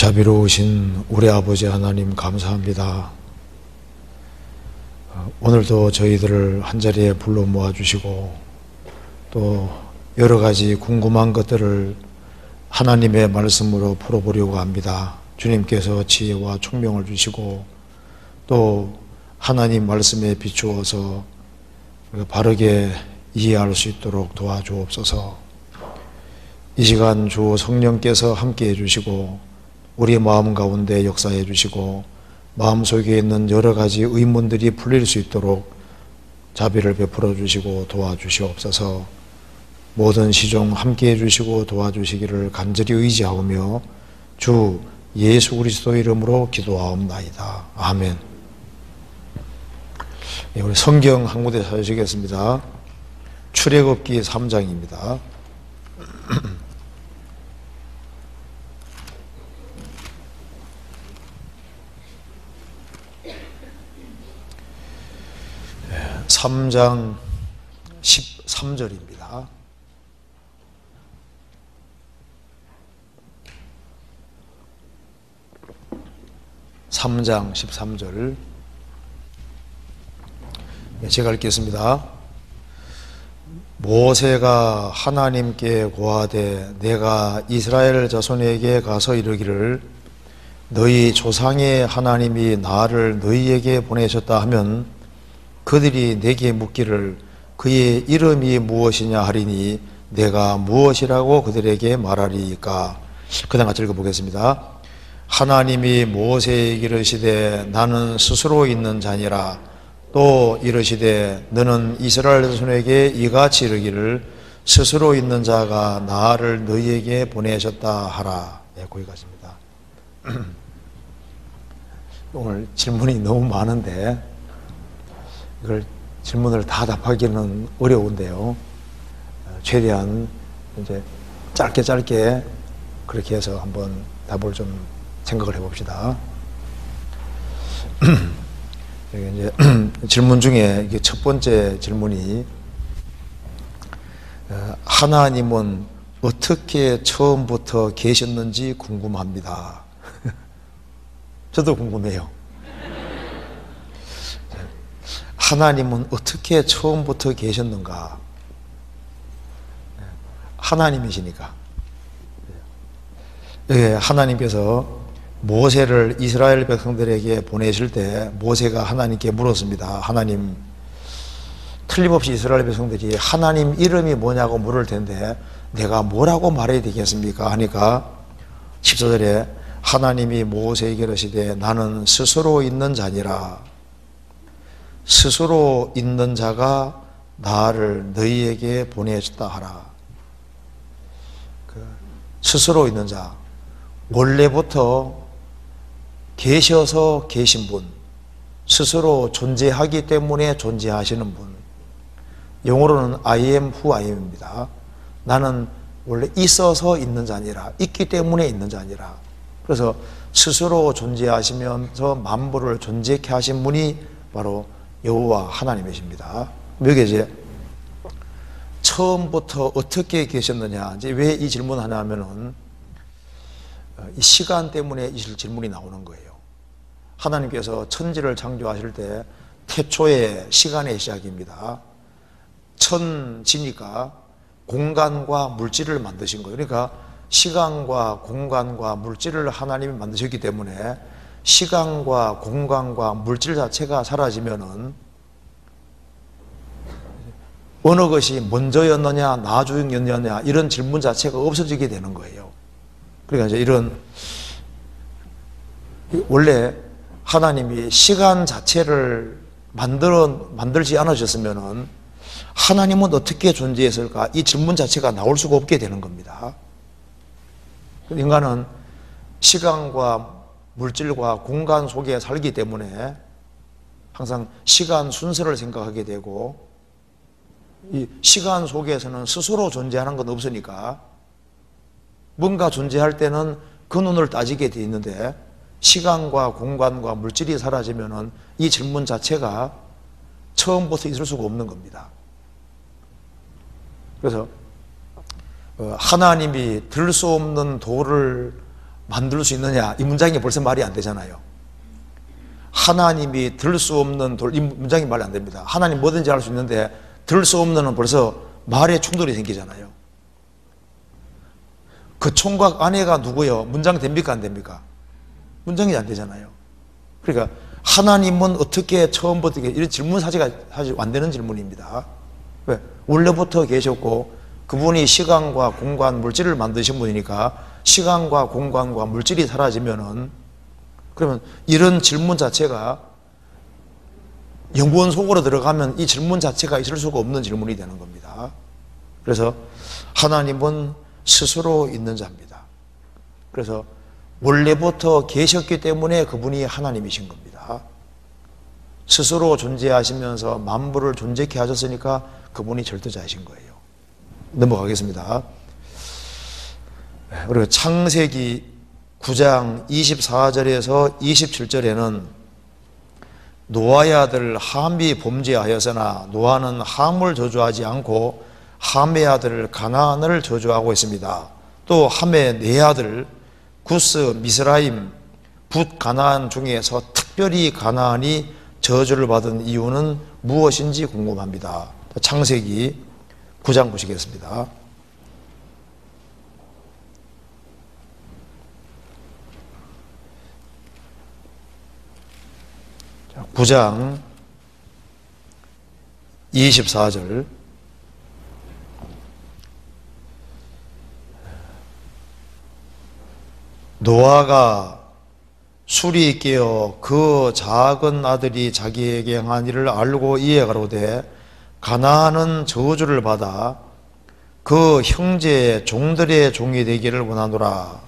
자비로우신 우리 아버지 하나님 감사합니다. 오늘도 저희들을 한자리에 불러 모아주시고 또 여러 가지 궁금한 것들을 하나님의 말씀으로 풀어보려고 합니다. 주님께서 지혜와 총명을 주시고 또 하나님 말씀에 비추어서 바르게 이해할 수 있도록 도와주옵소서. 이 시간 주 성령께서 함께해 주시고 우리 마음 가운데 역사해 주시고 마음속에 있는 여러 가지 의문들이 풀릴 수 있도록 자비를 베풀어 주시고 도와주시옵소서. 모든 시종 함께해 주시고 도와주시기를 간절히 의지하오며 주 예수 그리스도 이름으로 기도하옵나이다. 아멘. 네, 우리 성경 한 군데 찾으시겠습니다. 출애굽기 3장입니다. 네, 3장 13절입니다. (3장 13절) 제가 읽겠습니다. 모세가 하나님께 고하되 내가 이스라엘 자손에게 가서 이르기를 너희 조상의 하나님이 나를 너희에게 보내셨다 하면 그들이 내게 묻기를 그의 이름이 무엇이냐 하리니 내가 무엇이라고 그들에게 말하리이까. 그 다음 같이 읽어보겠습니다. 하나님이 모세에게 이르시되 나는 스스로 있는 자니라. 또 이르시되 너는 이스라엘 자손에게 이같이 이르기를 스스로 있는 자가 나를 너희에게 보내셨다 하라. 예, 거기까지입니다. 오늘 질문이 너무 많은데 이걸 질문을 다 답하기는 어려운데요. 최대한 이제 짧게 그렇게 해서 한번 답을 좀 생각을 해봅시다. 이제 질문 중에 이게 첫 번째 질문이 하나님은 어떻게 처음부터 계셨는지 궁금합니다. 저도 궁금해요. 하나님은 어떻게 처음부터 계셨는가? 하나님이시니까. 하나님께서 모세를 이스라엘 백성들에게 보내실 때 모세가 하나님께 물었습니다. 하나님, 틀림없이 이스라엘 백성들이 하나님 이름이 뭐냐고 물을 텐데 내가 뭐라고 말해야 되겠습니까? 하니까 14절에 하나님이 모세에게 이르시되 나는 스스로 있는 자니라. 스스로 있는 자가 나를 너희에게 보내셨다 하라. 스스로 있는 자, 원래부터 계셔서 계신 분, 스스로 존재하기 때문에 존재하시는 분. 영어로는 I am who I am입니다. 나는 원래 있어서 있는 자니라, 있기 때문에 있는 자니라. 그래서 스스로 존재하시면서 만물을 존재케 하신 분이 바로 여호와 하나님이십니다. 여기 이제 처음부터 어떻게 계셨느냐, 이제 왜 이 질문을 하냐면은 이 시간 때문에 이 질문이 나오는 거예요. 하나님께서 천지를 창조하실 때 태초의 시간의 시작입니다. 천지니까 공간과 물질을 만드신 거예요. 그러니까 시간과 공간과 물질을 하나님이 만드셨기 때문에 시간과 공간과 물질 자체가 사라지면은 어느 것이 먼저였느냐 나중이었느냐 이런 질문 자체가 없어지게 되는 거예요. 그러니까 이제 이런, 원래 하나님이 시간 자체를 만들지 않으셨으면은 하나님은 어떻게 존재했을까? 이 질문 자체가 나올 수가 없게 되는 겁니다. 인간은 시간과 물질과 공간 속에 살기 때문에 항상 시간 순서를 생각하게 되고, 이 시간 속에서는 스스로 존재하는 건 없으니까 뭔가 존재할 때는 그 눈을 따지게 돼 있는데 시간과 공간과 물질이 사라지면은 이 질문 자체가 처음부터 있을 수가 없는 겁니다. 그래서 하나님이 들 수 없는 돌을 만들 수 있느냐? 이 문장이 벌써 말이 안 되잖아요. 하나님이 들 수 없는 돌, 이 문장이 말이 안 됩니다. 하나님 뭐든지 할 수 있는데 들 수 없는은 벌써 말에 충돌이 생기잖아요. 그 총각 아내가 누구요? 문장 됩니까? 안 됩니까? 문장이 안 되잖아요. 그러니까 하나님은 어떻게 처음부터 이런 질문 사실 안 되는 질문입니다. 왜? 원래부터 계셨고 그분이 시간과 공간, 물질을 만드신 분이니까 시간과 공간과 물질이 사라지면은 그러면 이런 질문 자체가 연구원 속으로 들어가면 이 질문 자체가 있을 수가 없는 질문이 되는 겁니다. 그래서 하나님은 스스로 있는 자입니다. 그래서 원래부터 계셨기 때문에 그분이 하나님이신 겁니다. 스스로 존재하시면서 만물을 존재케 하셨으니까 그분이 절대자이신 거예요. 넘어가겠습니다. 그리고 창세기 9장 24절에서 27절에는 노아의 아들 함이 범죄하였으나 노아는 함을 저주하지 않고 함의 아들 가나안을 저주하고 있습니다. 또 함의 네 아들 구스, 미스라임, 붓 가나안 중에서 특별히 가나안이 저주를 받은 이유는 무엇인지 궁금합니다. 창세기 9장 보시겠습니다. 9장 24절 노아가 술이 깨어 그 작은 아들이 자기에게 한 일을 알고 이에 가로되 가나안은 저주를 받아 그 형제의 종들의 종이 되기를 원하노라.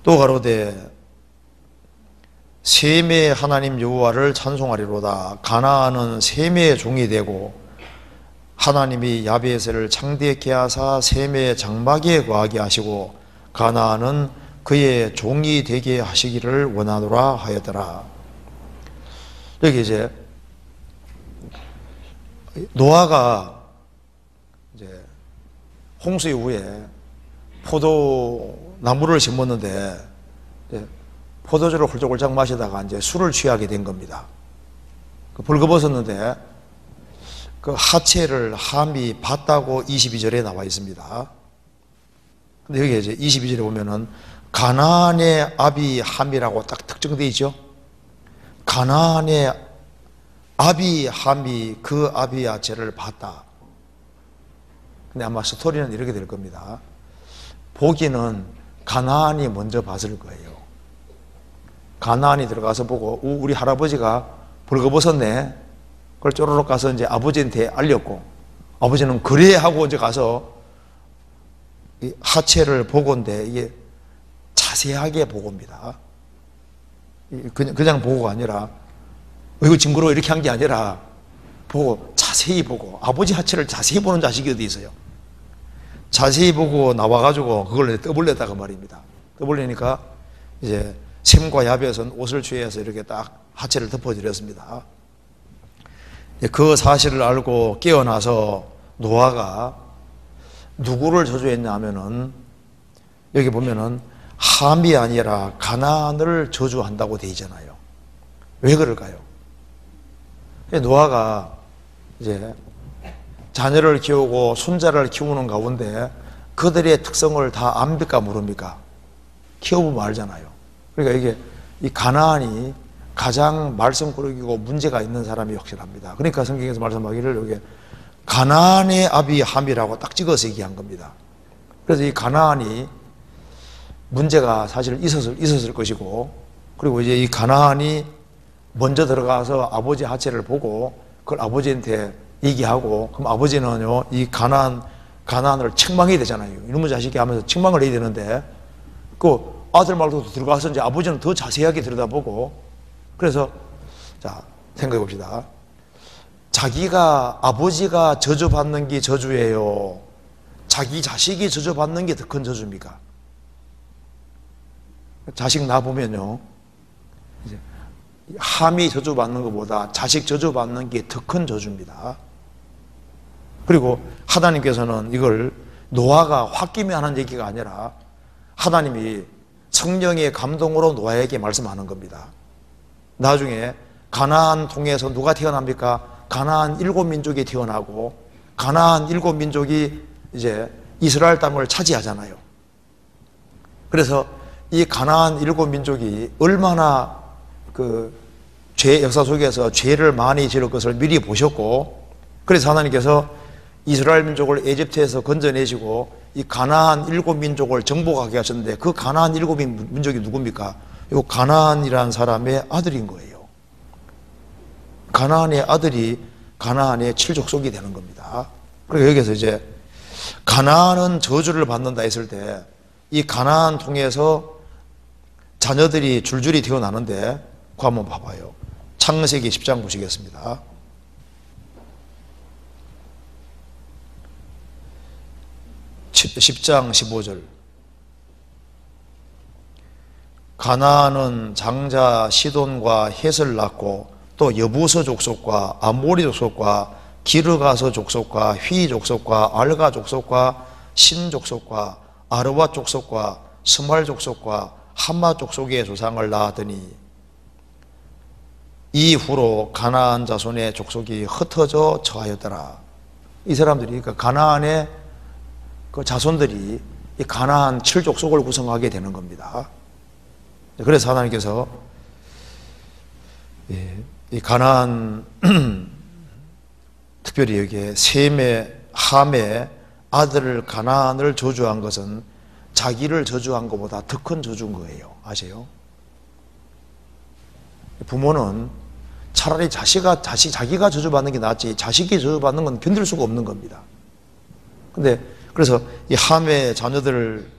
또 가로되 셈의 하나님 여호와를 찬송하리로다. 가나안은 셈의 종이 되고 하나님이 야베스를 창대케 하사 셈의 장막에 거하게 하시고 가나안은 그의 종이 되게 하시기를 원하노라 하였더라. 여기 이제 노아가 이제 홍수 이후에 포도나무를 심었는데 포도주를 홀짝홀짝 마시다가 이제 술을 취하게 된 겁니다. 벌거벗었는데 그 하체를 함이 봤다고 22절에 나와 있습니다. 근데 여기 이제 22절에 보면은 가나안의 아비 함이라고 딱 특정되어 있죠. 가나안의 아비 함이 그 아비 하체를 봤다. 근데 아마 스토리는 이렇게 될 겁니다. 보기는 가나안이 먼저 봤을 거예요. 가나안이 들어가서 보고 우리 할아버지가 벌거벗었네. 그걸 쪼르륵 가서 이제 아버지한테 알렸고 아버지는 그래 하고 이제 가서 이 하체를 보고인데 이게 자세하게 보고입니다. 그냥 보고가 아니라 이거 징그러워 이렇게 한 게 아니라 보고 자세히 보고 아버지 하체를 자세히 보는 자식이 어디 있어요. 자세히 보고 나와가지고 그걸 떠벌렸다가 말입니다. 떠벌리니까 이제 셈과 야벳은 옷을 취해서 이렇게 딱 하체를 덮어드렸습니다. 그 사실을 알고 깨어나서 노아가 누구를 저주했냐 하면은 여기 보면은 함이 아니라 가나안을 저주한다고 되어 있잖아요. 왜 그럴까요? 노아가 이제 자녀를 키우고 손자를 키우는 가운데 그들의 특성을 다 압니까 모릅니까? 키워보면 알잖아요. 그러니까 이게 이 가나안이 가장 말썽꾸러기고 문제가 있는 사람이 확실합니다. 그러니까 성경에서 말씀하기를 여기 가나안의 아비 함이라고 딱 찍어서 얘기한 겁니다. 그래서 이 가나안이 문제가 사실 있었을 것이고, 그리고 이제 이 가나안이 먼저 들어가서 아버지 하체를 보고 그걸 아버지한테 얘기하고, 그럼 아버지는요 이 가나안을 책망해야 되잖아요. 이놈의 자식이 하면서 책망을 해야 되는데 그 아들 말고 들어가서 이제 아버지는 더 자세하게 들여다보고, 그래서 자 생각해 봅시다. 자기가 아버지가 저주받는 게 저주예요? 자기 자식이 저주받는 게 더 큰 저주입니까? 자식 낳아보면요 이제 함이 저주받는 것보다 자식 저주받는 게 더 큰 저주입니다. 그리고 하나님께서는 이걸 노아가 홧김에 하는 얘기가 아니라 하나님이 성령의 감동으로 노아에게 말씀하는 겁니다. 나중에 가나안 통해서 누가 태어납니까? 가나안 7민족이 태어나고 가나안 7민족이 이제 이스라엘 땅을 차지하잖아요. 그래서 이 가나안 7민족이 얼마나 그 죄 역사 속에서 죄를 많이 지을 것을 미리 보셨고, 그래서 하나님께서 이스라엘 민족을 에집트에서 건져내시고 이 가나안 7민족을 정복하게 하셨는데, 그 가나안 7민족이 누굽니까? 이 가나안이라는 사람의 아들인 거예요. 가나안의 아들이 가나안의 7족속이 되는 겁니다. 그리고 여기서 이제 가나안은 저주를 받는다 했을 때 이 가나안 통해서 자녀들이 줄줄이 태어나는데, 그거 한번 봐봐요. 창세기 10장 보시겠습니다. (10장 15절) 가나안은 장자 시돈과 헷을 낳고 또 여부서 족속과 아모리 족속과 기르가서 족속과 휘 족속과 알가 족속과 신 족속과 아르와 족속과 스말 족속과 함마 족속의 조상을 낳았더니 이후로 가나안 자손의 족속이 흩어져 처하였더라. 이 사람들이, 그러니까 가나안의 그 자손들이 이 가나안 7족속을 구성하게 되는 겁니다. 그래서 하나님께서 이 가나안 특별히 여기에 셈의 함의 아들을 가나안을 저주한 것은 자기를 저주한 것보다 더 큰 저주인 거예요. 아세요? 부모는 차라리 자기가 저주받는 게 낫지 자식이 저주받는 건 견딜 수가 없는 겁니다. 근데 그래서 이 함의 자녀들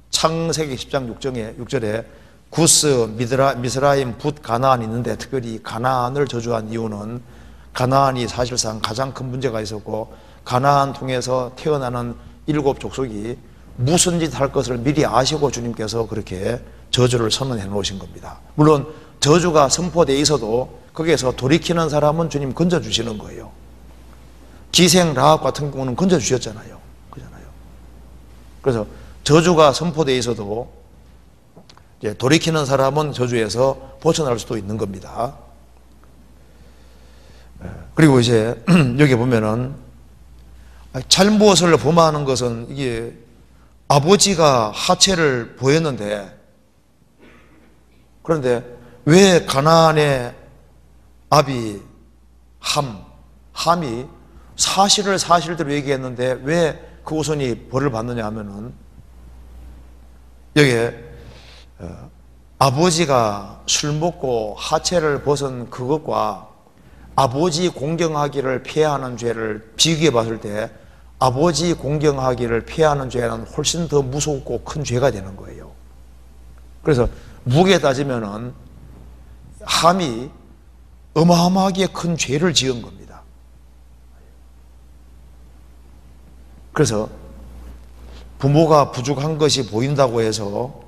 창세기 10장 6절에 구스, 미스라임, 붓, 가나안이 있는데, 특별히 가나안을 저주한 이유는 가나안이 사실상 가장 큰 문제가 있었고, 가나안 통해서 태어나는 7족속이 무슨 짓 할 것을 미리 아시고 주님께서 그렇게 저주를 선언해 놓으신 겁니다. 물론 저주가 선포되어 있어도 거기에서 돌이키는 사람은 주님 건져주시는 거예요. 기생 라합 같은 경우는 건져주셨잖아요. 그잖아요. 그래서 저주가 선포되어 있어도 이제 돌이키는 사람은 저주에서 벗어날 수도 있는 겁니다. 그리고 이제 여기 보면은 잘못을 범하는 것은 이게 아버지가 하체를 보였는데, 그런데 왜 가나안의 아비 함이 사실을 사실대로 얘기했는데 왜 그 후손이 벌을 받느냐 하면은, 여기에 아버지가 술 먹고 하체를 벗은 그것과 아버지 공경하기를 피하는 죄를 비교해 봤을 때 아버지 공경하기를 피하는 죄는 훨씬 더 무섭고 큰 죄가 되는 거예요. 그래서 무게 따지면은 함이 어마어마하게 큰 죄를 지은 겁니다. 그래서 부모가 부족한 것이 보인다고 해서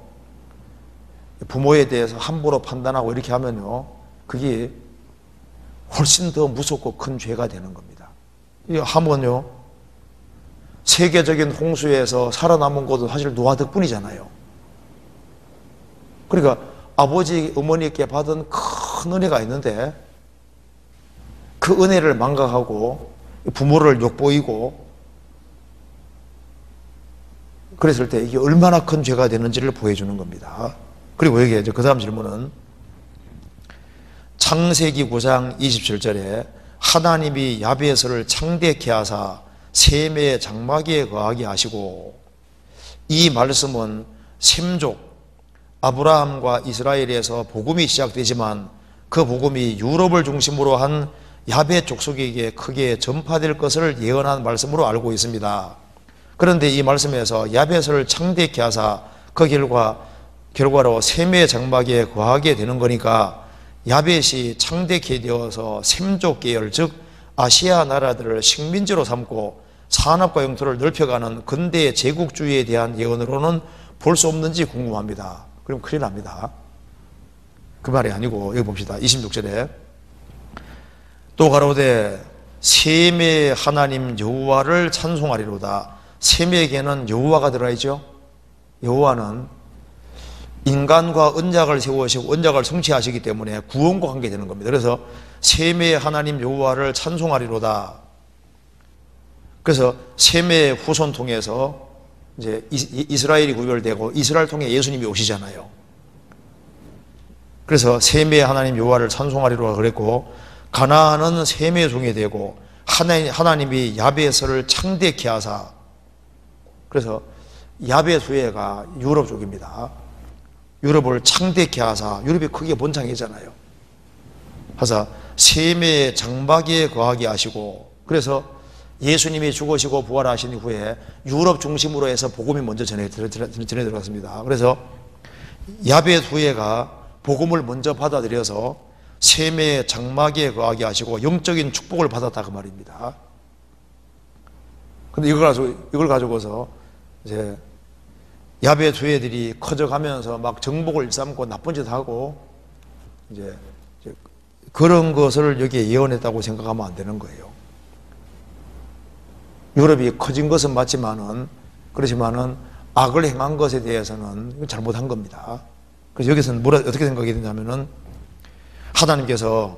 부모에 대해서 함부로 판단하고 이렇게 하면요, 그게 훨씬 더 무섭고 큰 죄가 되는 겁니다. 이 함은요, 세계적인 홍수에서 살아남은 것도 사실 노아 덕분이잖아요. 그러니까 아버지 어머니께 받은 큰 은혜가 있는데 그 은혜를 망각하고 부모를 욕보이고 그랬을 때 이게 얼마나 큰 죄가 되는지를 보여주는 겁니다. 그리고 여기에 그 다음 질문은 창세기 9장 27절에 하나님이 야베스를 창대케 하사 셈의 장막에 거하게 하시고, 이 말씀은 셈족 아브라함과 이스라엘에서 복음이 시작되지만 그 복음이 유럽을 중심으로 한 야베 족속에게 크게 전파될 것을 예언한 말씀으로 알고 있습니다. 그런데 이 말씀에서 야벳을 창대케 하사 그 결과로 셈의 장막에 거하게 되는 거니까, 야벳이 창대케 되어서 셈족 계열 즉 아시아 나라들을 식민지로 삼고 산업과 영토를 넓혀가는 근대 제국주의에 대한 예언으로는 볼 수 없는지 궁금합니다. 그럼 큰일 납니다. 그 말이 아니고 여기 봅시다. 26절에 또 가로되 셈의 하나님 여호와를 찬송하리로다. 셈에게는 여호와가 들어가 있죠. 여호와는 인간과 언약을 세우시고 언약을 성취하시기 때문에 구원과 관계되는 겁니다. 그래서 셈의 하나님 여호와를 찬송하리로다. 그래서 셈의 후손 통해서 이제 이스라엘이 구별되고 이스라엘 통해 예수님이 오시잖아요. 그래서 셈의 하나님 여호와를 찬송하리로다 그랬고, 가나안은 셈의 종이 되고 하나님이 야베스를 창대케 하사, 그래서 야베수에가 유럽 쪽입니다. 유럽을 창대케 하사, 유럽이 크게 본창이잖아요. 하사 셈의 장막에 거하게 하시고, 그래서 예수님이 죽으시고 부활하신 후에 유럽 중심으로 해서 복음이 먼저 전해 들어갔습니다. 그래서 야베수에가 복음을 먼저 받아들여서 셈의 장막에 거하게 하시고 영적인 축복을 받았다 그 말입니다. 근데 이걸 가지고서 이제 야베 주애들이 커져가면서 막 정복을 일삼고 나쁜 짓 하고 이제 그런 것을 여기에 예언했다고 생각하면 안 되는 거예요. 유럽이 커진 것은 맞지만은, 그렇지만은 악을 행한 것에 대해서는 잘못한 겁니다. 그래서 여기서는 어떻게 생각이 되냐면은, 하나님께서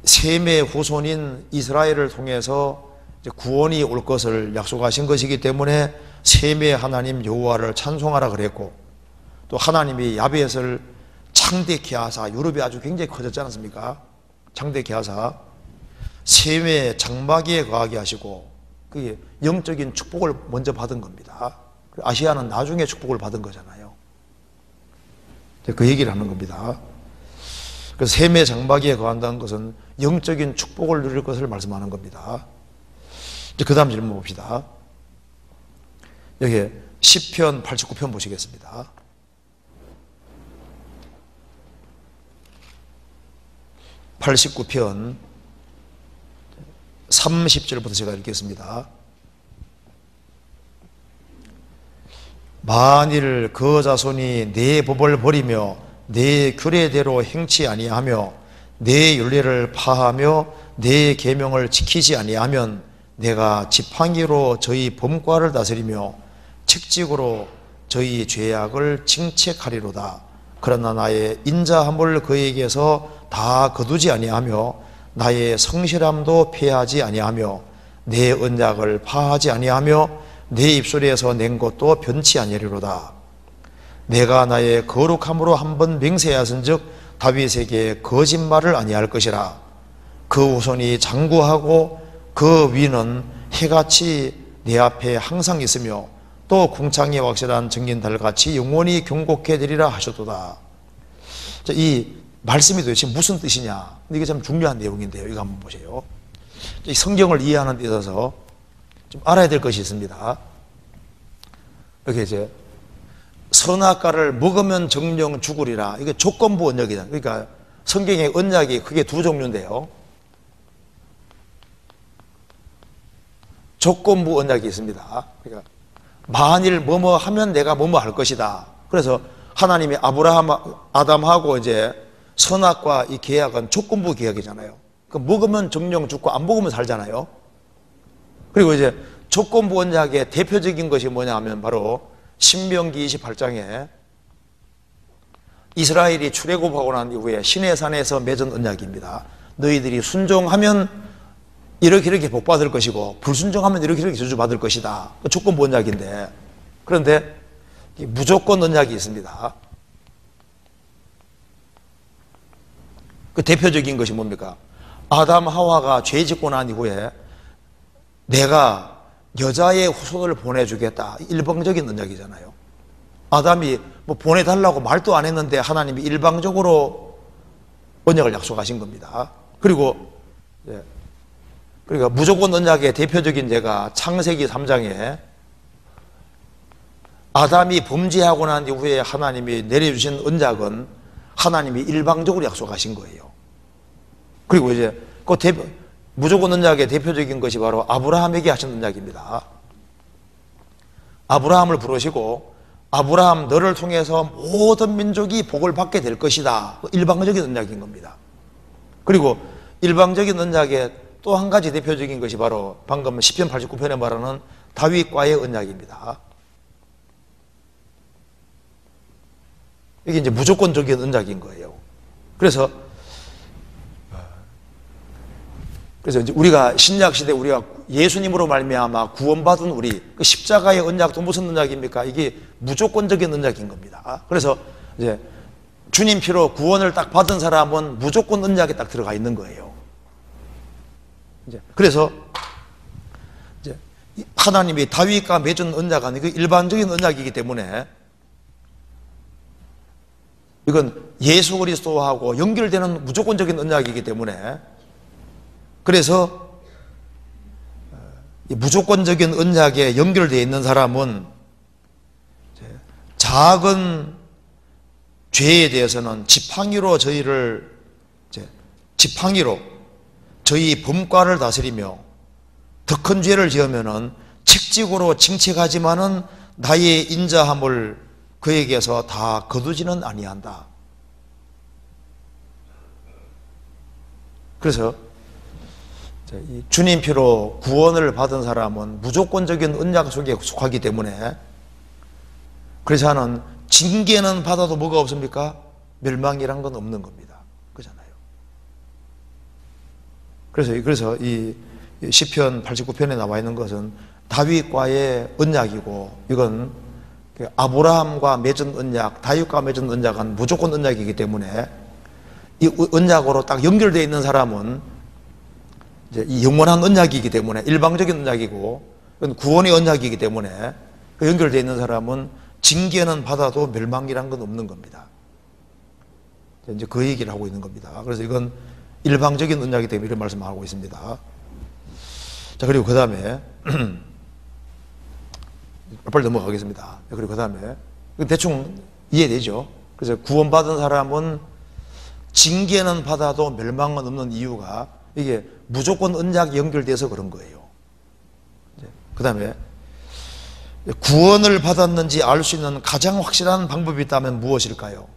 셈의 후손인 이스라엘을 통해서 구원이 올 것을 약속하신 것이기 때문에 셈의 하나님 여호와를 찬송하라 그랬고, 또 하나님이 야벳을 창대케 하사, 유럽이 아주 굉장히 커졌지 않습니까? 창대케 하사 셈의 장막에 거하게 하시고, 그게 영적인 축복을 먼저 받은 겁니다. 아시아는 나중에 축복을 받은 거잖아요. 그 얘기를 하는 겁니다. 그래서 셈의 장막에 거한다는 것은 영적인 축복을 누릴 것을 말씀하는 겁니다. 그 다음 질문 봅시다. 여기 시편 89편 보시겠습니다. 89편 30절부터 제가 읽겠습니다. 만일 그 자손이 내 법을 버리며 내 규례대로 행치 아니하며 내 율례를 파하며 내 계명을 지키지 아니하면 내가 지팡이로 저희 범과를 다스리며 책직으로 저희 죄악을 징책하리로다. 그러나 나의 인자함을 그에게서 다 거두지 아니하며 나의 성실함도 폐하지 아니하며 내 언약을 파하지 아니하며 내 입술에서 낸 것도 변치 아니하리로다. 내가 나의 거룩함으로 한번 맹세하신즉 다윗에게 거짓말을 아니할 것이라. 그 후손이 장구하고 그 위는 해같이 내 앞에 항상 있으며 또 궁창이 확실한 정긴달같이 영원히 경고케 되리라 하셨도다. 자, 이 말씀이 도대체 무슨 뜻이냐? 이게 참 중요한 내용인데요. 이거 한번 보세요. 이 성경을 이해하는 데 있어서 좀 알아야 될 것이 있습니다. 이렇게 이제 선악과를 먹으면 정령 죽으리라. 이게 조건부 언약이다. 그러니까 성경의 언약이 크게 두 종류인데요. 조건부 언약이 있습니다. 그러니까 만일 뭐뭐 하면 내가 뭐뭐 할 것이다. 그래서 하나님이 아담하고 이제 선악과 이 계약은 조건부 계약이잖아요. 그 먹으면 정령 죽고 안 먹으면 살잖아요. 그리고 이제 조건부 언약의 대표적인 것이 뭐냐 하면 바로 신명기 28장에 이스라엘이 출애굽하고 난 이후에 시내산에서 맺은 언약입니다. 너희들이 순종하면 이렇게 복 받을 것이고 불순종하면 이렇게 저주받을 것이다. 조건부 언약인데, 그런데 무조건 언약이 있습니다. 그 대표적인 것이 뭡니까? 아담 하와가 죄 짓고 난 이후에 내가 여자의 후손을 보내주겠다. 일방적인 언약이잖아요. 아담이 뭐 보내달라고 말도 안 했는데 하나님이 일방적으로 언약을 약속하신 겁니다. 그러니까 무조건 언약의 대표적인 예가 창세기 3장에 아담이 범죄하고 난 이후에 하나님이 내려주신 언약은 하나님이 일방적으로 약속하신 거예요. 그리고 이제 무조건 언약의 대표적인 것이 바로 아브라함에게 하신 언약입니다. 아브라함을 부르시고 아브라함 너를 통해서 모든 민족이 복을 받게 될 것이다. 일방적인 언약인 겁니다. 그리고 일방적인 언약의 또 한 가지 대표적인 것이 바로 방금 시편 89편에 말하는 다윗과의 언약입니다. 이게 이제 무조건적인 언약인 거예요. 그래서 이제 우리가 신약 시대 우리가 예수님으로 말미암아 구원받은 우리 그 십자가의 언약도 무슨 언약입니까? 이게 무조건적인 언약인 겁니다. 그래서 이제 주님 피로 구원을 딱 받은 사람은 무조건 언약에 딱 들어가 있는 거예요. 이제 그래서 이제 하나님이 다윗과 맺은 언약은 이거 일반적인 언약이기 때문에 이건 예수 그리스도하고 연결되는 무조건적인 언약이기 때문에 그래서 이 무조건적인 언약에 연결되어 있는 사람은 작은 죄에 대해서는 지팡이로 저희 범과를 다스리며 더 큰 죄를 지으면은 책직으로 징책하지만은 나의 인자함을 그에게서 다 거두지는 아니한다. 그래서 주님 피로 구원을 받은 사람은 무조건적인 언약 속에 속하기 때문에 그래서 하는 징계는 받아도 뭐가 없습니까? 멸망이란 건 없는 겁니다. 그렇잖아요. 그래서 이 시편 89편에 나와 있는 것은 다윗과의 언약이고 이건 아브라함과 맺은 언약, 다윗과 맺은 언약은 무조건 언약이기 때문에 이 언약으로 딱 연결되어 있는 사람은 이제 이 영원한 언약이기 때문에 일방적인 언약이고 구원의 언약이기 때문에 연결되어 있는 사람은 징계는 받아도 멸망이란 건 없는 겁니다. 이제 그 얘기를 하고 있는 겁니다. 그래서 이건 일방적인 언약이기 때문에 이런 말씀을 하고 있습니다. 자, 그리고 그 다음에 빨리 넘어가겠습니다. 그리고 그 다음에 대충 이해되죠? 그래서 구원받은 사람은 징계는 받아도 멸망은 없는 이유가 이게 무조건 언약이 연결돼서 그런 거예요. 그 다음에 구원을 받았는지 알 수 있는 가장 확실한 방법이 있다면 무엇일까요?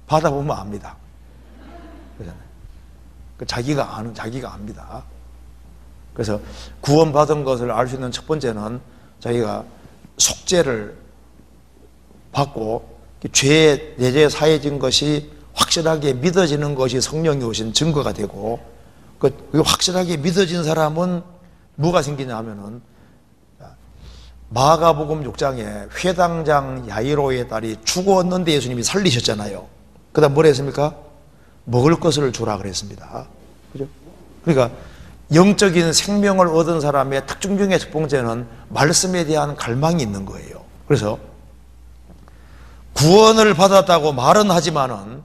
받아보면 압니다. 자기가 압니다. 그래서 구원받은 것을 알 수 있는 첫 번째는 자기가 속죄를 받고 내죄 사해진 것이 확실하게 믿어지는 것이 성령이 오신 증거가 되고 그 확실하게 믿어진 사람은 뭐가 생기냐 하면은 마가복음 6장에 회당장 야이로의 딸이 죽었는데 예수님이 살리셨잖아요. 그 다음 뭐라 했습니까? 먹을 것을 주라 그랬습니다. 그죠? 그러니까 영적인 생명을 얻은 사람의 특징 중에 첫 번째는 말씀에 대한 갈망이 있는 거예요. 그래서 구원을 받았다고 말은 하지만은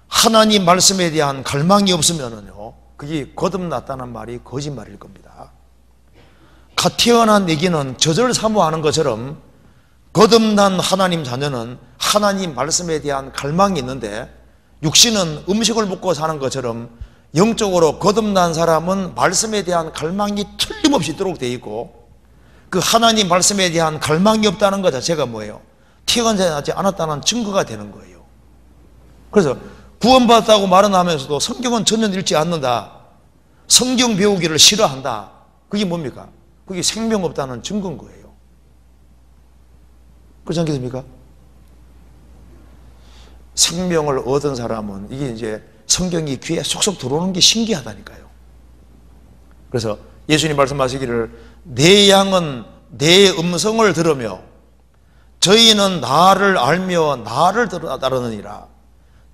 하나님 말씀에 대한 갈망이 없으면은요, 그게 거듭났다는 말이 거짓말일 겁니다. 갓 태어난 애기는 젖을 사모하는 것처럼 거듭난 하나님 자녀는 하나님 말씀에 대한 갈망이 있는데 육신은 음식을 먹고 사는 것처럼 영적으로 거듭난 사람은 말씀에 대한 갈망이 틀림없이 있도록 되어 있고 그 하나님 말씀에 대한 갈망이 없다는 것 자체가 뭐예요? 태어나지 않았다는 증거가 되는 거예요. 그래서 구원받았다고 말은 하면서도 성경은 전혀 읽지 않는다, 성경 배우기를 싫어한다, 그게 뭡니까? 그게 생명 없다는 증거인 거예요. 그렇지 않겠습니까? 생명을 얻은 사람은 이게 이제 성경이 귀에 속속 들어오는 게 신기하다니까요. 그래서 예수님 말씀하시기를 내 양은 내 음성을 들으며 저희는 나를 알며 나를 따르느니라.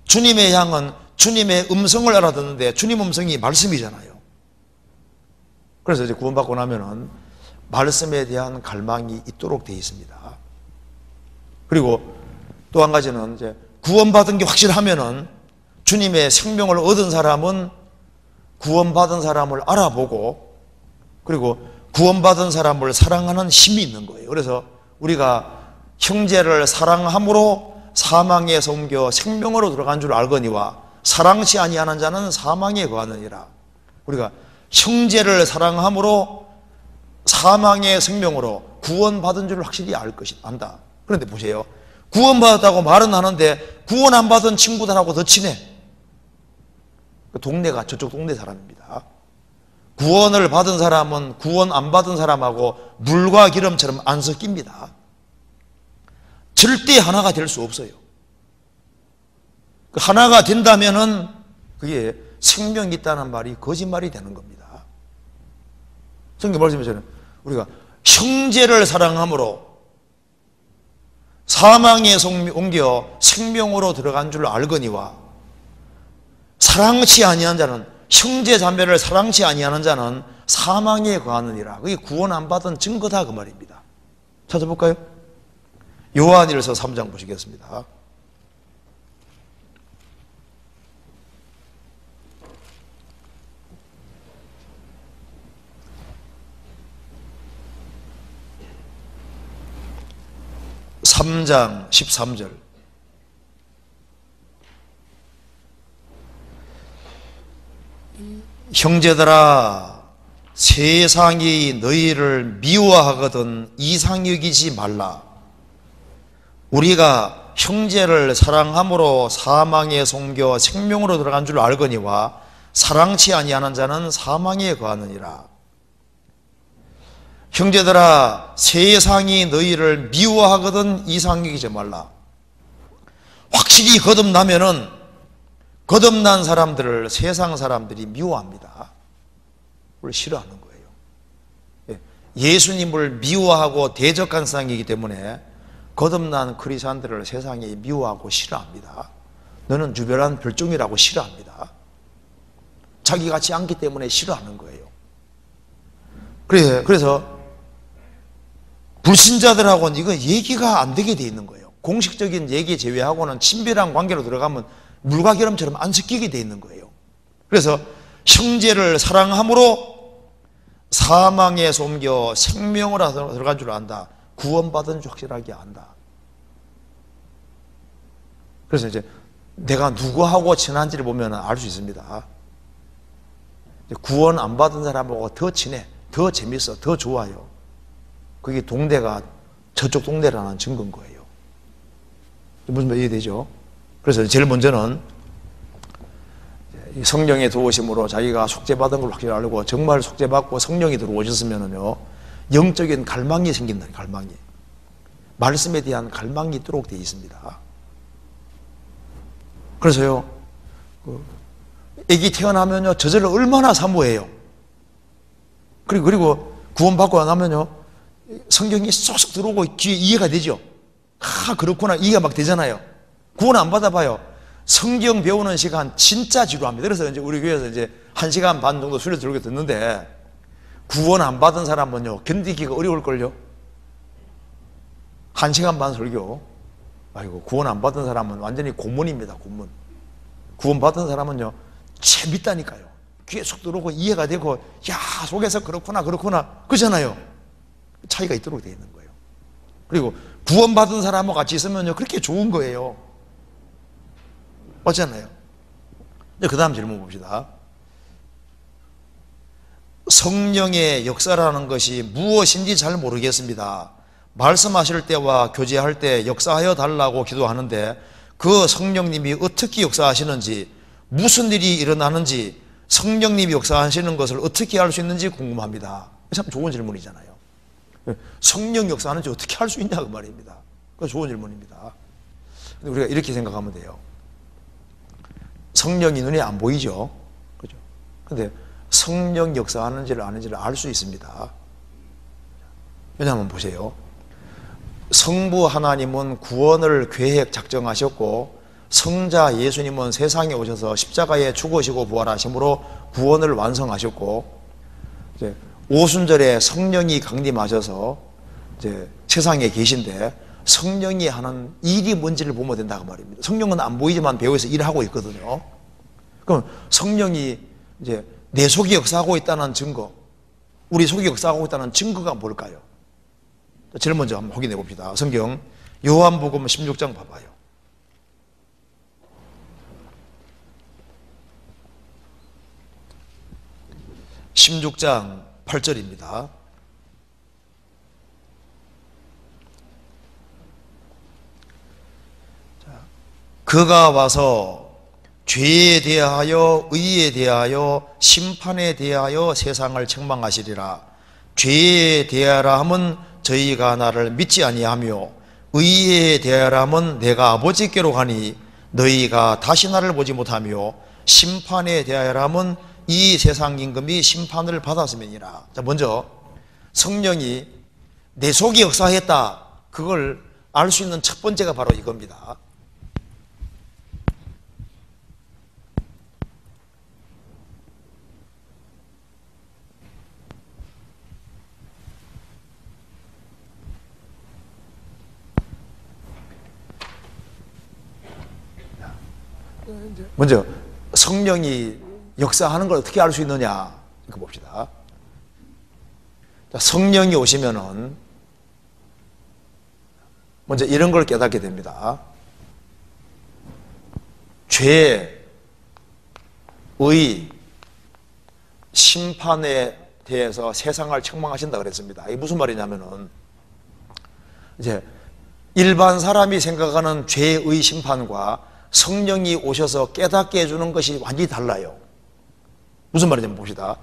주님의 양은 주님의 음성을 알아듣는데 주님 음성이 말씀이잖아요. 그래서 이제 구원받고 나면은 말씀에 대한 갈망이 있도록 되어 있습니다. 그리고 또 한 가지는 이제 구원받은 게 확실하면은 주님의 생명을 얻은 사람은 구원받은 사람을 알아보고 그리고 구원받은 사람을 사랑하는 힘이 있는 거예요. 그래서 우리가 형제를 사랑함으로 사망에서 옮겨 생명으로 들어간 줄 알거니와 사랑치 아니하는 자는 사망에 거하느니라. 우리가 형제를 사랑함으로 사망의 생명으로 구원받은 줄 확실히 안다. 그런데 보세요. 구원받았다고 말은 하는데 구원 안 받은 친구들하고 더 친해. 그 동네가 저쪽 동네 사람입니다. 구원을 받은 사람은 구원 안 받은 사람하고 물과 기름처럼 안 섞입니다. 절대 하나가 될 수 없어요. 하나가 된다면은 그게 생명이 있다는 말이 거짓말이 되는 겁니다. 성경 말씀에서는 우리가 형제를 사랑함으로 사망에서 옮겨 생명으로 들어간 줄 알거니와 사랑치 아니한 자는, 형제 자매를 사랑치 아니하는 자는 사망에 거하느니라. 그게 구원 안 받은 증거다 그 말입니다. 찾아볼까요? 요한일서 3장 보시겠습니다. (3장) 13절. 형제들아, 세상이 너희를 미워하거든 이상 여기지 말라. 우리가 형제를 사랑함으로 사망에 옮겨 생명으로 들어간 줄 알거니와 사랑치 아니하는 자는 사망에 거하느니라. 형제들아, 세상이 너희를 미워하거든 이상 여기지 말라. 확실히 거듭나면은 거듭난 사람들을 세상 사람들이 미워합니다. 그걸 싫어하는 거예요. 예수님을 미워하고 대적한 세상이기 때문에 거듭난 크리스찬들을 세상이 미워하고 싫어합니다. 너는 유별한 별종이라고 싫어합니다. 자기 같지 않기 때문에 싫어하는 거예요. 그래서 불신자들하고는 이거 얘기가 안 되게 돼 있는 거예요. 공식적인 얘기 제외하고는 친밀한 관계로 들어가면 물과 기름처럼 안 섞이게 돼 있는 거예요. 그래서 형제를 사랑함으로 사망에 옮겨 생명으로 들어간 줄 안다. 구원받은 줄 확실하게 안다. 그래서 이제 내가 누구하고 친한지를 보면 알 수 있습니다. 구원 안 받은 사람하고 더 친해, 더 재밌어, 더 좋아요. 그게 동네가 저쪽 동네라는 증거인 거예요. 무슨 말 이해되죠? 그래서 제일 먼저는 성령의 도우심으로 자기가 속죄받은 걸 확실히 알고 정말 속죄받고 성령이 들어오셨으면요 영적인 갈망이 생긴다. 갈망이, 말씀에 대한 갈망이 있도록 되어 있습니다. 그래서요 애기 태어나면요 저절로 얼마나 사모해요. 그리고 구원받고 나면요 성경이 쏙쏙 들어오고 귀에 이해가 되죠. 그렇구나, 이해가 막 되잖아요. 구원 안 받아봐요. 성경 배우는 시간 진짜 지루합니다. 그래서 이제 우리 교회에서 이제 1시간 반 정도 수련 들고 듣는데 구원 안 받은 사람은요 견디기가 어려울걸요. 1시간 반 설교. 아이고, 구원 안 받은 사람은 완전히 고문입니다. 고문. 구원 받은 사람은요 재밌다니까요. 귀에 쏙 들어오고 이해가 되고, 야 속에서 그렇구나 그러잖아요. 차이가 있도록 되어 있는 거예요. 그리고 구원 받은 사람하고 같이 있으면요 그렇게 좋은 거예요. 맞잖아요. 그 다음 질문 봅시다. 성령의 역사라는 것이 무엇인지 잘 모르겠습니다. 말씀하실 때와 교제할 때 역사하여 달라고 기도하는데 그 성령님이 어떻게 역사하시는지, 무슨 일이 일어나는지, 성령님이 역사하시는 것을 어떻게 알 수 있는지 궁금합니다. 참 좋은 질문이잖아요. 성령 역사하는지 어떻게 할 수 있냐 그 말입니다. 그거 좋은 질문입니다. 근데 우리가 이렇게 생각하면 돼요. 성령이 눈에 안 보이죠. 그죠? 근데 성령 역사하는지를 아는지를 알 수 있습니다. 왜냐하면 보세요. 성부 하나님은 구원을 계획 작정하셨고 성자 예수님은 세상에 오셔서 십자가에 죽으시고 부활하심으로 구원을 완성하셨고, 이제 오순절에 성령이 강림하셔서 이제 세상에 계신데 성령이 하는 일이 뭔지를 보면 된다고 말입니다. 성령은 안 보이지만 배후에서 일하고 있거든요. 그럼 성령이 이제 내 속에 역사하고 있다는 증거, 우리 속에 역사하고 있다는 증거가 뭘까요? 제일 먼저 한번 확인해 봅시다. 성경 요한복음 16장 봐봐요. (16장) 8절입니다. 그가 와서 죄에 대하여, 의에 대하여, 심판에 대하여 세상을 책망하시리라. 죄에 대하라 함은 저희가 나를 믿지 아니하며, 의에 대하라 함은 내가 아버지께로 가니 너희가 다시 나를 보지 못하며, 심판에 대하여 함은 이 세상 임금이 심판을 받았음이니라. 자, 먼저 성령이 내 속에 역사했다, 그걸 알 수 있는 첫 번째가 바로 이겁니다. 먼저 성령이 역사하는 걸 어떻게 알 수 있느냐, 이거 봅시다. 자, 성령이 오시면은 먼저 이런 걸 깨닫게 됩니다. 죄, 의, 심판에 대해서 세상을 책망하신다 그랬습니다. 이게 무슨 말이냐면은, 이제 일반 사람이 생각하는 죄의 심판과 성령이 오셔서 깨닫게 해주는 것이 완전히 달라요. 무슨 말인지 봅시다.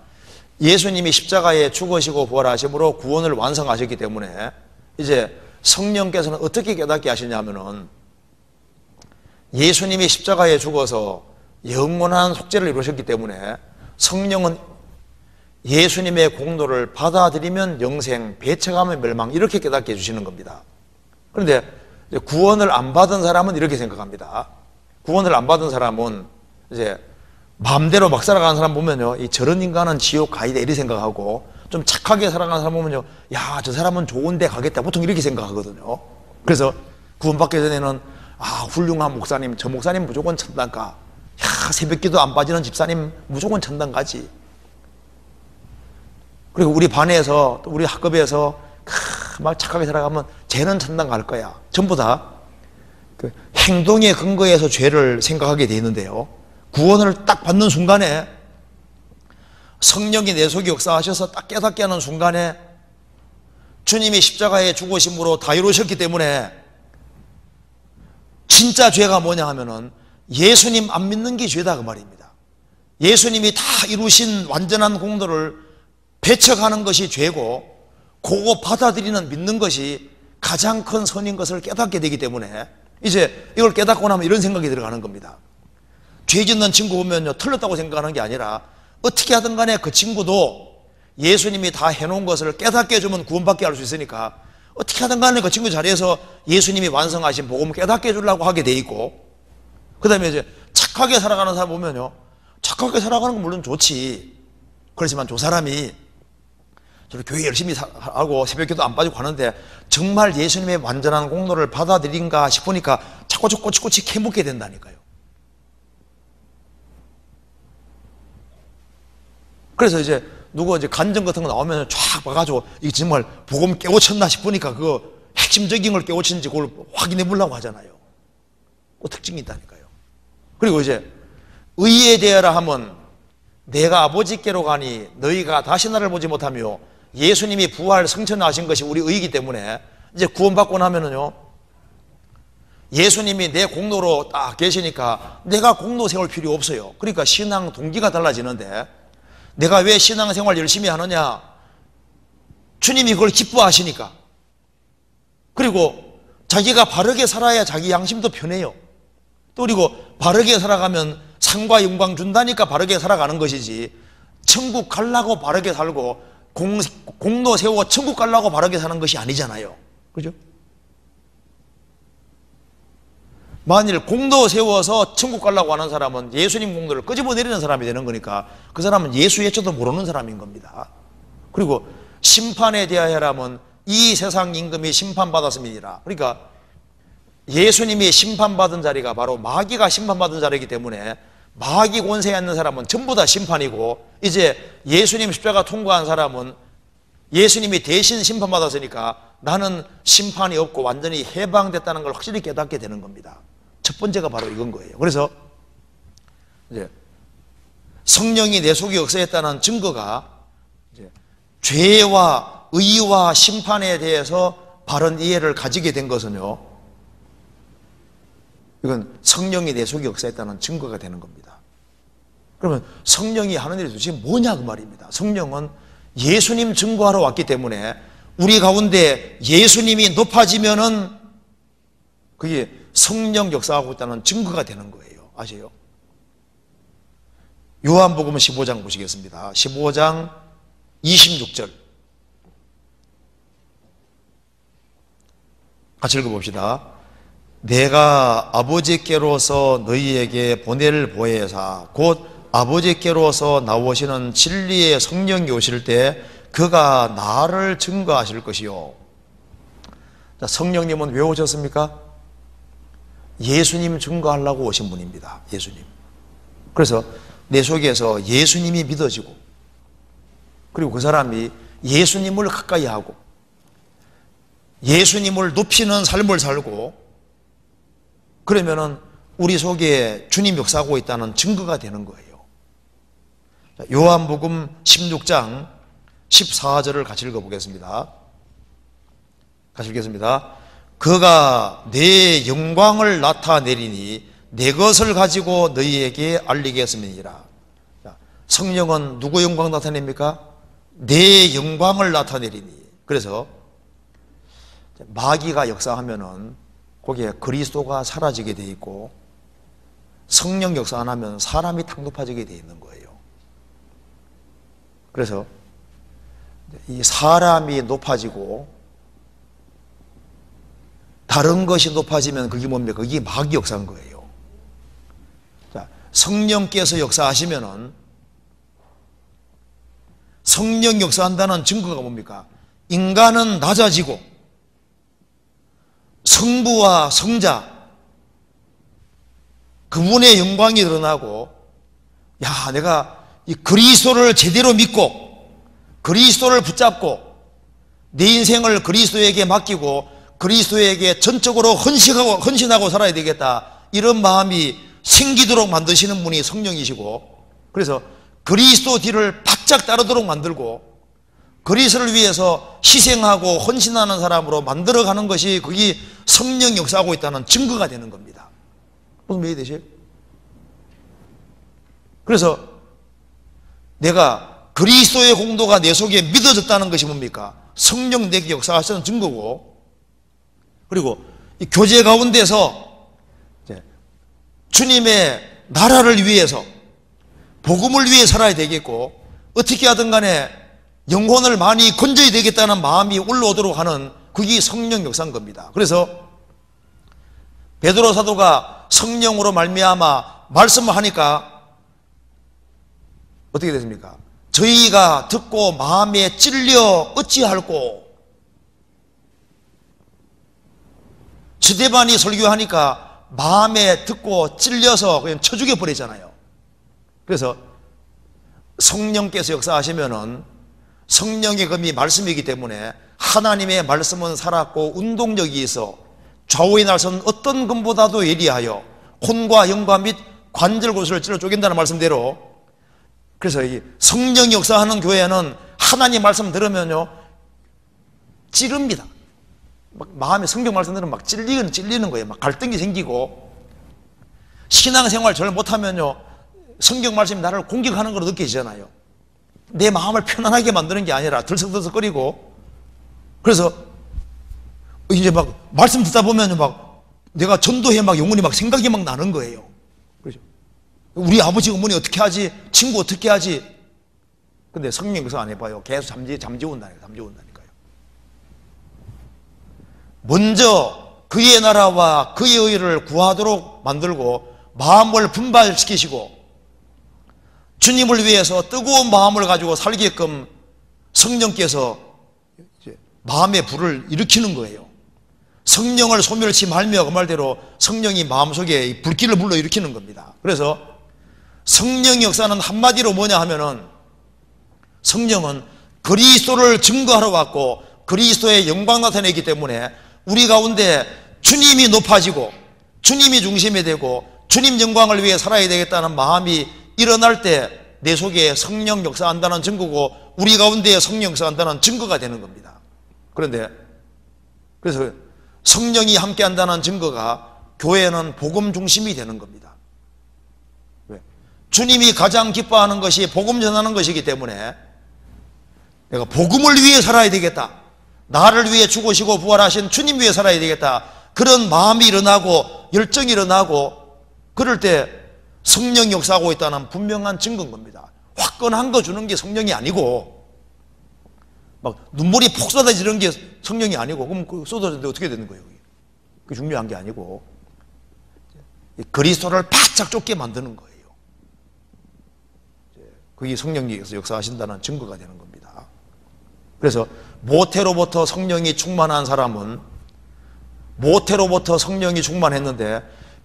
예수님이 십자가에 죽으시고 부활하심으로 구원을 완성하셨기 때문에 이제 성령께서는 어떻게 깨닫게 하시냐면은, 예수님이 십자가에 죽어서 영원한 속죄를 이루셨기 때문에 성령은 예수님의 공로를 받아들이면 영생, 배척하면 멸망, 이렇게 깨닫게 해주시는 겁니다. 그런데 구원을 안 받은 사람은 이렇게 생각합니다. 구원을 안 받은 사람은 이제 마음대로 막 살아가는 사람 보면요, 이 저런 인간은 지옥 가이다 이렇게 생각하고, 좀 착하게 살아가는 사람 보면요, 야, 저 사람은 좋은 데 가겠다, 보통 이렇게 생각하거든요. 그래서 구원받기 전에는 훌륭한 목사님, 저 목사님 무조건 천당 가, 야, 새벽기도 안 빠지는 집사님 무조건 천당 가지. 그리고 우리 반에서, 또 우리 학급에서 막 착하게 살아가면 쟤는 천당 갈 거야. 전부 다 그 행동의 근거에서 죄를 생각하게 돼 있는데요, 구원을 딱 받는 순간에 성령이 내 속에 역사하셔서 딱 깨닫게 하는 순간에 주님이 십자가에 죽으심으로 다 이루셨기 때문에 진짜 죄가 뭐냐 하면은 예수님 안 믿는 게 죄다, 그 말입니다. 예수님이 다 이루신 완전한 공로를 배척하는 것이 죄고, 그거 받아들이는, 믿는 것이 가장 큰 선인 것을 깨닫게 되기 때문에 이제 이걸 깨닫고 나면 이런 생각이 들어가는 겁니다. 죄 짓는 친구 보면요, 틀렸다고 생각하는 게 아니라 어떻게 하든 간에 그 친구도 예수님이 다 해놓은 것을 깨닫게 해주면 구원받게 할 수 있으니까 어떻게 하든 간에 그 친구 자리에서 예수님이 완성하신 복음을 깨닫게 해주려고 하게 돼 있고, 그 다음에 이제 착하게 살아가는 사람 보면요, 착하게 살아가는 건 물론 좋지. 그렇지만 저 사람이 저렇게 교회 열심히 하고 새벽기도 안 빠지고 하는데 정말 예수님의 완전한 공로를 받아들인가 싶으니까 자꾸 꼬치꼬치 캐묻게 된다니까요. 그래서 이제 누구 이제 간증 같은 거 나오면 쫙 봐가지고 이게 정말 복음 깨우쳤나 싶으니까 그 핵심적인 걸 깨우쳤는지 그걸 확인해 보려고 하잖아요. 그 특징이 있다니까요. 그리고 이제 의에 대하라 하면 내가 아버지께로 가니 너희가 다시 나를 보지 못하며, 예수님이 부활 승천하신 것이 우리 의이기 때문에 이제 구원받고 나면은요, 예수님이 내 공로로 딱 계시니까 내가 공로 세울 필요 없어요. 그러니까 신앙 동기가 달라지는데, 내가 왜 신앙생활 열심히 하느냐? 주님이 그걸 기뻐하시니까. 그리고 자기가 바르게 살아야 자기 양심도 편해요. 또 그리고 바르게 살아가면 상과 영광 준다니까 바르게 살아가는 것이지, 천국 가려고 바르게 살고 공로 세우고 천국 가려고 바르게 사는 것이 아니잖아요. 그죠? 만일 공로 세워서 천국 가려고 하는 사람은 예수님 공로를 끄집어내리는 사람이 되는 거니까 그 사람은 예수 예초도 모르는 사람인 겁니다. 그리고 심판에 대하여라면 이 세상 임금이 심판받았음이니라. 그러니까 예수님이 심판받은 자리가 바로 마귀가 심판받은 자리이기 때문에 마귀 권세에 있는 사람은 전부 다 심판이고, 이제 예수님 십자가 통과한 사람은 예수님이 대신 심판받았으니까 나는 심판이 없고 완전히 해방됐다는 걸 확실히 깨닫게 되는 겁니다. 첫 번째가 바로 이건 거예요. 그래서 이제 성령이 내 속에 역사했다는 증거가 이제 죄와 의와 심판에 대해서 바른 이해를 가지게 된 것은요, 이건 성령이 내 속에 역사했다는 증거가 되는 겁니다. 그러면 성령이 하는 일이 도대체 뭐냐 그 말입니다. 성령은 예수님 증거하러 왔기 때문에 우리 가운데 예수님이 높아지면은 그게 성령 역사하고 있다는 증거가 되는 거예요. 아세요? 요한복음 15장 보시겠습니다. 15장 26절 같이 읽어봅시다. 내가 아버지께로서 너희에게 보낼 보혜사 곧 아버지께로서 나오시는 진리의 성령이 오실 때 그가 나를 증거하실 것이요. 자, 성령님은 왜 오셨습니까? 예수님 증거하려고 오신 분입니다. 예수님. 그래서 내 속에서 예수님이 믿어지고 그리고 그 사람이 예수님을 가까이 하고 예수님을 높이는 삶을 살고 그러면은 우리 속에 주님 역사하고 있다는 증거가 되는 거예요. 요한복음 16장 14절을 같이 읽어보겠습니다. 같이 읽겠습니다. 그가 내 영광을 나타내리니 내 것을 가지고 너희에게 알리겠음이니라. 성령은 누구 영광 나타냅니까? 내 영광을 나타내리니. 그래서 마귀가 역사하면은 거기에 그리스도가 사라지게 돼 있고 성령 역사 안 하면 사람이 탁 높아지게 돼 있는 거예요. 그래서 이 사람이 높아지고 다른 것이 높아지면 그게 뭡니까? 그게 마귀 역사인 거예요. 자, 성령께서 역사하시면은 성령 역사한다는 증거가 뭡니까? 인간은 낮아지고 성부와 성자 그분의 영광이 드러나고 야 내가 이 그리스도를 제대로 믿고 그리스도를 붙잡고 내 인생을 그리스도에게 맡기고 그리스도에게 전적으로 헌신하고 살아야 되겠다 이런 마음이 생기도록 만드시는 분이 성령이시고 그래서 그리스도 뒤를 바짝 따르도록 만들고 그리스도를 위해서 희생하고 헌신하는 사람으로 만들어가는 것이 그게 성령 역사하고 있다는 증거가 되는 겁니다. 무슨 말이 되세요? 그래서 내가 그리스도의 공도가 내 속에 믿어졌다는 것이 뭡니까? 성령 내게 역사하시는 증거고 그리고 이 교제 가운데서 주님의 나라를 위해서 복음을 위해 살아야 되겠고 어떻게 하든 간에 영혼을 많이 건져야 되겠다는 마음이 올라오도록 하는 그게 성령 역사인 겁니다. 그래서 베드로 사도가 성령으로 말미암아 말씀을 하니까 어떻게 됐습니까? 저희가 듣고 마음에 찔려 어찌할꼬. 스데반이 설교하니까 마음에 듣고 찔려서 그냥 쳐 죽여버리잖아요. 그래서 성령께서 역사하시면은 성령의 검이 말씀이기 때문에 하나님의 말씀은 살았고 운동력이 있어 좌우의 날선 어떤 검보다도 예리하여 혼과 영과 및 관절 곳을 찔러 쪼갠다는 말씀대로 그래서 이 성령이 역사하는 교회는 하나님 말씀 들으면요 찌릅니다. 막 마음에 성경 말씀 들으면 막 찔리는 거예요. 막 갈등이 생기고 신앙생활 잘 못하면요 성경 말씀이 나를 공격하는 걸로 느껴지잖아요. 내 마음을 편안하게 만드는 게 아니라 들썩들썩거리고 그래서 이제 막 말씀 듣다 보면 막 내가 전도해 막 영혼이 막 생각이 막 나는 거예요. 그렇죠? 우리 아버지 어머니 어떻게 하지? 친구 어떻게 하지? 근데 성령 역사 안 해봐요. 계속 잠재운다니까요. 먼저 그의 나라와 그의 의를 구하도록 만들고 마음을 분발시키시고 주님을 위해서 뜨거운 마음을 가지고 살게끔 성령께서 마음의 불을 일으키는 거예요. 성령을 소멸치 말며 그 말대로 성령이 마음속에 불길을 불러일으키는 겁니다. 그래서 성령의 역사는 한마디로 뭐냐 하면은 성령은 그리스도를 증거하러 왔고 그리스도의 영광 나타내기 때문에 우리 가운데 주님이 높아지고 주님이 중심이 되고 주님 영광을 위해 살아야 되겠다는 마음이 일어날 때 내 속에 성령 역사한다는 증거고 우리 가운데 성령 역사한다는 증거가 되는 겁니다. 그런데 그래서 성령이 함께 한다는 증거가 교회는 복음 중심이 되는 겁니다. 왜? 주님이 가장 기뻐하는 것이 복음 전하는 것이기 때문에 내가 복음을 위해 살아야 되겠다, 나를 위해 죽으시고 부활하신 주님 위해 살아야 되겠다, 그런 마음이 일어나고 열정이 일어나고 그럴 때 성령이 역사하고 있다는 분명한 증거인 겁니다. 화끈한 거 주는 게 성령이 아니고 막 눈물이 폭 쏟아지는 게 성령이 아니고, 그럼 그 쏟아지는데 어떻게 되는 거예요? 그게 중요한 게 아니고 그리스도를 바짝 쫓게 만드는 거예요. 그게 성령님께서 역사하신다는 증거가 되는 겁니다. 그래서 모태로부터 성령이 충만한 사람은 모태로부터 성령이 충만했는데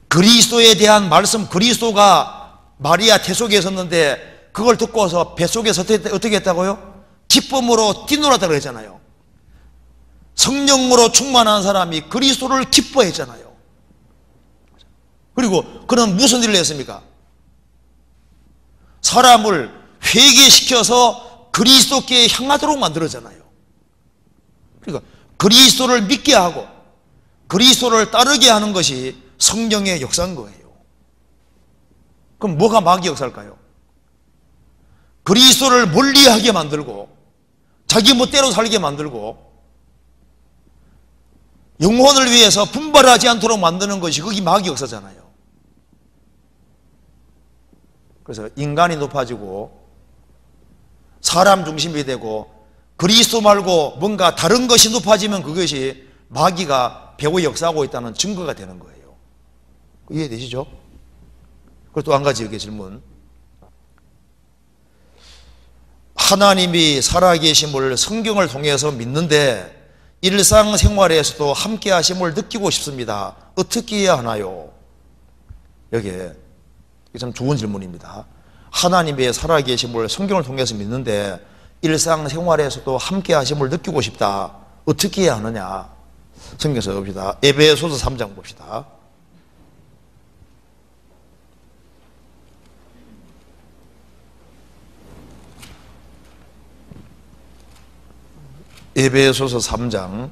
그리스도에 대한 말씀, 그리스도가 마리아 태속에 섰는데 그걸 듣고서 뱃속에서 어떻게 했다고요? 기쁨으로 뛰놀았다고 했잖아요. 성령으로 충만한 사람이 그리스도를 기뻐했잖아요. 그리고 그는 무슨 일을 했습니까? 사람을 회개시켜서 그리스도께 향하도록 만들었잖아요. 그러니까 그리스도를 믿게 하고 그리스도를 따르게 하는 것이 성령의 역사인 거예요. 그럼 뭐가 마귀 역사일까요? 그리스도를 멀리하게 만들고 자기 멋대로 살게 만들고 영혼을 위해서 분발하지 않도록 만드는 것이 그게 마귀 역사잖아요. 그래서 인간이 높아지고 사람 중심이 되고 그리스도 말고 뭔가 다른 것이 높아지면 그것이 마귀가 배후에 역사하고 있다는 증거가 되는 거예요. 이해되시죠? 그리고 또 한 가지 여기 질문. 하나님이 살아계심을 성경을 통해서 믿는데 일상생활에서도 함께 하심을 느끼고 싶습니다. 어떻게 해야 하나요? 이게 참 좋은 질문입니다. 하나님의 살아계심을 성경을 통해서 믿는데 일상생활에서도 함께 하심을 느끼고 싶다. 어떻게 해야 하느냐? 성경에서 봅시다. 에베소서 3장 봅시다. 에베소서 3장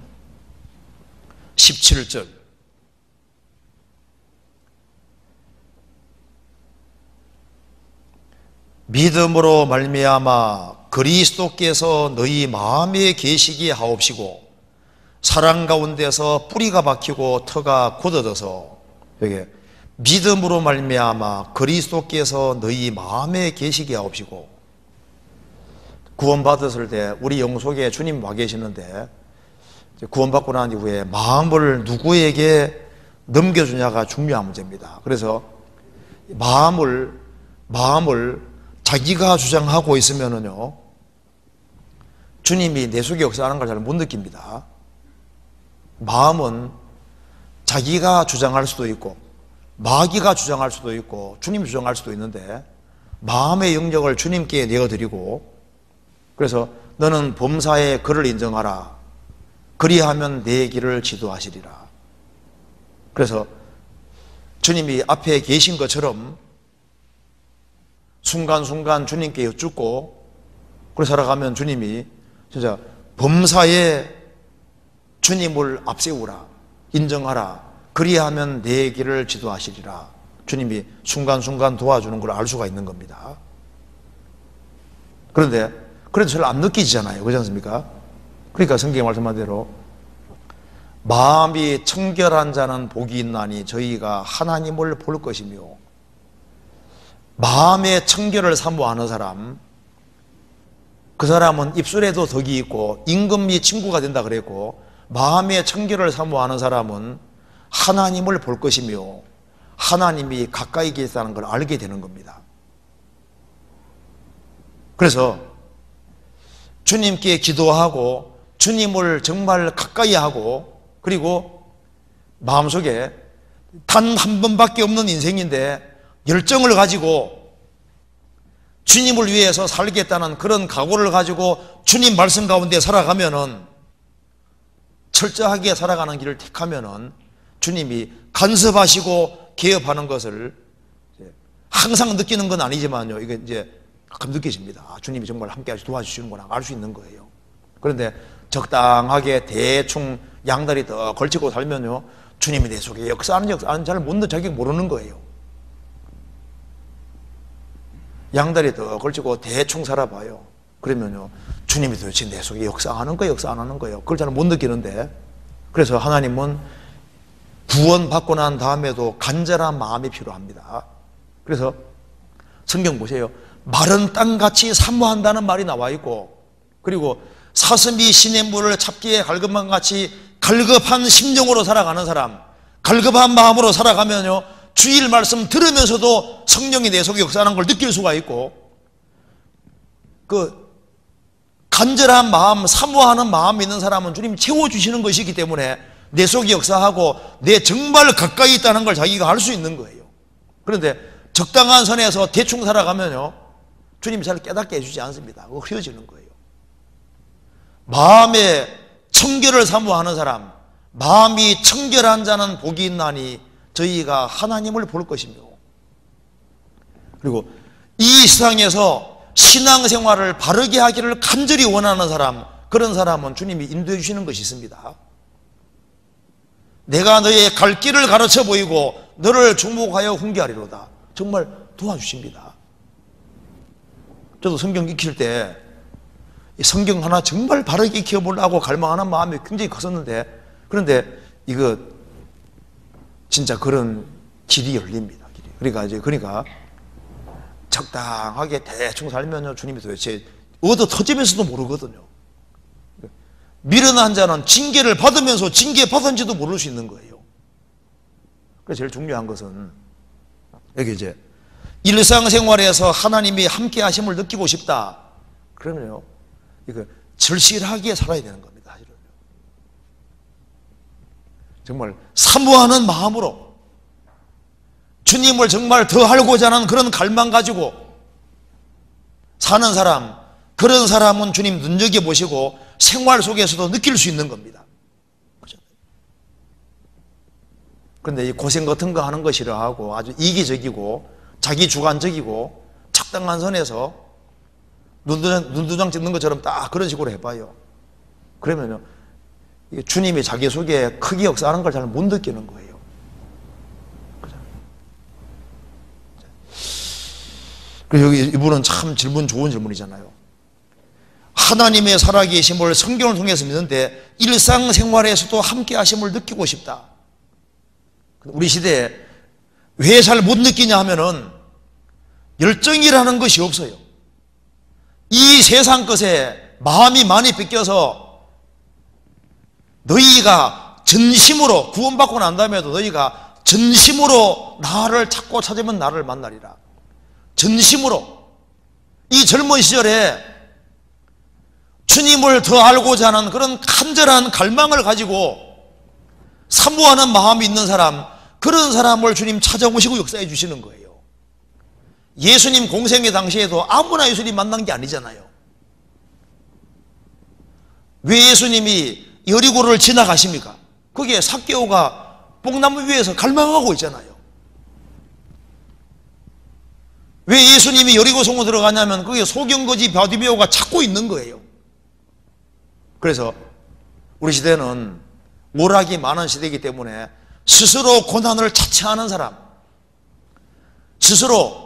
17절. 믿음으로 말미암아 그리스도께서 너희 마음에 계시게 하옵시고 사랑 가운데서 뿌리가 박히고 터가 굳어져서, 여기 믿음으로 말미암아 그리스도께서 너희 마음에 계시게 하옵시고, 구원받았을 때 우리 영 속에 주님 와 계시는데 구원받고 난 이후에 마음을 누구에게 넘겨주냐가 중요한 문제입니다. 그래서 마음을 자기가 주장하고 있으면은요, 주님이 내 속에 역사하는 걸 잘 못 느낍니다. 마음은 자기가 주장할 수도 있고 마귀가 주장할 수도 있고 주님이 주장할 수도 있는데 마음의 영역을 주님께 내어드리고, 그래서 너는 범사에 그를 인정하라. 그리하면 내 길을 지도하시리라. 그래서 주님이 앞에 계신 것처럼 순간순간 주님께 여쭙고 그렇게 살아가면 주님이 진짜 범사에 주님을 앞세우라, 인정하라, 그리하면 내 길을 지도하시리라. 주님이 순간순간 도와주는 걸 알 수가 있는 겁니다. 그런데 그래도 잘 안 느끼지잖아요. 그렇지 않습니까? 그러니까 성경에 말씀한 대로 마음이 청결한 자는 복이 있나니 저희가 하나님을 볼 것이며, 마음의 청결을 사모하는 사람, 그 사람은 입술에도 덕이 있고 임금이 친구가 된다 그랬고, 마음의 청결을 사모하는 사람은 하나님을 볼 것이며 하나님이 가까이 계시다는 걸 알게 되는 겁니다. 그래서 주님께 기도하고 주님을 정말 가까이 하고, 그리고 마음속에 단 한 번밖에 없는 인생인데 열정을 가지고 주님을 위해서 살겠다는 그런 각오를 가지고 주님 말씀 가운데 살아가면은, 철저하게 살아가는 길을 택하면은 주님이 간섭하시고 개업하는 것을 항상 느끼는 건 아니지만요, 이게 이제 가끔 느껴집니다. 주님이 정말 함께 도와주시는구나 알 수 있는 거예요. 그런데 적당하게 대충 양다리 더 걸치고 살면요, 주님이 내 속에 역사하는 잘 자기가 모르는 거예요. 양다리 더 걸치고 대충 살아봐요. 그러면요, 주님이 도대체 내 속에 역사하는 거예요, 역사 안 하는 거예요? 그걸 잘 못 느끼는데, 그래서 하나님은 구원받고 난 다음에도 간절한 마음이 필요합니다. 그래서 성경 보세요. 마른 땅같이 사모한다는 말이 나와 있고, 그리고 사슴이 시냇물을 잡기에 갈급한 같이 갈급한 심정으로 살아가는 사람, 갈급한 마음으로 살아가면요, 주일 말씀 들으면서도 성령이 내 속에 역사하는 걸 느낄 수가 있고, 그 간절한 마음, 사모하는 마음이 있는 사람은 주님이 채워주시는 것이기 때문에 내 속에 역사하고 내 정말 가까이 있다는 걸 자기가 알 수 있는 거예요. 그런데 적당한 선에서 대충 살아가면요, 주님이 잘 깨닫게 해주지 않습니다. 그거 흐려지는 거예요. 마음의 청결을 사모하는 사람, 마음이 청결한 자는 복이 있나니 저희가 하나님을 볼 것이며, 그리고 이 세상에서 신앙생활을 바르게 하기를 간절히 원하는 사람, 그런 사람은 주님이 인도해 주시는 것이 있습니다. 내가 너의 갈 길을 가르쳐 보이고 너를 주목하여 훈계하리로다. 정말 도와주십니다. 저도 성경 익힐 때 성경 하나 정말 바르게 익혀보려고 갈망하는 마음이 굉장히 컸었는데, 그런데 이거 진짜 그런 길이 열립니다. 그러니까 적당하게 대충 살면요, 주님이 도대체 얻어 터지면서도 모르거든요. 미련한 자는 징계를 받으면서 징계 받은지도 모를 수 있는 거예요. 그래서 제일 중요한 것은 여기 이제 일상생활에서 하나님이 함께 하심을 느끼고 싶다. 그러면요, 이거 절실하게 살아야 되는 겁니다. 정말 사모하는 마음으로 주님을 정말 더 알고자 하는 그런 갈망 가지고 사는 사람, 그런 사람은 주님 눈여겨보시고 생활 속에서도 느낄 수 있는 겁니다. 그런데 이 고생 같은 거 하는 거 싫어하고 아주 이기적이고 자기 주관적이고 적당한 선에서 눈두장 찍는 것처럼 딱 그런 식으로 해봐요. 그러면요, 주님이 자기 속에 크게 역사하는 걸 잘 못 느끼는 거예요. 그리고 여기 이분은 참 좋은 질문이잖아요. 하나님의 살아계심을 성경을 통해서 믿는데 일상생활에서도 함께 하심을 느끼고 싶다. 우리 시대에 왜 잘 못 느끼냐 하면은 열정이라는 것이 없어요. 이 세상 것에 마음이 많이 뺏겨서 너희가 전심으로 구원받고 난 다음에도 너희가 전심으로 나를 찾으면 나를 만나리라. 전심으로 이 젊은 시절에 주님을 더 알고자 하는 그런 간절한 갈망을 가지고 사모하는 마음이 있는 사람, 그런 사람을 주님 찾아오시고 역사해 주시는 거예요. 예수님 공생의 당시에도 아무나 예수님 만난 게 아니잖아요. 왜 예수님이 여리고를 지나가십니까? 거기에 삭개오가 뽕나무 위에서 갈망하고 있잖아요. 왜 예수님이 여리고 성으로 들어가냐면 거기에 소경거지 바디메오가 찾고 있는 거예요. 그래서 우리 시대는 오락이 많은 시대이기 때문에 스스로 고난을 자처하는 사람, 스스로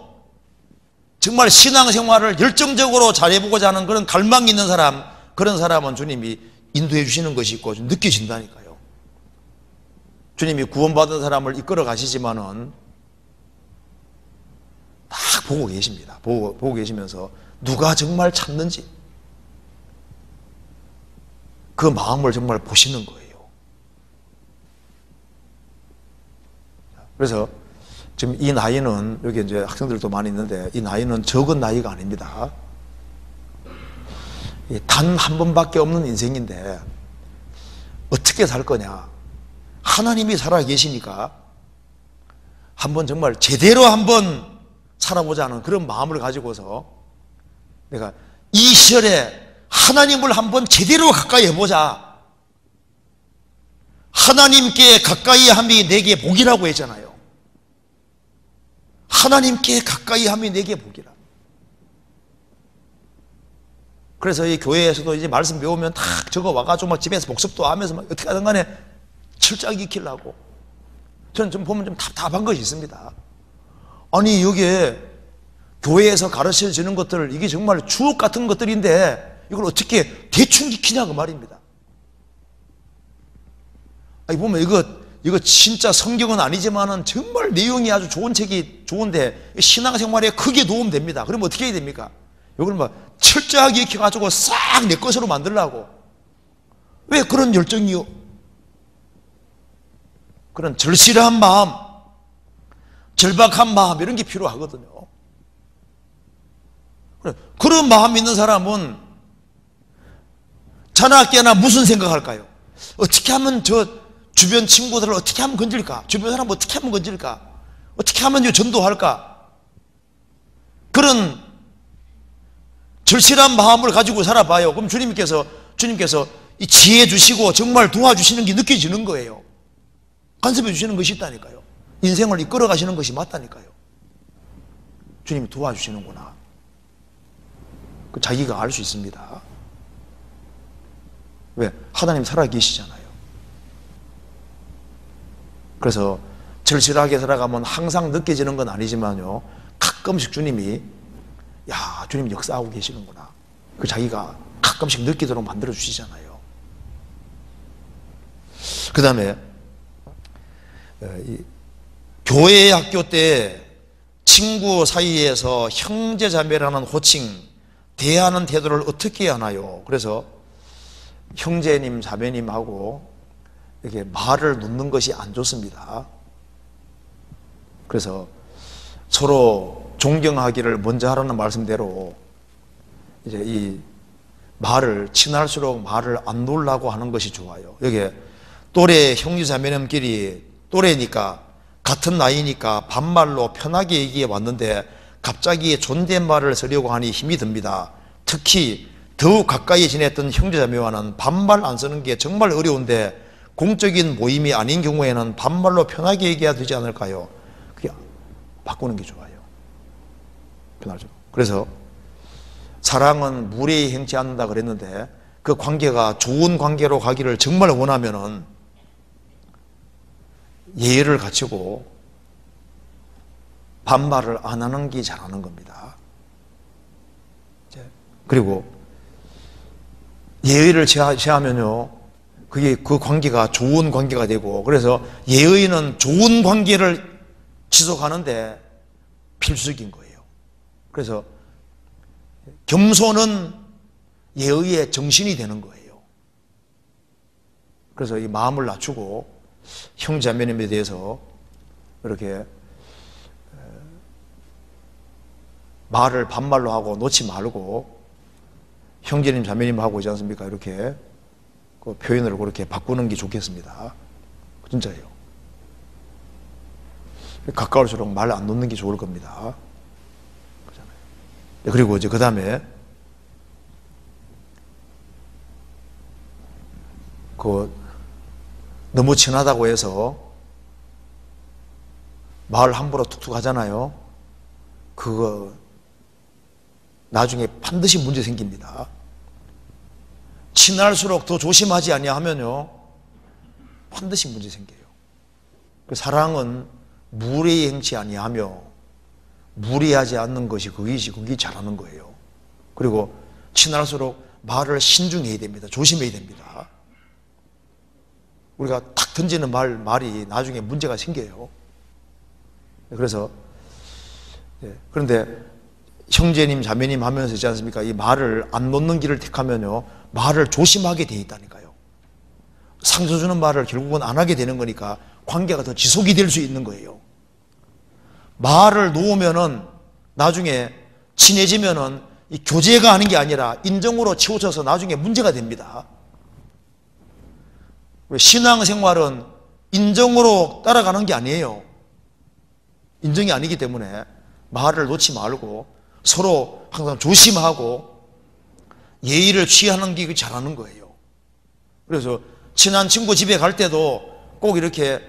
정말 신앙생활을 열정적으로 잘해보고자 하는 그런 갈망이 있는 사람, 그런 사람은 주님이 인도해 주시는 것이 있고 느껴진다니까요. 주님이 구원받은 사람을 이끌어 가시지만은 딱 보고 계십니다. 보고 계시면서 누가 정말 찾는지 그 마음을 정말 보시는 거예요. 그래서 지금 이 나이는, 여기 이제 학생들도 많이 있는데 이 나이는 적은 나이가 아닙니다. 단 한 번밖에 없는 인생인데 어떻게 살 거냐. 하나님이 살아 계시니까 한번 정말 제대로 한번 살아보자는 그런 마음을 가지고서 내가 이 시절에 하나님을 한번 제대로 가까이 해보자. 하나님께 가까이 함이 내게 복이라고 했잖아요. 하나님께 가까이 함이 내게 복이라. 그래서 이 교회에서도 이제 말씀 배우면 딱 적어 와가지고 막 집에서 복습도 하면서 막 어떻게 하든 간에 철저하게 익히려고 저는 좀 보면 좀 답답한 것이 있습니다. 아니, 여기에 교회에서 가르쳐 주는 것들, 이게 정말 주옥 같은 것들인데 이걸 어떻게 대충 지키냐고 말입니다. 아니, 보면 이거 진짜 성경은 아니지만은 정말 내용이 아주 좋은 책이 좋은데 신앙생활에 크게 도움됩니다. 그러면 어떻게 해야 됩니까? 이걸 막 철저하게 익혀가지고 싹 내 것으로 만들려고. 왜 그런 열정이요? 그런 절실한 마음, 절박한 마음, 이런 게 필요하거든요. 그런 마음 있는 사람은 자나 깨나 무슨 생각할까요? 어떻게 하면 저 주변 친구들을 어떻게 하면 건질까? 주변 사람 어떻게 하면 건질까? 어떻게 하면 전도할까? 그런 절실한 마음을 가지고 살아봐요. 그럼 주님께서 이 지혜 주시고 정말 도와주시는 게 느껴지는 거예요. 간섭해 주시는 것이 있다니까요. 인생을 이끌어 가시는 것이 맞다니까요. 주님이 도와주시는구나. 그 자기가 알 수 있습니다. 왜? 하나님 살아계시잖아요. 그래서 절실하게 살아가면 항상 느껴지는 건 아니지만요, 가끔씩 주님이 주님이 역사하고 계시는구나. 그 자기가 가끔씩 느끼도록 만들어 주시잖아요. 그 다음에 교회 학교 때 친구 사이에서 형제자매라는 호칭, 대하는 태도를 어떻게 해야 하나요? 그래서 형제님, 자매님하고 이렇게 말을 놓는 것이 안 좋습니다. 그래서 서로 존경하기를 먼저 하라는 말씀대로 이제 이 말을 친할수록 말을 안 놓으려고 하는 것이 좋아요. 여기 또래 형제자매님끼리 또래니까 같은 나이니까 반말로 편하게 얘기해 왔는데 갑자기 존댓말을 쓰려고 하니 힘이 듭니다. 특히 더욱 가까이 지냈던 형제자매와는 반말 안 쓰는 게 정말 어려운데 공적인 모임이 아닌 경우에는 반말로 편하게 얘기해야 되지 않을까요? 그게 바꾸는 게 좋아요. 편하죠. 그래서 사랑은 무례히 행치 않는다 그랬는데 그 관계가 좋은 관계로 가기를 정말 원하면은 예의를 갖추고 반말을 안 하는 게 잘하는 겁니다. 그리고 예의를 취하면요, 그게 그 관계가 좋은 관계가 되고, 그래서 예의는 좋은 관계를 지속하는데 필수적인 거예요. 그래서 겸손은 예의의 정신이 되는 거예요. 그래서 이 마음을 낮추고 형제자매님에 대해서 이렇게 말을 반말로 하고 놓지 말고 형제님 자매님 하고 있지 않습니까? 이렇게 그 표현을 그렇게 바꾸는 게 좋겠습니다. 진짜예요. 가까울수록 말 안 놓는 게 좋을 겁니다. 그리고 이제 그 다음에 너무 친하다고 해서 말 함부로 툭툭 하잖아요. 그거 나중에 반드시 문제 생깁니다. 친할수록 더 조심하지 아니하면요 반드시 문제 생겨요. 사랑은 무례히 행치 아니하며 무리하지 않는 것이 그게 잘하는 거예요. 그리고 친할수록 말을 신중해야 됩니다. 조심해야 됩니다. 우리가 탁 던지는 말이 나중에 문제가 생겨요. 그래서 그런데 형제님, 자매님 하면서 있지 않습니까? 이 말을 안 놓는 길을 택하면요 말을 조심하게 돼 있다니까요. 상처 주는 말을 결국은 안 하게 되는 거니까 관계가 더 지속이 될 수 있는 거예요. 말을 놓으면은 나중에 친해지면은 이 교제가 하는 게 아니라 인정으로 치우쳐서 나중에 문제가 됩니다. 신앙생활은 인정으로 따라가는 게 아니에요. 인정이 아니기 때문에 말을 놓지 말고 서로 항상 조심하고 예의를 취하는 게 잘하는 거예요. 그래서 친한 친구 집에 갈 때도 꼭 이렇게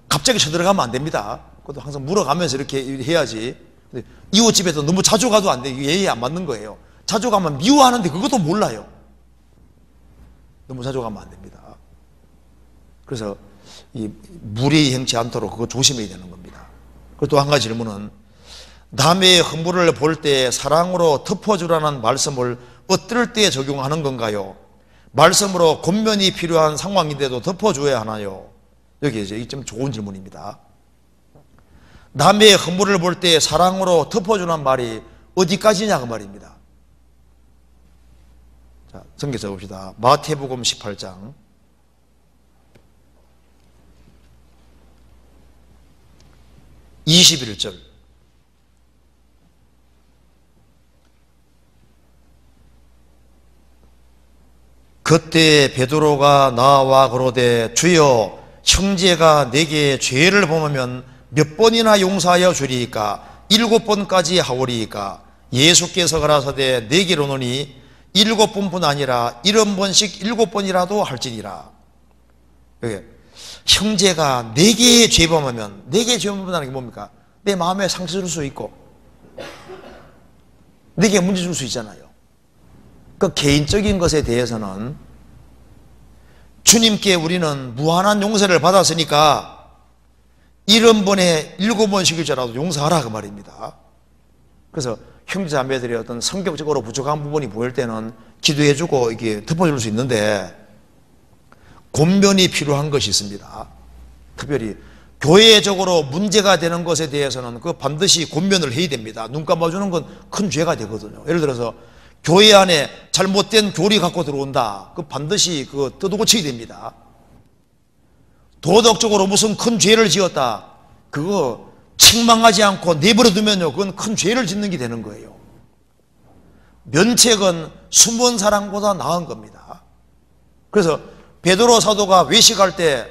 갑자기 쳐들어가면 안 됩니다. 그것도 항상 물어가면서 이렇게 해야지. 이웃집에도 너무 자주 가도 안 돼요. 예의에 안 맞는 거예요. 자주 가면 미워하는데 그것도 몰라요. 너무 자주 가면 안 됩니다. 그래서 이 물이 행치 않도록 그거 조심해야 되는 겁니다. 그리고 또 한 가지 질문은 남의 허물을 볼 때 사랑으로 덮어주라는 말씀을 어떨 때 적용하는 건가요? 말씀으로 권면이 필요한 상황인데도 덮어줘야 하나요? 여기 이제 좀 좋은 질문입니다. 남의 허물을 볼 때 사랑으로 덮어주는 말이 어디까지냐 그 말입니다. 자, 성경 써봅시다. 마태복음 18장 21절. 그때 베드로가 나와 그러되 주여 형제가 내게 죄를 범하면 몇 번이나 용서하여 주리이까 7번까지 하오리이까 예수께서 가라사대 내게로노니 7번뿐 아니라 70번씩 7번이라도 할지니라. 형제가 내게 죄 범하면, 내게 죄 범한다는 게 뭡니까? 내 마음에 상처 줄 수 있고 내게 문제 줄 수 있잖아요. 그 개인적인 것에 대해서는 주님께 우리는 무한한 용서를 받았으니까 70번에 7번씩일지라도 용서하라 그 말입니다. 그래서 형제자매들이 어떤 성격적으로 부족한 부분이 보일 때는 기도해주고 이게 덮어줄 수 있는데 권면이 필요한 것이 있습니다. 특별히 교회적으로 문제가 되는 것에 대해서는 그 반드시 권면을 해야 됩니다. 눈 감아주는 건 큰 죄가 되거든요. 예를 들어서 교회 안에 잘못된 교리 갖고 들어온다. 그 반드시 그 뜯어고쳐야 됩니다. 도덕적으로 무슨 큰 죄를 지었다. 그거 책망하지 않고 내버려 두면요, 그건 큰 죄를 짓는 게 되는 거예요. 면책은 숨은 사랑보다 나은 겁니다. 그래서 베드로 사도가 외식할 때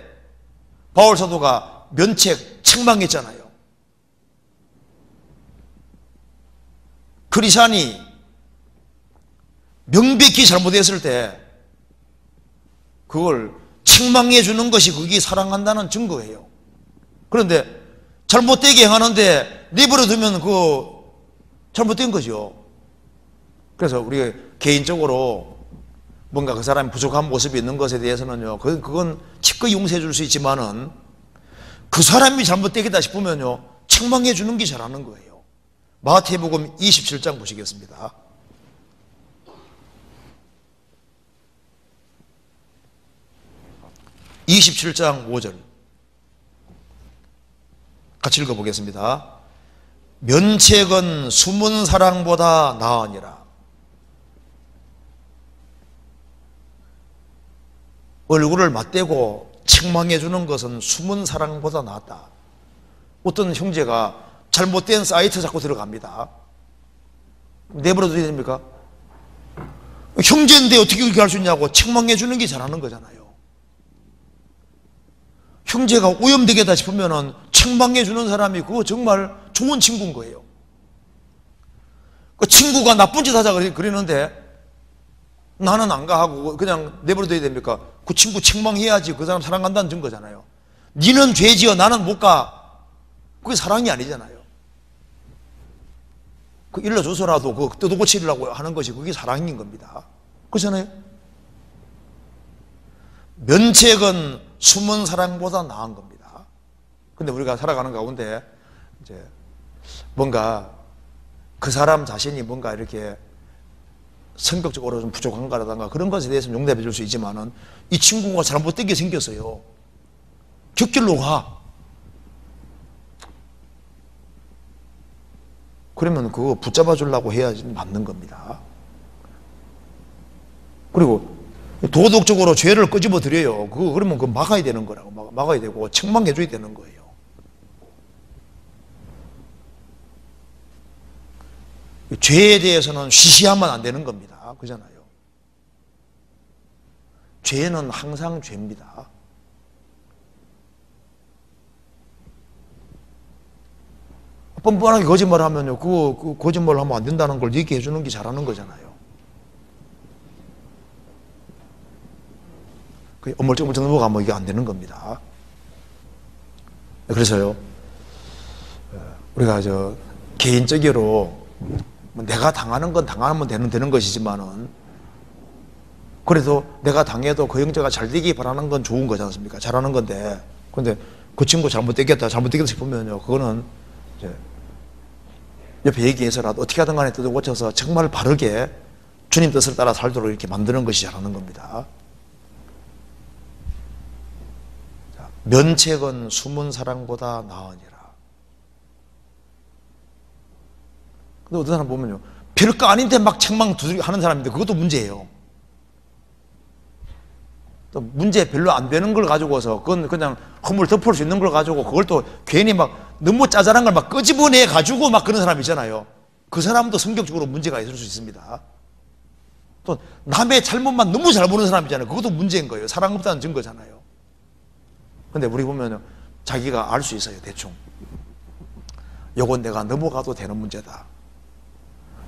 바울 사도가 면책, 책망했잖아요. 크리스찬이 명백히 잘못했을 때 그걸 책망해 주는 것이 그게 사랑한다는 증거예요. 그런데 잘못되게 행하는데 내버려 두면 그거 잘못된 거죠. 그래서 우리가 개인적으로 뭔가 그 사람이 부족한 모습이 있는 것에 대해서는요, 그건 기꺼이 용서해 줄 수 있지만은 그 사람이 잘못되겠다 싶으면요, 책망해 주는 게 잘하는 거예요. 마태복음 27장 보시겠습니다. 27장 5절 같이 읽어보겠습니다. 면책은 숨은 사랑보다 나으니라. 얼굴을 맞대고 책망해 주는 것은 숨은 사랑보다 낫다. 어떤 형제가 잘못된 사이트 자꾸 들어갑니다. 내버려둬야 됩니까? 형제인데 어떻게 그렇게 할 수 있냐고 책망해 주는 게 잘하는 거잖아요. 형제가 오염되겠다 싶으면은 책망해 주는 사람이 그거 정말 좋은 친구인 거예요. 그 친구가 나쁜 짓 하자 그러는데 나는 안 가 하고 그냥 내버려둬야 됩니까? 그 친구 책망해야지 그 사람 사랑한다는 증거잖아요. 니는 죄지어 나는 못 가. 그게 사랑이 아니잖아요. 그 일러줘서라도 그 뜯어고치려고 하는 것이 그게 사랑인 겁니다. 그렇잖아요? 면책은 숨은 사랑보다 나은 겁니다. 근데 우리가 살아가는 가운데 이제 뭔가 그 사람 자신이 뭔가 이렇게 성격적으로 좀 부족한 거라든가 그런 것에 대해서는 용납해 줄 수 있지만은 이 친구가 잘못되게 생겼어요. 곁길로 가. 그러면 그거 붙잡아 주려고 해야지 맞는 겁니다. 그리고 도덕적으로 죄를 끄집어 드려요. 그러면 그거 막아야 되는 거라고. 막아야 되고 책망해 줘야 되는 거예요. 죄에 대해서는 쉬쉬하면 안 되는 겁니다. 그잖아요. 죄는 항상 죄입니다. 뻔뻔하게 거짓말하면요, 그 거짓말을 하면 안 된다는 걸 얘기해 주는 게 잘하는 거잖아요. 그 어물쩍어물쩍 넘어가면 이게 안 되는 겁니다. 그래서요, 우리가 개인적으로 내가 당하는 건 당하면 되는 것이지만은 그래도 내가 당해도 그 형제가 잘 되기 바라는 건 좋은 거지 않습니까? 잘하는 건데. 근데 그 친구 잘못되겠다 싶으면요, 그거는 이제 옆에 얘기해서라도 어떻게 하든 간에 뜻을 고쳐서 정말 바르게 주님 뜻을 따라 살도록 이렇게 만드는 것이 잘하는 겁니다. 자, 면책은 숨은 사랑보다 나으니라. 근데 어떤 사람 보면요, 별거 아닌데 막 책망 두드리고 하는 사람인데 그것도 문제예요. 또 문제 별로 안 되는 걸 가지고서 그건 그냥 허물 덮을 수 있는 걸 가지고 그걸 또 괜히 막 너무 짜잘한 걸 막 끄집어내 가지고 막 그런 사람 있잖아요. 그 사람도 성격적으로 문제가 있을 수 있습니다. 또 남의 잘못만 너무 잘 보는 사람 있잖아요. 그것도 문제인 거예요. 사랑 없다는 증거잖아요. 근데 우리 보면 자기가 알 수 있어요. 대충 요건 내가 넘어가도 되는 문제다,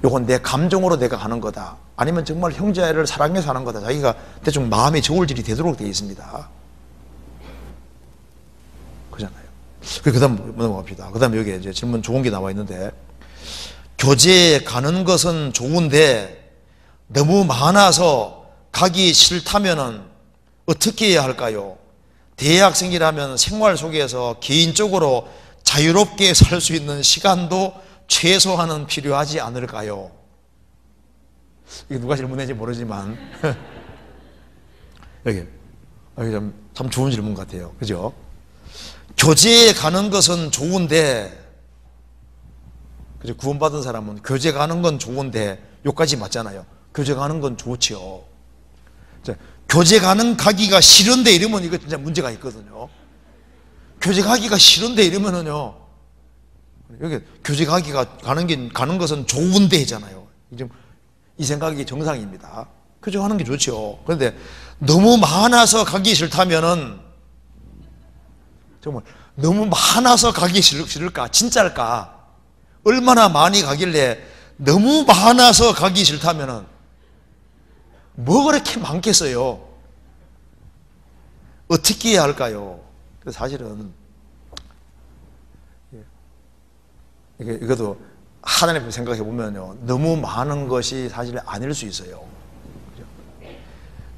요건 내 감정으로 내가 하는 거다, 아니면 정말 형제를 사랑해서 하는 거다, 자기가 대충 마음의 저울질이 되도록 되어 있습니다. 그잖아요. 그 다음 넘어갑시다. 그 다음 여기 이제 질문 좋은 게 나와 있는데, 교제에 가는 것은 좋은데 너무 많아서 가기 싫다면은 어떻게 해야 할까요? 대학생이라면 생활 속에서 개인적으로 자유롭게 살 수 있는 시간도 최소한은 필요하지 않을까요? 이게 누가 질문했는지 모르지만 여기 참 좋은 질문 같아요. 그죠? 교제에 가는 것은 좋은데, 그죠? 구원받은 사람은 교제 가는 건 좋은데, 요까지 맞잖아요. 교제 가는 건 좋지요. 교제 가기가 싫은데 이러면 이거 진짜 문제가 있거든요. 교제 가기가 싫은데 이러면은요, 여기 교제 가는 것은 좋은데잖아요. 이 생각이 정상입니다. 교제 가는 게 좋죠. 그런데 너무 많아서 가기 싫다면은, 정말 너무 많아서 가기 싫을까? 진짜일까? 얼마나 많이 가길래 너무 많아서 가기 싫다면은 뭐 그렇게 많겠어요? 어떻게 해야 할까요? 사실은 이것도 하나님 생각해 보면요, 너무 많은 것이 사실 아닐 수 있어요.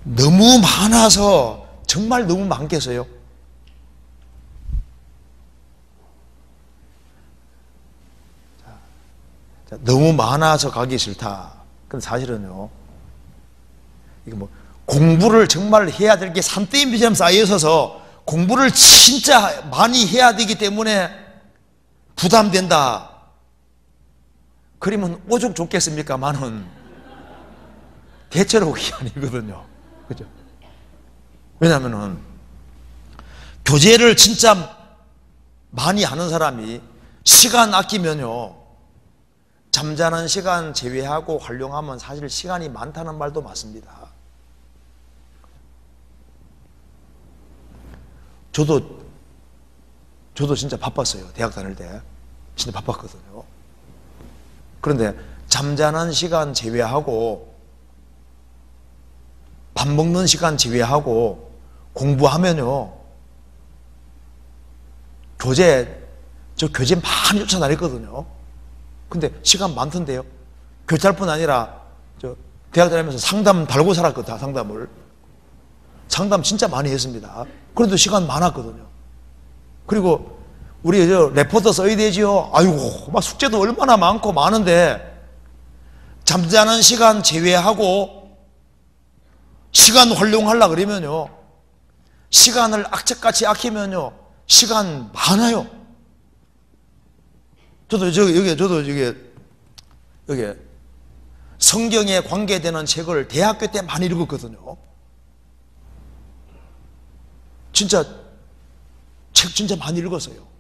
너무 많아서 정말 너무 많겠어요? 너무 많아서 가기 싫다. 근데 사실은요, 이게 뭐 공부를 정말 해야 될 게 산더미처럼 쌓여 있어서 공부를 진짜 많이 해야 되기 때문에 부담된다, 그러면 오죽 좋겠습니까만은 대체로 그게 아니거든요. 그죠? 왜냐하면은 교제를 진짜 많이 하는 사람이 시간 아끼면요, 잠자는 시간 제외하고 활용하면 사실 시간이 많다는 말도 맞습니다. 저도 진짜 바빴어요. 대학 다닐 때 진짜 바빴거든요. 그런데 잠자는 시간 제외하고 밥 먹는 시간 제외하고 공부하면요, 교제 많이 쫓아다녔거든요. 근데 시간 많던데요. 교제할 뿐 아니라 대학 다니면서 상담 달고 살았거든요. 상담 진짜 많이 했습니다. 그래도 시간 많았거든요. 그리고 우리 레포트 써야 되지요. 아이고, 막 숙제도 얼마나 많고 많은데 잠자는 시간 제외하고 시간 활용하려고 그러면요, 시간을 악착같이 아끼면요, 시간 많아요. 저도 여기 성경에 관계되는 책을 대학교 때 많이 읽었거든요. 진짜 책 진짜 많이 읽었어요.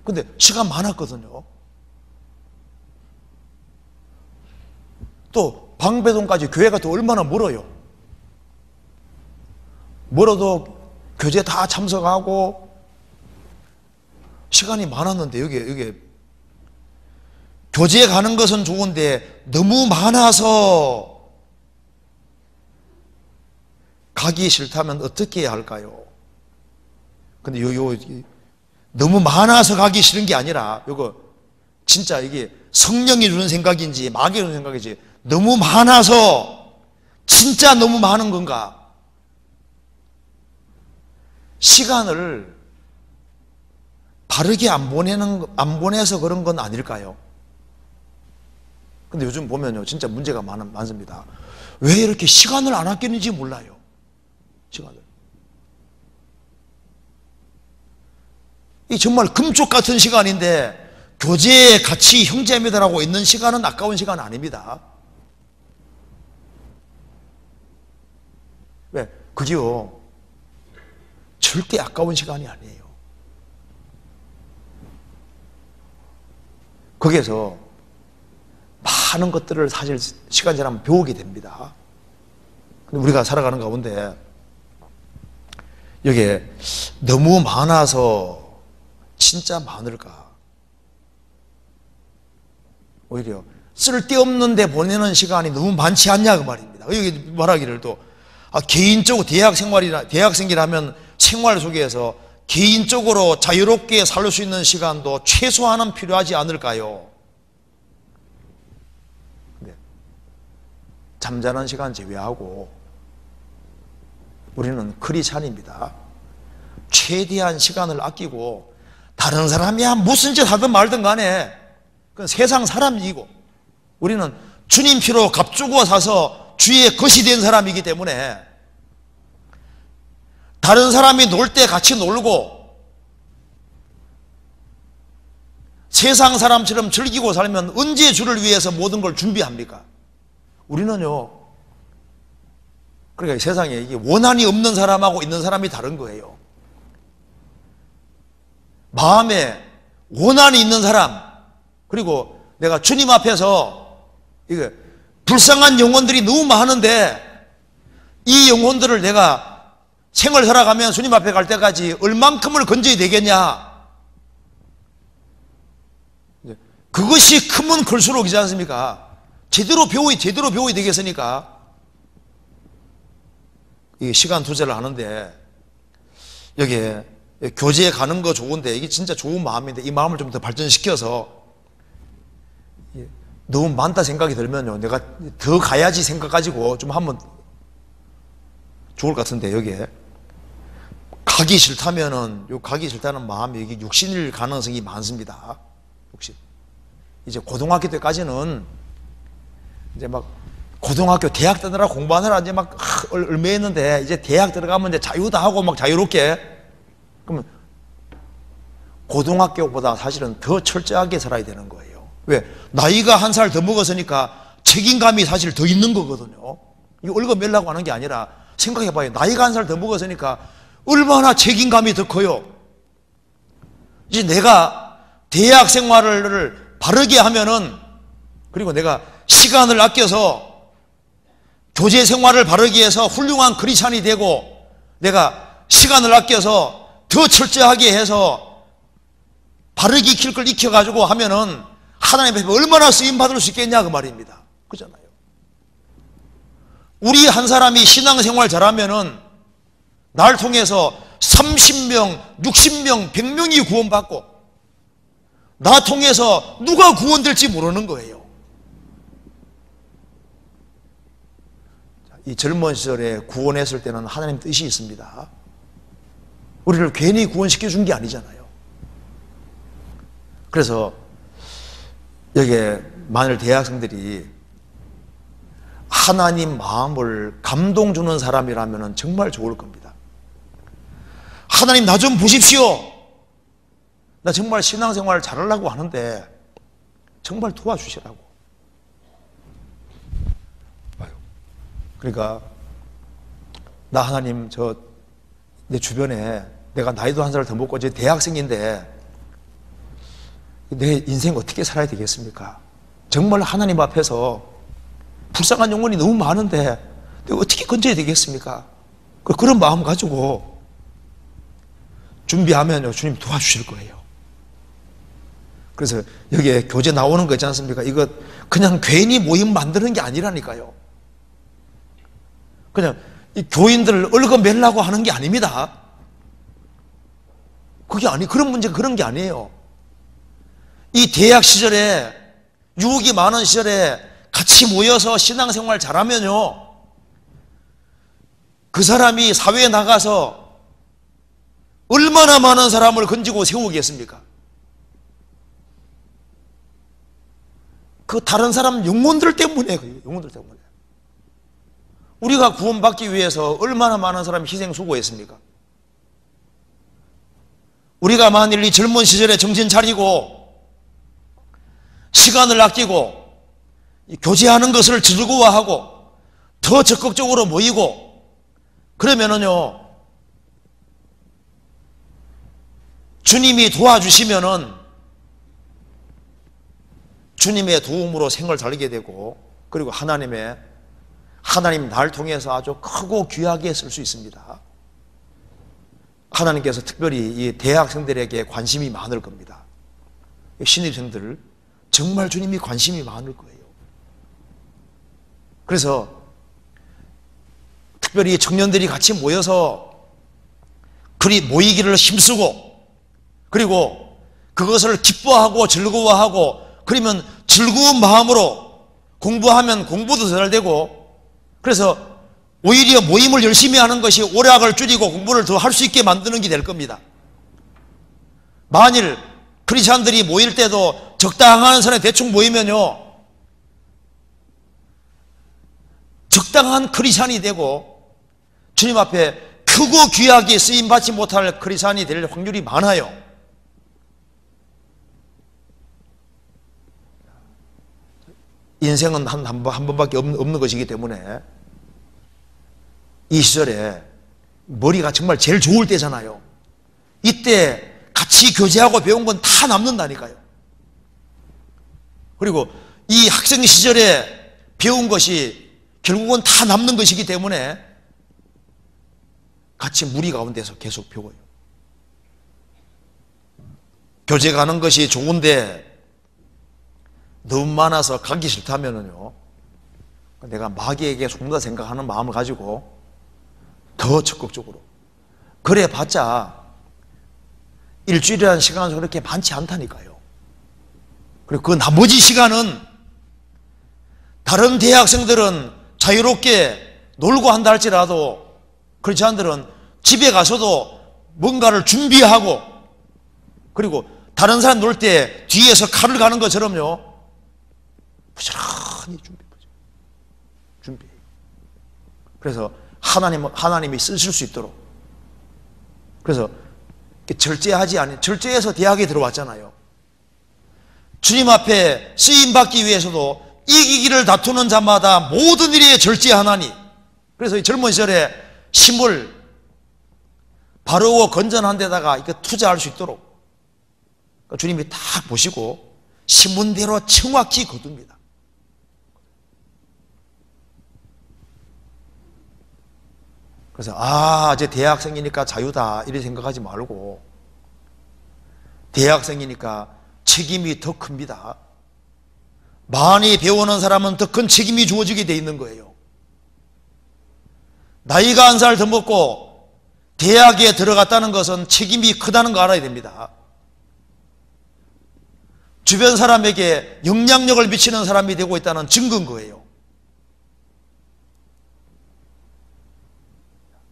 근데 시간 많았거든요. 또 방배동까지 교회가 또 얼마나 멀어요. 멀어도 교제 다 참석하고 시간이 많았는데, 여기 교제에 가는 것은 좋은데 너무 많아서 가기 싫다면 어떻게 해야 할까요? 근데 너무 많아서 가기 싫은 게 아니라, 진짜 이게 성령이 주는 생각인지 마귀가 주는 생각인지, 너무 많아서 진짜 너무 많은 건가? 시간을 바르게 안 보내서 그런 건 아닐까요? 근데 요즘 보면요, 진짜 문제가 많습니다. 왜 이렇게 시간을 안 아끼는지 몰라요. 시간을. 이 정말 금쪽 같은 시간인데 교제에 같이 형제매들하고 있는 시간은 아까운 시간 아닙니다. 왜? 그게요, 절대 아까운 시간이 아니에요. 거기에서 많은 것들을 사실 시간 지나면 배우게 됩니다. 근데 우리가 살아가는 가운데 여기에 너무 많아서 진짜 많을까? 오히려 쓸데없는 데 보내는 시간이 너무 많지 않냐 그 말입니다. 여기 말하기를 또 개인적으로 대학생이라면 생활 속에서 개인적으로 자유롭게 살 수 있는 시간도 최소한은 필요하지 않을까요? 네. 잠자는 시간 제외하고 우리는 크리스찬입니다. 최대한 시간을 아끼고 다른 사람이야 무슨 짓 하든 말든 간에 그건 세상 사람이고 우리는 주님 피로 값주고 사서 주의 것이 된 사람이기 때문에 다른 사람이 놀 때 같이 놀고 세상 사람처럼 즐기고 살면 언제 주를 위해서 모든 걸 준비합니까? 우리는요, 그러니까 세상에 이게 원한이 없는 사람하고 있는 사람이 다른 거예요. 마음에 원한이 있는 사람, 그리고 내가 주님 앞에서 이게 불쌍한 영혼들이 너무 많은데 이 영혼들을 내가 생을 살아가면 주님 앞에 갈 때까지 얼만큼을 건져야 되겠냐? 그것이 크면 클수록이지 않습니까? 제대로 배워야 되겠으니까 이게 시간 투자를 하는데 여기에 교제에 가는 거 좋은데 이게 진짜 좋은 마음인데 이 마음을 좀 더 발전시켜서 너무 많다 생각이 들면요 내가 더 가야지 생각 가지고 좀 하면 좋을 것 같은데 여기에 가기 싫다면은 요 가기 싫다는 마음이 여기 육신일 가능성이 많습니다. 육신. 이제 고등학교 때까지는 이제 막 고등학교 대학 때느라 공부하느라 이제 막 얼매했는데 이제 대학 들어가면 이제 자유다 하고 막 자유롭게 그러면 고등학교보다 사실은 더 철저하게 살아야 되는 거예요. 왜? 나이가 한 살 더 먹었으니까 책임감이 사실 더 있는 거거든요. 이거 얽어매려고 하는 게 아니라 생각해봐요. 나이가 한 살 더 먹었으니까 얼마나 책임감이 더 커요. 이제 내가 대학 생활을 바르게 하면은 그리고 내가 시간을 아껴서 교제 생활을 바르게 해서 훌륭한 크리스찬이 되고 내가 시간을 아껴서 더 철저하게 해서 바르게 익힐 걸 익혀가지고 하면은 하나님 앞에 얼마나 쓰임받을 수 있겠냐 그 말입니다. 그잖아요. 우리 한 사람이 신앙생활 잘하면은 날 통해서 30명, 60명, 100명이 구원받고 나 통해서 누가 구원될지 모르는 거예요. 이 젊은 시절에 구원했을 때는 하나님 뜻이 있습니다. 우리를 괜히 구원시켜 준 게 아니잖아요. 그래서 여기에 만일 대학생들이 하나님 마음을 감동 주는 사람이라면 정말 좋을 겁니다. 하나님 나 좀 보십시오. 나 정말 신앙생활 잘하려고 하는데 정말 도와주시라고. 그러니까 나 하나님 내 주변에 내가 나이도 한 살 더 먹고 이제 대학생인데 내 인생 어떻게 살아야 되겠습니까? 정말 하나님 앞에서 불쌍한 영혼이 너무 많은데 내가 어떻게 건져야 되겠습니까? 그런 마음 가지고 준비하면요 주님 도와주실 거예요. 그래서 여기에 교재 나오는 거 있지 않습니까? 이거 그냥 괜히 모임 만드는 게 아니라니까요. 그냥 이 교인들을 얽어매려고 하는 게 아닙니다. 그런 문제가 그런 게 아니에요. 이 대학 시절에 유혹이 많은 시절에 같이 모여서 신앙생활 잘하면요 그 사람이 사회에 나가서 얼마나 많은 사람을 건지고 세우겠습니까? 그 다른 사람 영혼들 때문에, 영혼들 때문에. 우리가 구원받기 위해서 얼마나 많은 사람이 희생 수고했습니까? 우리가 만일 이 젊은 시절에 정신 차리고 시간을 아끼고 교제하는 것을 즐거워하고 더 적극적으로 모이고 그러면은요, 주님이 도와주시면은 주님의 도움으로 생을 살게 되고, 그리고 하나님 날 통해서 아주 크고 귀하게 쓸 수 있습니다. 하나님께서 특별히 이 대학생들에게 관심이 많을 겁니다. 신입생들 정말 주님이 관심이 많을 거예요. 그래서 특별히 청년들이 같이 모여서 그리 모이기를 힘쓰고, 그리고 그것을 기뻐하고 즐거워하고, 그러면 즐거운 마음으로 공부하면 공부도 잘 되고, 그래서 오히려 모임을 열심히 하는 것이 오락을 줄이고 공부를 더 할 수 있게 만드는 게 될 겁니다. 만일 크리스찬들이 모일 때도 적당한 선에 대충 모이면요, 적당한 크리스찬이 되고 주님 앞에 크고 귀하게 쓰임받지 못할 크리스찬이 될 확률이 많아요. 인생은 한 번밖에 없는 것이기 때문에 이 시절에 머리가 정말 제일 좋을 때잖아요. 이때 같이 교제하고 배운 건 다 남는다니까요. 그리고 이 학생 시절에 배운 것이 결국은 다 남는 것이기 때문에 같이 무리 가운데서 계속 배워요. 교제 가는 것이 좋은데 너무 많아서 가기 싫다면은요, 내가 마귀에게 속는다 생각하는 마음을 가지고 더 적극적으로, 그래 봤자 일주일이라는 시간은 그렇게 많지 않다니까요. 그리고 그 나머지 시간은 다른 대학생들은 자유롭게 놀고 한다 할지라도 크리스찬들은 집에 가서도 뭔가를 준비하고, 그리고 다른 사람 놀 때 뒤에서 칼을 가는 것처럼요, 부지런히 준비해요. 그래서 하나님이 쓰실 수 있도록. 그래서 절제하지 않은, 절제해서 대학에 들어왔잖아요. 주님 앞에 쓰임받기 위해서도 이기기를 다투는 자마다 모든 일에 절제하나니. 그래서 이 젊은 시절에 힘을 바르고 건전한 데다가 이거 투자할 수 있도록 주님이 다 보시고 신문대로 정확히 거둡니다. 그래서 이제 대학생이니까 자유다 이렇게 생각하지 말고, 대학생이니까 책임이 더 큽니다. 많이 배우는 사람은 더 큰 책임이 주어지게 돼 있는 거예요. 나이가 한 살 더 먹고 대학에 들어갔다는 것은 책임이 크다는 거 알아야 됩니다. 주변 사람에게 영향력을 미치는 사람이 되고 있다는 증거인 거예요.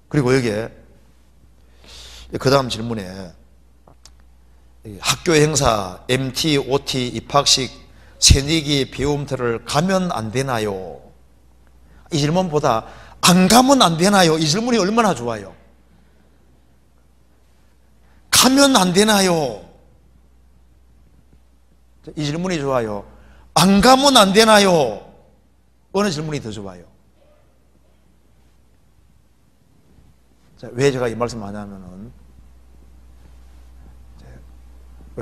그리고 여기에 그 다음 질문에 학교 행사, MT, OT, 입학식, 새내기 배움터를 가면 안 되나요? 이 질문보다 안 가면 안 되나요? 이 질문이 얼마나 좋아요. 가면 안 되나요? 이 질문이 좋아요. 안 가면 안 되나요? 어느 질문이 더 좋아요? 왜 제가 이 말씀 하냐면은,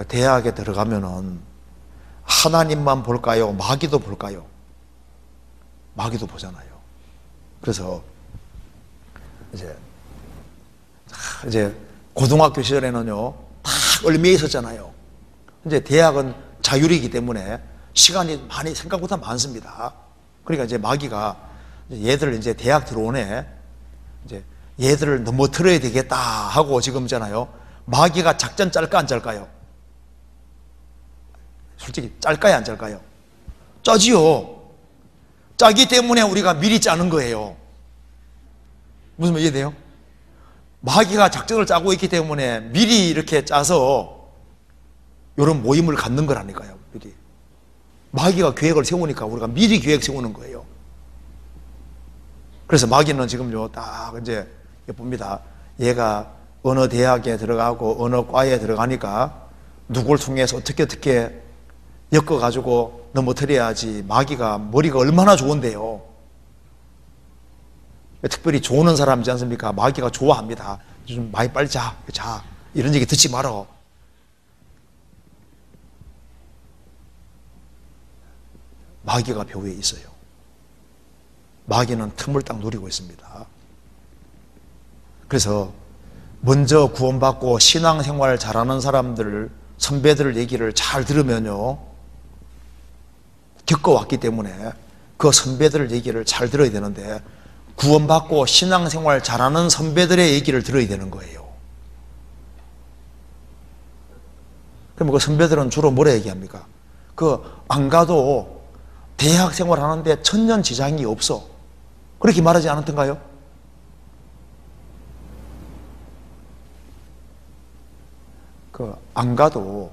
대학에 들어가면은 하나님만 볼까요? 마귀도 볼까요? 마귀도 보잖아요. 그래서 이제 고등학교 시절에는요, 다 얽매여 있었잖아요. 이제 대학은 자율이기 때문에 시간이 많이 생각보다 많습니다. 그러니까 이제 마귀가 얘들 이제 대학 들어오네, 이제 얘들을 넘어뜨려야 되겠다 하고 지금 있잖아요. 마귀가 작전 짤까 안 짤까요? 솔직히 짤까요 안 짤까요? 짜지요. 짜기 때문에 우리가 미리 짜는 거예요. 무슨 말 이해돼요? 마귀가 작전을 짜고 있기 때문에 미리 이렇게 짜서 이런 모임을 갖는 거라니까요. 미리. 마귀가 계획을 세우니까 우리가 미리 계획 세우는 거예요. 그래서 마귀는 지금요, 딱 이제 봅니다. 얘가 어느 대학에 들어가고 어느 과에 들어가니까 누굴 통해서 어떻게 엮어가지고 넘어뜨려야지. 마귀가 머리가 얼마나 좋은데요. 특별히 좋은 사람이지 않습니까? 마귀가 좋아합니다. 좀 많이 빨리 자. 이런 얘기 듣지 말어. 마귀가 배후에 있어요. 마귀는 틈을 딱 노리고 있습니다. 그래서 먼저 구원받고 신앙생활 잘하는 사람들, 선배들 얘기를 잘 들으면요, 겪어왔기 때문에 그 선배들 얘기를 잘 들어야 되는데, 구원받고 신앙생활 잘하는 선배들의 얘기를 들어야 되는 거예요. 그럼 그 선배들은 주로 뭐라 얘기합니까? 안 가도 대학생활 하는데 천년 지장이 없어. 그렇게 말하지 않았던가요? 안 가도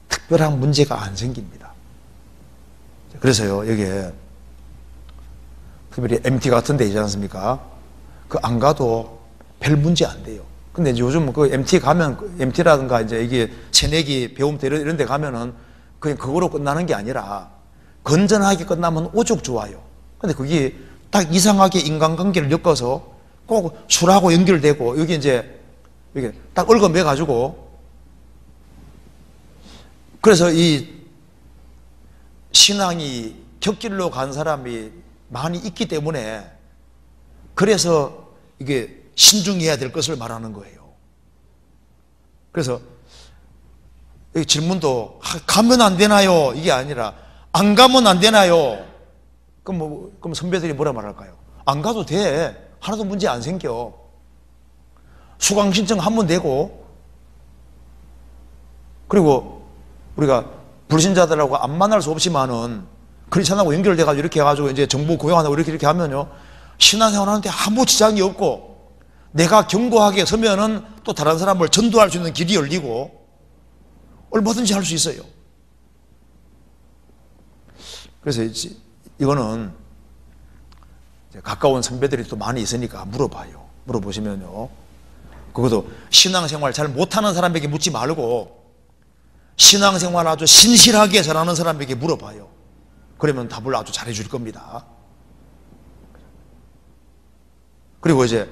특별한 문제가 안 생깁니다. 그래서요, 여기에 특별히 MT 같은 데 있지 않습니까? 안 가도 별 문제 안 돼요. 근데 이제 요즘 MT 가면, MT라든가 이제 이게 새내기 배움터 이런 데 가면은 그냥 그거로 끝나는 게 아니라 건전하게 끝나면 오죽 좋아요. 근데 그게 딱 이상하게 인간관계를 엮어서 꼭 술하고 연결되고, 여기 이제 이게 딱 얽어매 가지고, 그래서 이 신앙이 격길로 간 사람이 많이 있기 때문에, 그래서 이게 신중해야 될 것을 말하는 거예요. 그래서 이 질문도 가면 안 되나요? 이게 아니라 안 가면 안 되나요? 그럼 선배들이 뭐라 말할까요? 안 가도 돼. 하나도 문제 안 생겨. 수강 신청 하면 되고, 그리고 우리가 불신자들하고 안 만날 수 없지만은 크리스천하고 연결돼가지고 이렇게 해가지고 이제 정부 고용하고 이렇게 하면요, 신앙생활 하는데 아무 지장이 없고, 내가 견고하게 서면은 또 다른 사람을 전도할 수 있는 길이 열리고, 얼마든지 할 수 있어요. 그래서 이거는 가까운 선배들이 또 많이 있으니까 물어봐요. 물어보시면요, 그것도 신앙생활 잘 못하는 사람에게 묻지 말고 신앙생활 아주 신실하게 잘하는 사람에게 물어봐요. 그러면 답을 아주 잘해 줄 겁니다. 그리고 이제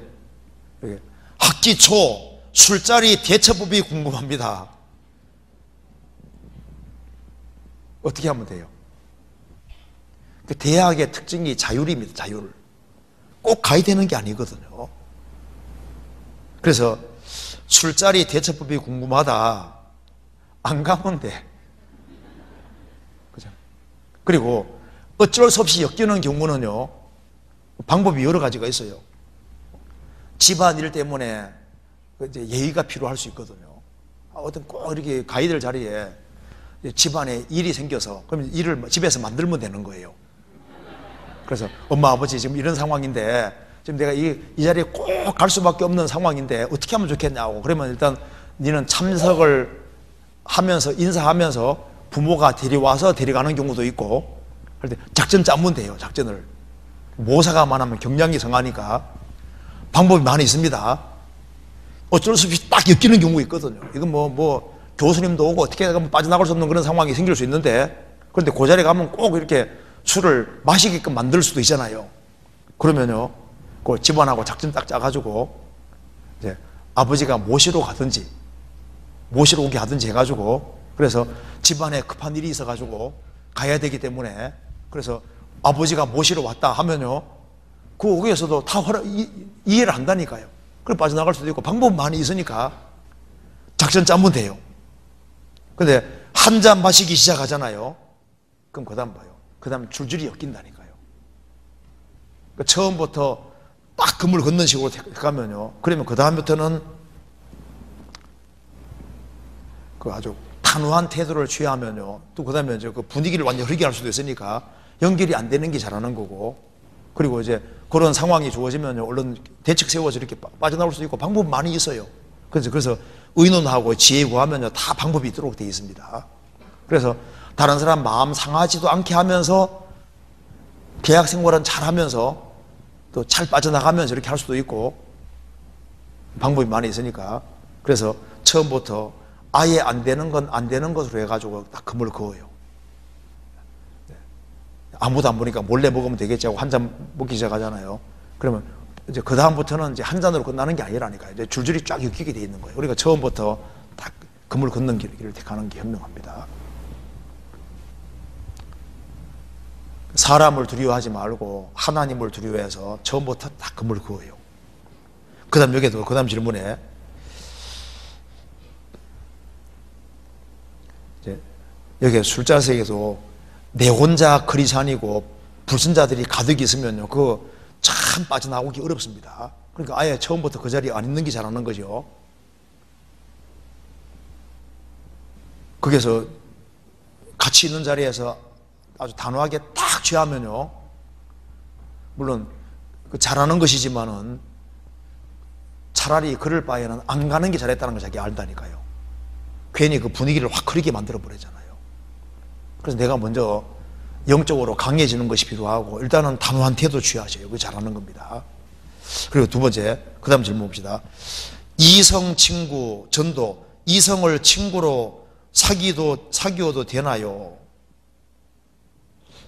학기 초 술자리 대처법이 궁금합니다. 어떻게 하면 돼요? 대학의 특징이 자율입니다. 자율. 꼭 가야 되는 게 아니거든요. 그래서 술자리 대처법이 궁금하다. 안 가면 돼. 그죠? 그리고 어쩔 수 없이 엮이는 경우는요, 방법이 여러 가지가 있어요. 집안일 때문에 이제 예의가 필요할 수 있거든요. 어떤 꼭 이렇게 가야 될 자리에 집안에 일이 생겨서, 그럼 일을 집에서 만들면 되는 거예요. 그래서 엄마 아버지 지금 이런 상황인데 지금 내가 이 자리에 꼭 갈 수밖에 없는 상황인데 어떻게 하면 좋겠냐고. 그러면 일단 너는 참석을 하면서 인사하면서 부모가 데려와서 데려가는 경우도 있고, 할 때 작전 짜면 돼요. 작전을. 모사가 많으면 경량이 성하니까 방법이 많이 있습니다. 어쩔 수 없이 딱 엮이는 경우가 있거든요. 이건 뭐 교수님도 오고 어떻게 하면 빠져나갈 수 없는 그런 상황이 생길 수 있는데, 그런데 그 자리에 가면 꼭 이렇게 술을 마시게끔 만들 수도 있잖아요. 그러면요, 그 집안하고 작전 딱 짜가지고 이제 아버지가 모시러 가든지 모시러 오게 하든지 해가지고, 그래서 집안에 급한 일이 있어가지고 가야 되기 때문에, 그래서 아버지가 모시러 왔다 하면요, 거기에서도 다 이해를 한다니까요. 그럼 빠져나갈 수도 있고 방법 많이 있으니까 작전 짜면 돼요. 근데 한 잔 마시기 시작하잖아요. 그럼 그 다음 봐요. 그 다음 줄줄이 엮인다니까요. 그러니까 처음부터 딱 금을 걷는 식으로 가면요, 그러면 그 다음부터는 그 아주 단호한 태도를 취하면요, 또 그 다음에 이제 그 분위기를 완전히 흐리게 할 수도 있으니까 연결이 안 되는 게 잘하는 거고, 그리고 이제 그런 상황이 주어지면 얼른 대책 세워서 이렇게 빠져나올 수 있고 방법 많이 있어요. 그래서 의논하고 지혜 구하면 다 방법이 있도록 되어 있습니다. 그래서 다른 사람 마음 상하지도 않게 하면서 계약 생활은 잘 하면서 또 잘 빠져나가면서 이렇게 할 수도 있고 방법이 많이 있으니까, 그래서 처음부터 아예 안 되는 건 안 되는 것으로 해가지고 딱 금을 그어요. 아무도 안 보니까 몰래 먹으면 되겠지 하고 한 잔 먹기 시작하잖아요. 그러면 이제 그 다음부터는 이제 한 잔으로 끝나는 게 아니라니까요. 이제 줄줄이 쫙 엮이게 돼 있는 거예요. 우리가 처음부터 딱 금을 긋는 길을 택하는 게 현명합니다. 사람을 두려워하지 말고 하나님을 두려워해서 처음부터 딱 금을 그어요. 그 다음 질문에 이제 여기 술자석에도 내 혼자 크리스찬이고 불신자들이 가득 있으면요, 그거 참 빠져나오기 어렵습니다. 그러니까 아예 처음부터 그 자리에 안 있는 게 잘하는 거죠. 거기서 같이 있는 자리에서 아주 단호하게 딱 취하면요, 물론 잘하는 것이지만은 차라리 그럴 바에는 안 가는 게 잘했다는 걸 자기 알다니까요. 괜히 그 분위기를 확 흐리게 만들어 버리잖아요. 그래서 내가 먼저 영적으로 강해지는 것이 필요하고 일단은 단호한 태도 취하셔요. 그게 잘하는 겁니다. 그리고 두 번째, 그 다음 질문 봅시다. 이성 친구 전도, 이성을 친구로 사귀어도 되나요?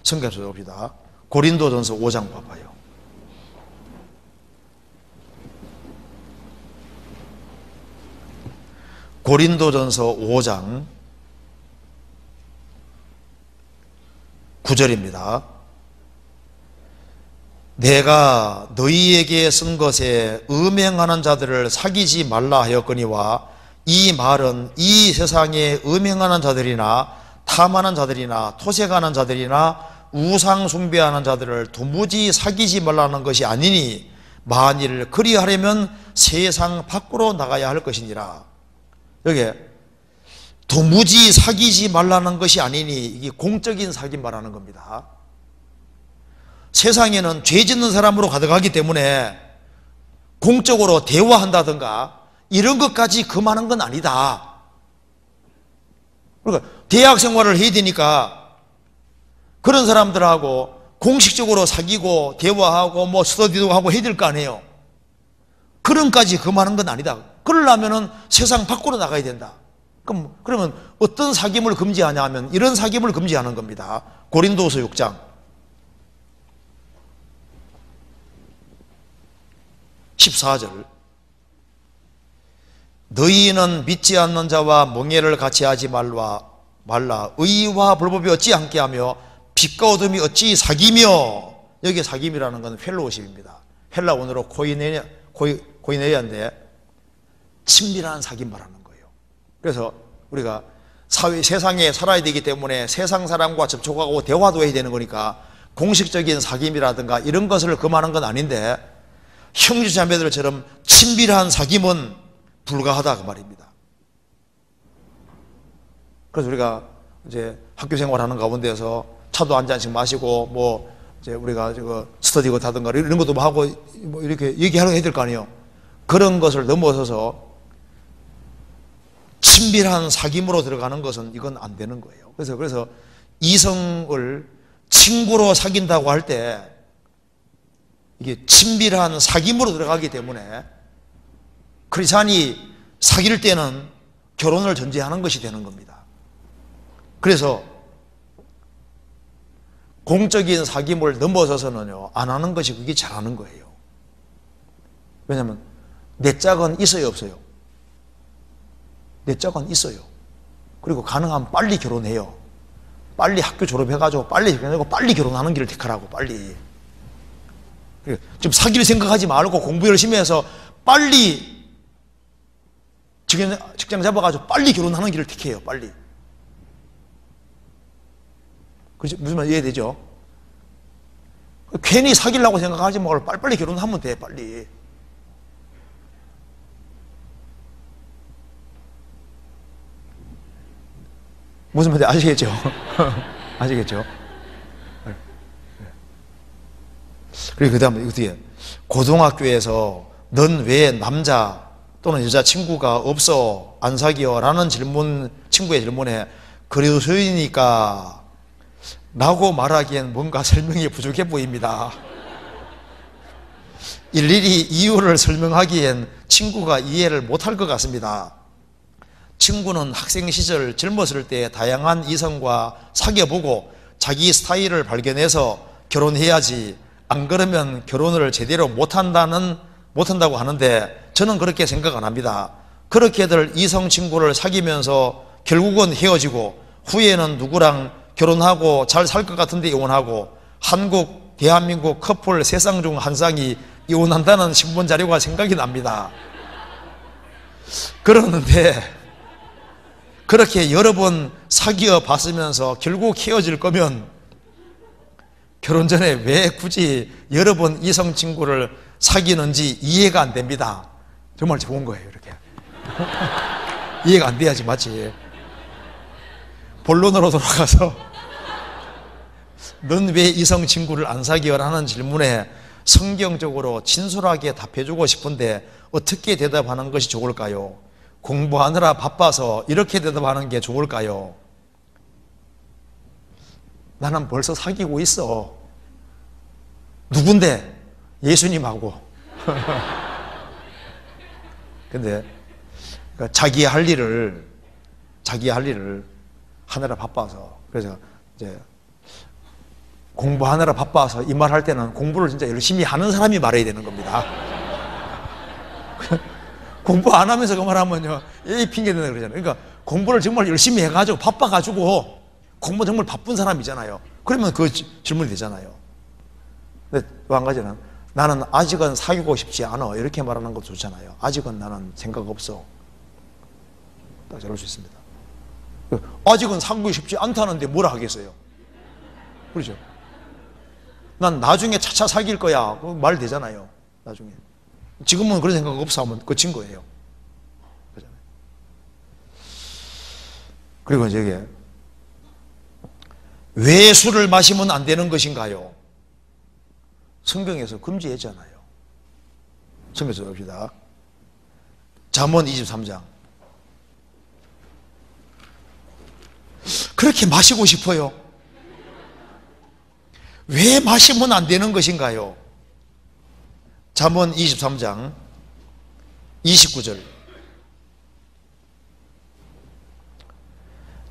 성경에서 봅시다. 고린도전서 5장 봐봐요. 고린도전서 5장 9절입니다. 내가 너희에게 쓴 것에 음행하는 자들을 사귀지 말라 하였거니와, 이 말은 이 세상에 음행하는 자들이나 탐하는 자들이나 토색하는 자들이나 우상 숭배하는 자들을 도무지 사귀지 말라는 것이 아니니, 만일 그리하려면 세상 밖으로 나가야 할 것이니라. 여기 도무지 사귀지 말라는 것이 아니니, 이게 공적인 사귐 말하는 겁니다. 세상에는 죄 짓는 사람으로 가득하기 때문에 공적으로 대화한다든가 이런 것까지 금하는 건 아니다. 그러니까 대학 생활을 해야 되니까 그런 사람들하고 공식적으로 사귀고 대화하고 뭐 스터디도 하고 해야 될 거 아니에요. 그런까지 금하는 건 아니다. 그러려면은 세상 밖으로 나가야 된다. 그러면 어떤 사귐을 금지하냐 하면 이런 사귐을 금지하는 겁니다. 고린도서 6장 14절. 너희는 믿지 않는 자와 멍에를 같이 하지 말라. 의와 불법이 어찌 함께하며 빛과 어둠이 어찌 사귀며. 여기 사귐이라는 건 펠로우십입니다. 헬라 원어로 코이네리아인데 친밀한 사귐 말하는 거예요. 그래서 우리가 세상에 살아야 되기 때문에 세상 사람과 접촉하고 대화도 해야 되는 거니까 공식적인 사귐이라든가 이런 것을 금하는 건 아닌데, 형제자매들처럼 친밀한 사귐은 불가하다 그 말입니다. 그래서 우리가 이제 학교 생활하는 가운데서 차도 한 잔씩 마시고 뭐 이제 우리가 스터디고 하든가 이런 것도 하고 뭐 이렇게 얘기하려고 해야 될 거 아니에요. 그런 것을 넘어서서 친밀한 사귐으로 들어가는 것은 이건 안 되는 거예요. 그래서 이성을 친구로 사귄다고 할 때 이게 친밀한 사귐으로 들어가기 때문에 크리스찬이 사귈 때는 결혼을 전제하는 것이 되는 겁니다. 그래서 공적인 사귐을 넘어서서는요, 안 하는 것이 그게 잘하는 거예요. 왜냐하면 내 짝은 있어요, 없어요? 내 짝은 있어요. 그리고 가능하면 빨리 결혼해요. 빨리 학교 졸업해가지고 빨리 결혼하고 빨리 결혼하는 길을 택하라고, 빨리. 좀 사귈 생각하지 말고 공부 열심히 해서 빨리 직장 잡아가지고 빨리 결혼하는 길을 택해요, 빨리. 그렇지? 무슨 말 이해되죠? 괜히 사귀려고 생각하지 말고 빨리 결혼하면 돼, 빨리. 무슨 말인지 아시겠죠? 아시겠죠? 그리고 그 다음에 어떻게 고등학교에서 넌 왜 남자 또는 여자친구가 없어 안 사귀어? 라는 질문, 친구의 질문에 그리스도인이니까 라고 말하기엔 뭔가 설명이 부족해 보입니다. 일일이 이유를 설명하기엔 친구가 이해를 못할 것 같습니다. 친구는 학생 시절 젊었을 때 다양한 이성과 사귀어보고 자기 스타일을 발견해서 결혼해야지 안 그러면 결혼을 제대로 못한다고 하는데 저는 그렇게 생각 안 합니다. 그렇게들 이성 친구를 사귀면서 결국은 헤어지고 후에는 누구랑 결혼하고 잘 살 것 같은데 이혼하고 대한민국 커플 3쌍 중 1쌍이 이혼한다는 신문 자료가 생각이 납니다. 그러는데 그렇게 여러 번 사귀어 봤으면서 결국 헤어질 거면 결혼 전에 왜 굳이 여러 번 이성 친구를 사귀는지 이해가 안 됩니다. 정말 좋은 거예요, 이렇게. 이해가 안 돼야지 맞지. 본론으로 돌아가서 넌 왜 이성 친구를 안 사귀어? 라는 질문에 성경적으로 진솔하게 답해주고 싶은데 어떻게 대답하는 것이 좋을까요? 공부하느라 바빠서 이렇게 대답하는 게 좋을까요? 나는 벌써 사귀고 있어. 누군데? 예수님하고. 근데 자기 할 일을 하느라 바빠서, 그래서 이제 공부하느라 바빠서 이 말 할 때는 공부를 진짜 열심히 하는 사람이 말해야 되는 겁니다. 공부 안 하면서 그 말하면요, 이 핑계 대는 그러잖아요. 그러니까 공부를 정말 열심히 해가지고 바빠가지고 공부 정말 바쁜 사람이잖아요. 그러면 그 질문이 되잖아요. 근데 또 한 가지는 나는 아직은 사귀고 싶지 않아 이렇게 말하는 것도 좋잖아요. 아직은 나는 생각 없어. 딱 저럴 수 있습니다. 아직은 사귀고 싶지 않다는데 뭐라 하겠어요? 그렇죠? 난 나중에 차차 사귈 거야. 말 되잖아요. 나중에. 지금은 그런 생각 없어 하면 끝인 거예요. 그렇잖아요. 그리고 이제 왜 술을 마시면 안 되는 것인가요? 성경에서 금지했잖아요. 성경에서 봅시다. 잠언 23장. 그렇게 마시고 싶어요. 왜 마시면 안 되는 것인가요? 잠언 23장 29절.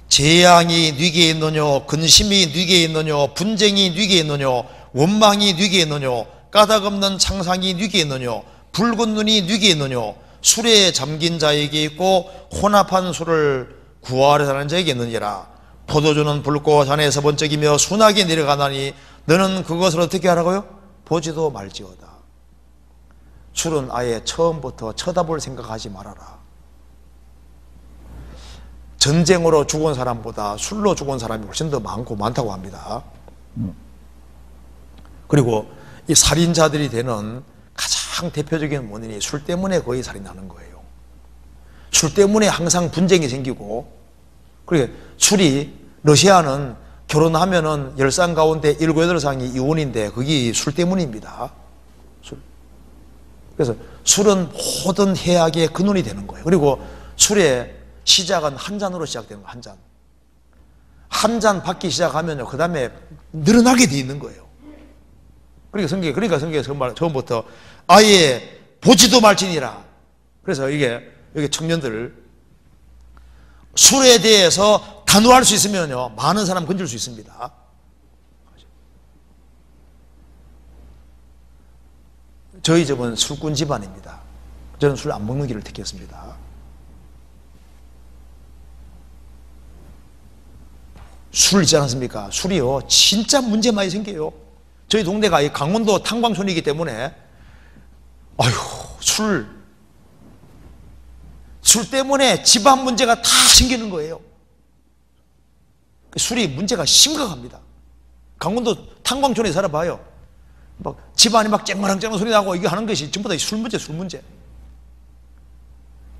재앙이 네게 있느뇨, 근심이 네게 있느뇨, 분쟁이 네게 있느뇨, 원망이 네게 있느뇨, 까닭없는 창상이 네게 있느뇨, 붉은 눈이 네게 있느뇨, 술에 잠긴 자에게 있고 혼합한 술을 구하려 하는 자에게 있느니라. 포도주는 붉고 잔에서 번쩍이며 순하게 내려가나니 너는 그것을 어떻게 하라고요? 보지도 말지어다. 술은 아예 처음부터 쳐다볼 생각하지 말아라. 전쟁으로 죽은 사람보다 술로 죽은 사람이 훨씬 더 많다고 합니다. 그리고 이 살인자들이 되는 가장 대표적인 원인이 술 때문에 거의 살인하는 거예요. 술 때문에 항상 분쟁이 생기고, 그리고 술이, 러시아는 결혼하면은 10쌍 가운데 7, 8쌍이 이혼인데 그게 술 때문입니다. 술. 그래서 술은 모든 해악의 근원이 되는 거예요. 그리고 술의 시작은 한 잔으로 시작되는 거예요. 한 잔. 한 잔 받기 시작하면요, 그 다음에 늘어나게 돼 있는 거예요. 그러니까 성경에 정말 처음부터 아예 보지도 말지니라. 그래서 여기 청년들, 술에 대해서 단호할 수 있으면요, 많은 사람 건질 수 있습니다. 저희 집은 술꾼 집안입니다. 저는 술 안 먹는 길을 택했습니다. 술 있지 않습니까? 술이요, 진짜 문제 많이 생겨요. 저희 동네가 이 강원도 탕방촌이기 때문에, 술 때문에 집안 문제가 다 생기는 거예요. 술이 문제가 심각합니다. 강원도 탕방촌에 살아봐요. 막 집안이 막 쨍마랑쨍마랑 소리 나고 이거 하는 것이 전부 다 술 문제.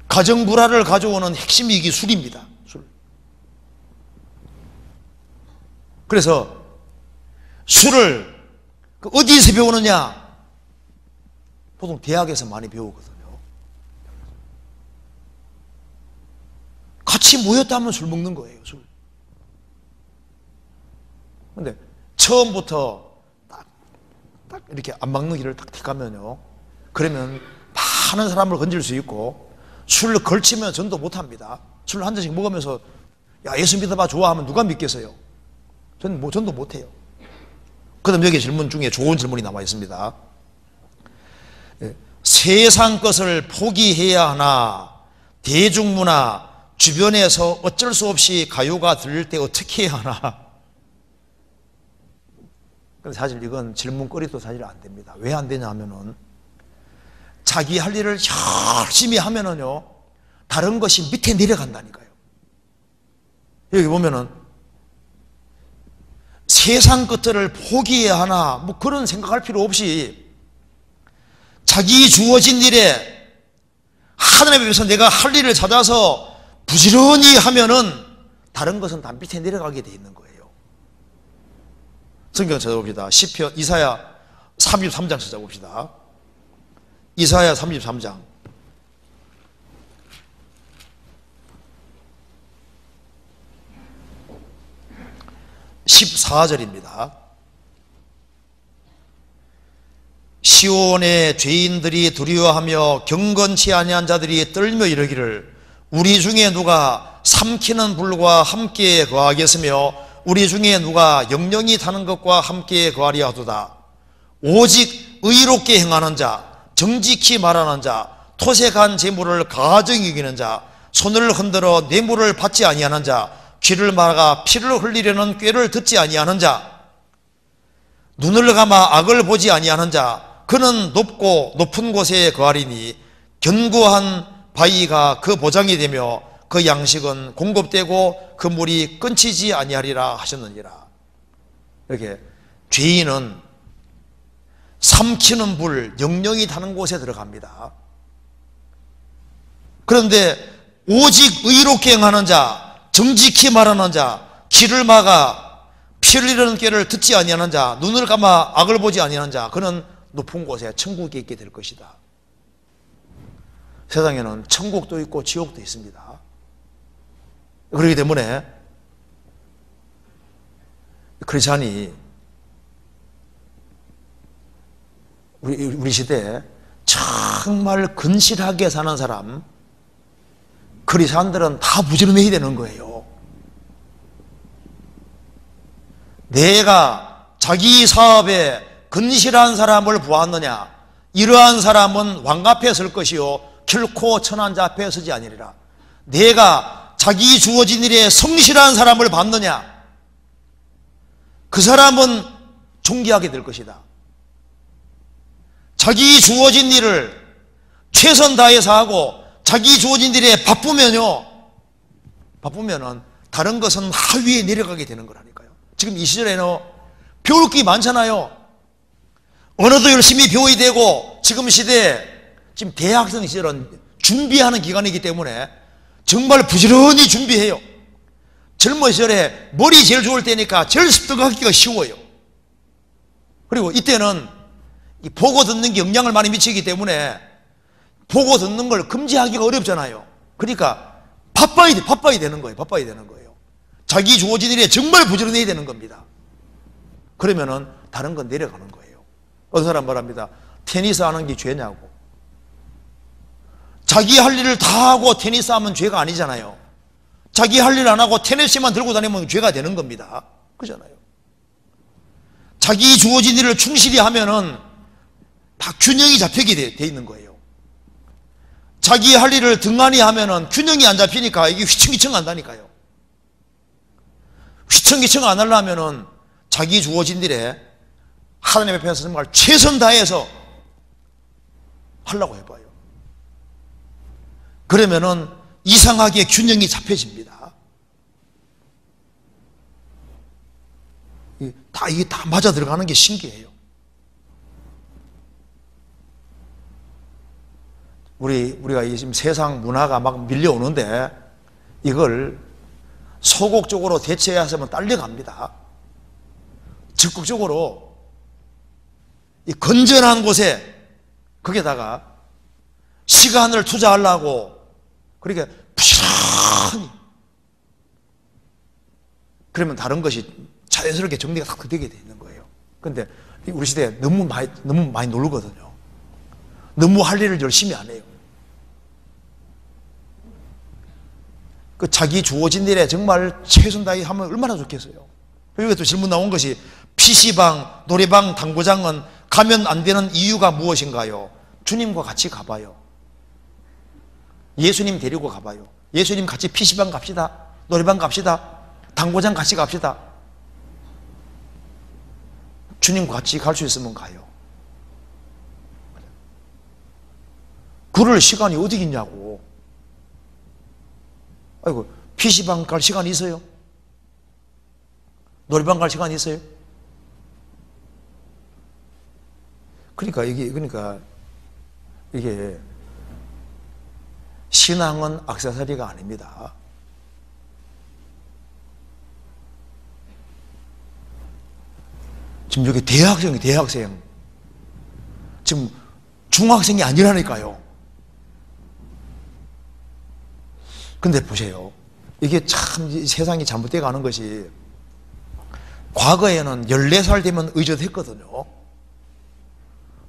가정 불화를 가져오는 핵심이 이게 술입니다. 술. 그래서 술을 그 어디서 배우느냐? 보통 대학에서 많이 배우거든요. 같이 모였다면 술 먹는 거예요, 술. 근데 처음부터 딱 이렇게 안 막는 길을 딱 택하면요, 그러면 많은 사람을 건질 수 있고, 술 걸치면 전도 못 합니다. 술 한 잔씩 먹으면서 야, 예수 믿어봐 좋아하면 누가 믿겠어요? 전도 못 해요. 그 다음 여기 질문 중에 좋은 질문이 나와 있습니다. 세상 것을 포기해야 하나, 대중문화, 주변에서 어쩔 수 없이 가요가 들릴 때 어떻게 해야 하나? 근데 사실 이건 질문거리도 사실 안 됩니다. 왜 안 되냐 하면은, 자기 할 일을 열심히 하면은요, 다른 것이 밑에 내려간다니까요. 여기 보면은, 세상 것들을 포기해야 하나, 뭐 그런 생각할 필요 없이, 자기 주어진 일에 하나님 앞에서 내가 할 일을 찾아서 부지런히 하면은 다른 것은 다 밑에 내려가게 돼 있는 거예요. 성경 찾아봅시다. 시편, 이사야 33장 찾아봅시다. 이사야 33장 14절입니다. 시온의 죄인들이 두려워하며 경건치 아니한 자들이 떨며 이르기를, 우리 중에 누가 삼키는 불과 함께 거하겠으며 우리 중에 누가 영영이 타는 것과 함께 거하리 하도다. 오직 의롭게 행하는 자, 정직히 말하는 자, 토색한 재물을 가증히 여기는 자, 손을 흔들어 뇌물을 받지 아니하는 자, 귀를 막아 피를 흘리려는 꾀를 듣지 아니하는 자, 눈을 감아 악을 보지 아니하는 자, 그는 높고 높은 곳에 거하리니 견고한 바위가 그 보장이 되며 그 양식은 공급되고 그 물이 끊치지 아니하리라 하셨느니라. 이렇게 죄인은 삼키는 불, 영영이 타는 곳에 들어갑니다. 그런데 오직 의롭게 행하는 자, 정직히 말하는 자, 귀를 막아 피를 흘리는 꾀를 듣지 아니하는 자, 눈을 감아 악을 보지 아니하는 자, 그는 높은 곳에 천국에 있게 될 것이다. 세상에는 천국도 있고 지옥도 있습니다. 그렇기 때문에 크리스찬이 우리 시대에 정말 근실하게 사는 사람, 크리스찬들은 다 부지런해야 되는 거예요. 내가 자기 사업에 근실한 사람을 보았느냐? 이러한 사람은 왕 앞에 설 것이요 결코 천한자 앞에 서지 아니리라. 내가 자기 주어진 일에 성실한 사람을 봤느냐? 그 사람은 존귀하게 될 것이다. 자기 주어진 일을 최선 다해서 하고 자기 주어진 일에 바쁘면은 다른 것은 하위에 내려가게 되는 거라니까요. 지금 이 시절에는 배울 게 많잖아요. 언어도 열심히 배워야 되고, 지금 시대에 지금 대학생 시절은 준비하는 기간이기 때문에 정말 부지런히 준비해요. 젊은 시절에 머리 제일 좋을 때니까 제일 습득하기가 쉬워요. 그리고 이때는 보고 듣는 게 영향을 많이 미치기 때문에 보고 듣는 걸 금지하기가 어렵잖아요. 그러니까 바빠야 되는 거예요. 바빠야 되는 거예요. 자기 주어진 일에 정말 부지런해야 되는 겁니다. 그러면은 다른 건 내려가는 거예요. 어떤 사람 말합니다. 테니스 하는 게 죄냐고. 자기 할 일을 다 하고 테니스 하면 죄가 아니잖아요. 자기 할 일 안 하고 테니스만 들고 다니면 죄가 되는 겁니다. 그렇잖아요. 자기 주어진 일을 충실히 하면은 다 균형이 잡히게 돼 있는 거예요. 자기 할 일을 등한히 하면은 균형이 안 잡히니까 이게 휘청휘청 한다니까요. 휘청휘청 안 하려면은 자기 주어진 일에 하나님 앞에서 정말 최선 다해서 하려고 해봐요. 그러면은 이상하게 균형이 잡혀집니다. 이게 다 맞아 들어가는 게 신기해요. 우리가 지금 세상 문화가 막 밀려오는데 이걸 소극적으로 대처해야 하면 딸려갑니다. 적극적으로 이 건전한 곳에 거기에다가 시간을 투자하려고 그러니까 부지런히 그러면 다른 것이 자연스럽게 정리가 딱 되게 돼 있는 거예요. 그런데 우리 시대에 너무 많이 놀거든요. 너무 할 일을 열심히 안 해요. 그 자기 주어진 일에 정말 최선 다해 하면 얼마나 좋겠어요. 여기 또 질문 나온 것이 PC방, 노래방, 당구장은 가면 안 되는 이유가 무엇인가요? 주님과 같이 가봐요. 예수님 데리고 가봐요. 예수님 같이 PC방 갑시다. 노래방 갑시다. 당구장 같이 갑시다. 주님과 같이 갈 수 있으면 가요. 그럴 시간이 어디 있냐고. 아이고, PC방 갈 시간이 있어요? 노래방 갈 시간이 있어요? 그러니까 이게 신앙은 액세서리가 아닙니다. 지금 여기 대학생. 지금 중학생이 아니라니까요. 근데 보세요. 이게 참 세상이 잘못되어 가는 것이 과거에는 14살 되면 의젓했거든요.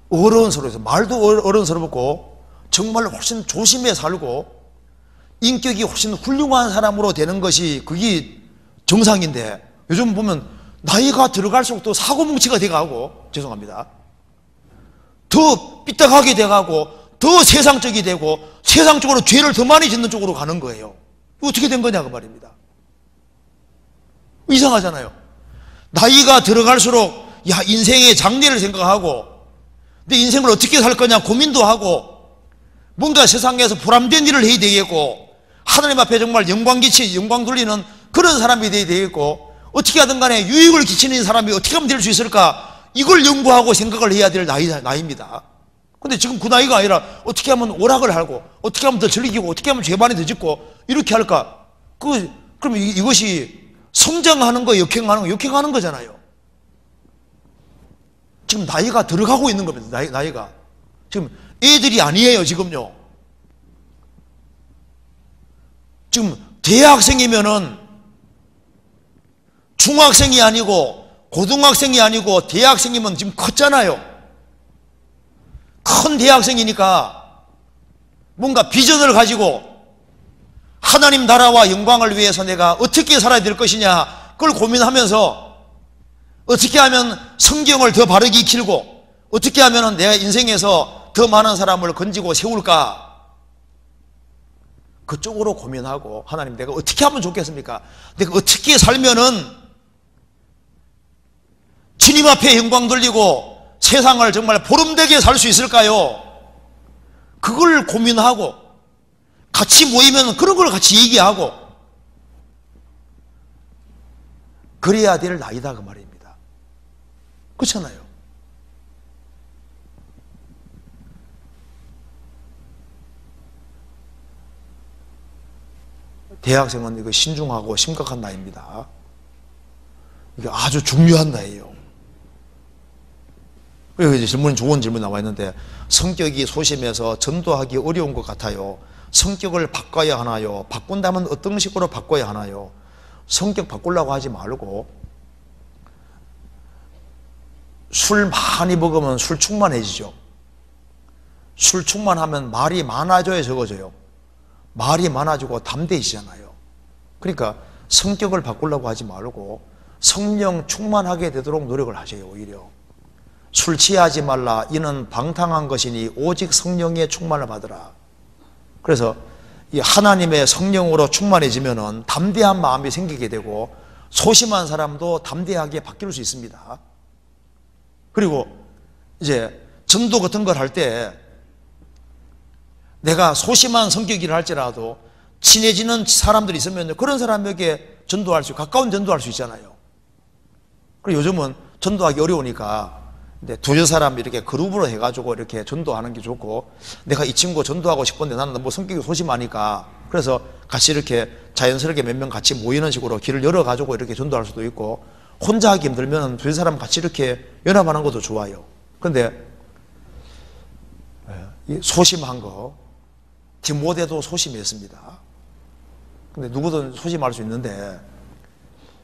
어른스러워서 말도 어른스럽고 정말 훨씬 조심해 살고 인격이 훨씬 훌륭한 사람으로 되는 것이 그게 정상인데 요즘 보면 나이가 들어갈수록 또 사고뭉치가 돼가고 죄송합니다. 더 삐딱하게 돼가고 더 세상적이 되고 세상적으로 죄를 더 많이 짓는 쪽으로 가는 거예요. 어떻게 된 거냐 그 말입니다. 이상하잖아요. 나이가 들어갈수록 야 인생의 장래를 생각하고 내 인생을 어떻게 살 거냐 고민도 하고 뭔가 세상에서 보람된 일을 해야 되겠고 하나님 앞에 정말 영광 돌리는 그런 사람이 돼야 되겠고 어떻게 하든 간에 유익을 끼치는 사람이 어떻게 하면 될 수 있을까 이걸 연구하고 생각을 해야 될 나이입니다. 근데 지금 그 나이가 아니라 어떻게 하면 오락을 하고 어떻게 하면 더 즐기고 어떻게 하면 죄 많이 더 짓고 이렇게 할까? 그럼 이것이 성장하는 거 역행하는 거잖아요. 지금 나이가 들어가고 있는 겁니다. 나이가 지금 애들이 아니에요. 지금요. 지금 대학생이면은 중학생이 아니고 고등학생이 아니고 대학생이면 지금 컸잖아요. 큰 대학생이니까 뭔가 비전을 가지고 하나님 나라와 영광을 위해서 내가 어떻게 살아야 될 것이냐 그걸 고민하면서 어떻게 하면 성경을 더 바르게 익히고 어떻게 하면 내 인생에서 더 많은 사람을 건지고 세울까 그쪽으로 고민하고 하나님 내가 어떻게 하면 좋겠습니까? 내가 어떻게 살면은 주님 앞에 영광 돌리고 세상을 정말 보름되게 살 수 있을까요? 그걸 고민하고 같이 모이면 그런 걸 같이 얘기하고 그래야 될 나이다 그 말입니다. 그렇잖아요. 대학생은 이거 신중하고 심각한 나이입니다. 이게 아주 중요한 나이예요. 그리고 이제 좋은 질문 나와 있는데 성격이 소심해서 전도하기 어려운 것 같아요. 성격을 바꿔야 하나요? 바꾼다면 어떤 식으로 바꿔야 하나요? 성격 바꾸려고 하지 말고 술 많이 먹으면 술 충만해지죠. 술 충만하면 말이 많아져야 적어져요. 말이 많아지고 담대해지잖아요. 그러니까 성격을 바꾸려고 하지 말고 성령 충만하게 되도록 노력을 하세요. 오히려 술 취하지 말라 이는 방탕한 것이니 오직 성령의 충만을 받으라. 그래서 이 하나님의 성령으로 충만해지면은 담대한 마음이 생기게 되고 소심한 사람도 담대하게 바뀔 수 있습니다. 그리고 이제 전도 같은 걸 할 때 내가 소심한 성격이라 할지라도 친해지는 사람들이 있으면 그런 사람에게 전도할 수, 가까운 전도할 수 있잖아요. 그리고 요즘은 전도하기 어려우니까 두세 사람 이렇게 그룹으로 해가지고 이렇게 전도하는 게 좋고 내가 이 친구 전도하고 싶은데 나는 뭐 성격이 소심하니까 그래서 같이 이렇게 자연스럽게 몇 명 같이 모이는 식으로 길을 열어가지고 이렇게 전도할 수도 있고 혼자 하기 힘들면 두세 사람 같이 이렇게 연합하는 것도 좋아요. 그런데 소심한 거, 디모데도 소심했습니다. 근데 누구든 소심할 수 있는데,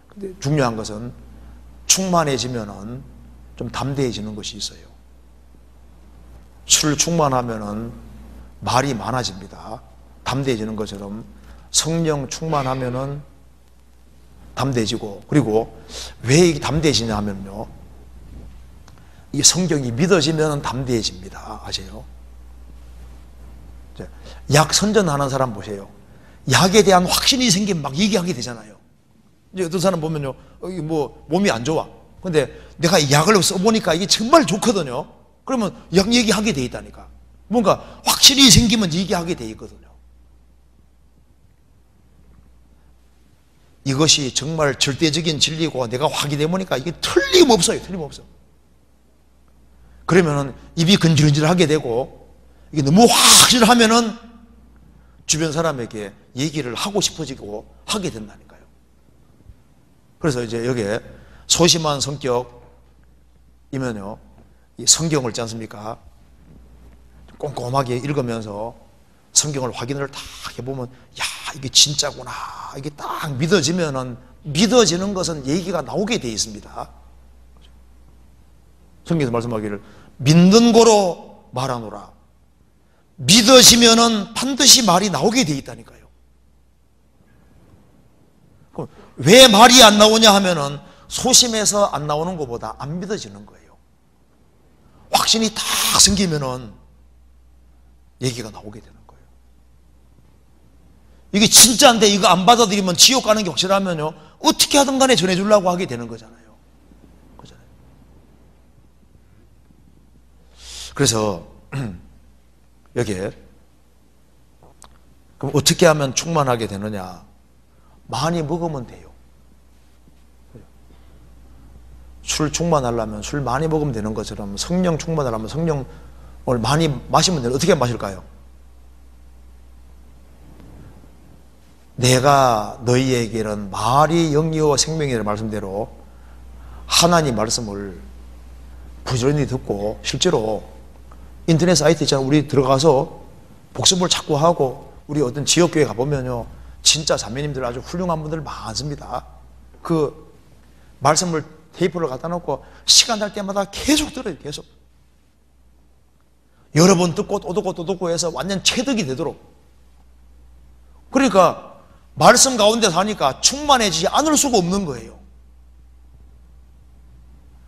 근데 중요한 것은 충만해지면은 좀 담대해지는 것이 있어요. 술 충만하면은 말이 많아집니다. 담대해지는 것처럼 성령 충만하면은 담대해지고, 그리고 왜 이게 담대해지냐 하면요, 이 성경이 믿어지면 담대해집니다. 아세요? 약 선전하는 사람 보세요. 약에 대한 확신이 생기면 막 얘기하게 되잖아요. 이제 어떤 사람 보면요, 뭐 몸이 안 좋아. 근데 내가 이 약을 써보니까 이게 정말 좋거든요. 그러면 약 얘기하게 돼 있다니까. 뭔가 확신이 생기면 얘기하게 돼 있거든요. 이것이 정말 절대적인 진리고 내가 확인해보니까 이게 틀림없어요. 틀림없어. 그러면은 입이 근질근질하게 되고, 이게 너무 확실하면은 주변 사람에게 얘기를 하고 싶어지고 하게 된다니까요. 그래서 이제 여기에 소심한 성격이면요, 이 성경을 있지 않습니까? 꼼꼼하게 읽으면서 성경을 확인을 딱 해보면, 야, 이게 진짜구나. 이게 딱 믿어지면은, 믿어지는 것은 얘기가 나오게 돼 있습니다. 성경에서 말씀하기를 믿는 거로 말하노라. 믿어지면은 반드시 말이 나오게 돼 있다니까요. 그럼 왜 말이 안 나오냐 하면은 소심해서 안 나오는 것보다 안 믿어지는 거예요. 확신이 딱 생기면은 얘기가 나오게 되는 거예요. 이게 진짜인데 이거 안 받아들이면 지옥 가는 게 확실하면요, 어떻게 하든 간에 전해주려고 하게 되는 거잖아요. 그잖아요. 그래서 여기에 그럼 어떻게 하면 충만하게 되느냐? 많이 먹으면 돼요. 술 충만하려면 술 많이 먹으면 되는 것처럼 성령 충만하려면 성령을 많이 마시면 돼요. 어떻게 마실까요? 내가 너희에게는 말이 영이요 생명이라는 말씀대로 하나님 말씀을 부지런히 듣고, 실제로 인터넷 사이트 있잖아요. 우리 들어가서 복습을 자꾸 하고, 우리 어떤 지역교회 가보면요, 진짜 자매님들 아주 훌륭한 분들 많습니다. 그 말씀을 테이프를 갖다 놓고 시간 날 때마다 계속 들어요. 계속 여러 번 듣고 또 듣고 또 듣고 해서 완전 체득이 되도록. 그러니까 말씀 가운데 사니까 충만해지지 않을 수가 없는 거예요.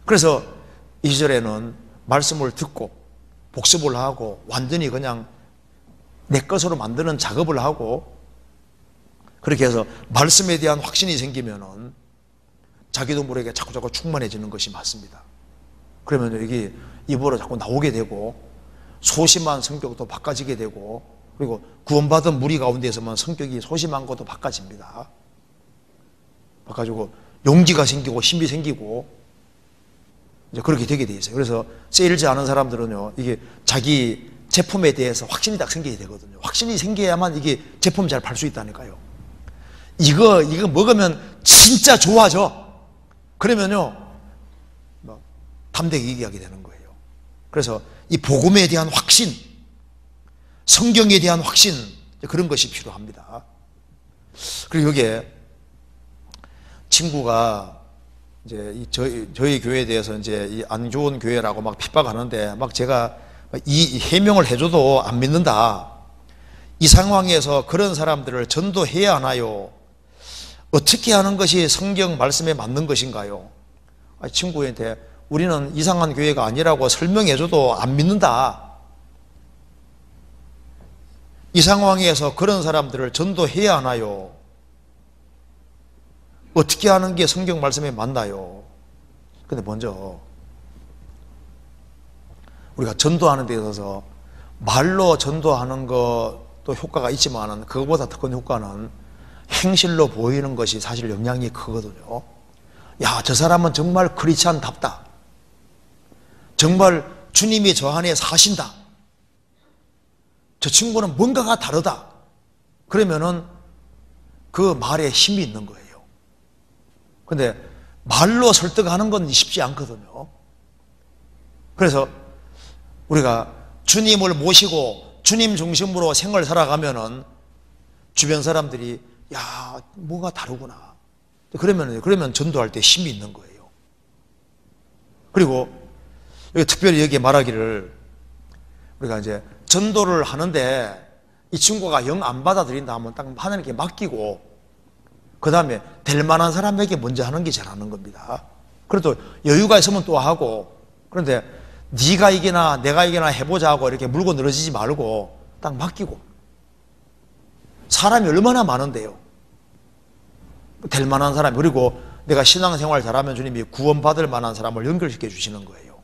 그래서 이 절에는 말씀을 듣고 복습을 하고 완전히 그냥 내 것으로 만드는 작업을 하고, 그렇게 해서 말씀에 대한 확신이 생기면은 자기도 모르게 자꾸 충만해지는 것이 맞습니다. 그러면 여기 입으로 자꾸 나오게 되고, 소심한 성격도 바꿔지게 되고, 그리고 구원받은 무리 가운데서만 성격이 소심한 것도 바꿔집니다. 바꿔지고 용기가 생기고 힘이 생기고 이제 그렇게 되게 돼 있어요. 그래서 세일즈 하는 사람들은요, 이게 자기 제품에 대해서 확신이 딱 생겨야 되거든요. 확신이 생겨야만 이게 제품 잘 팔 수 있다니까요. 이거 먹으면 진짜 좋아져. 그러면요, 담대하게 얘기하게 되는 거예요. 그래서 이 복음에 대한 확신, 성경에 대한 확신, 그런 것이 필요합니다. 그리고 여기에 친구가 이제 저희 교회에 대해서 이제 이 안 좋은 교회라고 막 핍박하는데, 막 제가 이 해명을 해줘도 안 믿는다. 이 상황에서 그런 사람들을 전도해야 하나요? 어떻게 하는 것이 성경 말씀에 맞는 것인가요? 친구한테 우리는 이상한 교회가 아니라고 설명해줘도 안 믿는다. 이 상황에서 그런 사람들을 전도해야 하나요? 어떻게 하는 게 성경 말씀에 맞나요? 근데 먼저 우리가 전도하는 데 있어서 말로 전도하는 것도 효과가 있지만 그것보다 더 큰 효과는 행실로 보이는 것이 사실 영향이 크거든요. 야, 저 사람은 정말 크리스찬답다. 정말 주님이 저 안에 사신다. 저 친구는 뭔가가 다르다. 그러면은 그 말에 힘이 있는 거예요. 근데 말로 설득하는 건 쉽지 않거든요. 그래서 우리가 주님을 모시고 주님 중심으로 생활을 살아가면은 주변 사람들이 야, 뭐가 다르구나. 그러면 전도할 때 힘이 있는 거예요. 그리고 특별히 여기에 말하기를 우리가 이제 전도를 하는데 이 친구가 영 안 받아들인다 하면 딱 하나님께 맡기고 그 다음에 될 만한 사람에게 먼저 하는 게 잘하는 겁니다. 그래도 여유가 있으면 또 하고, 그런데 네가 이기나 내가 이기나 해보자 하고 이렇게 물고 늘어지지 말고 딱 맡기고. 사람이 얼마나 많은데요. 될 만한 사람, 그리고 내가 신앙생활 잘하면 주님이 구원받을 만한 사람을 연결시켜 주시는 거예요.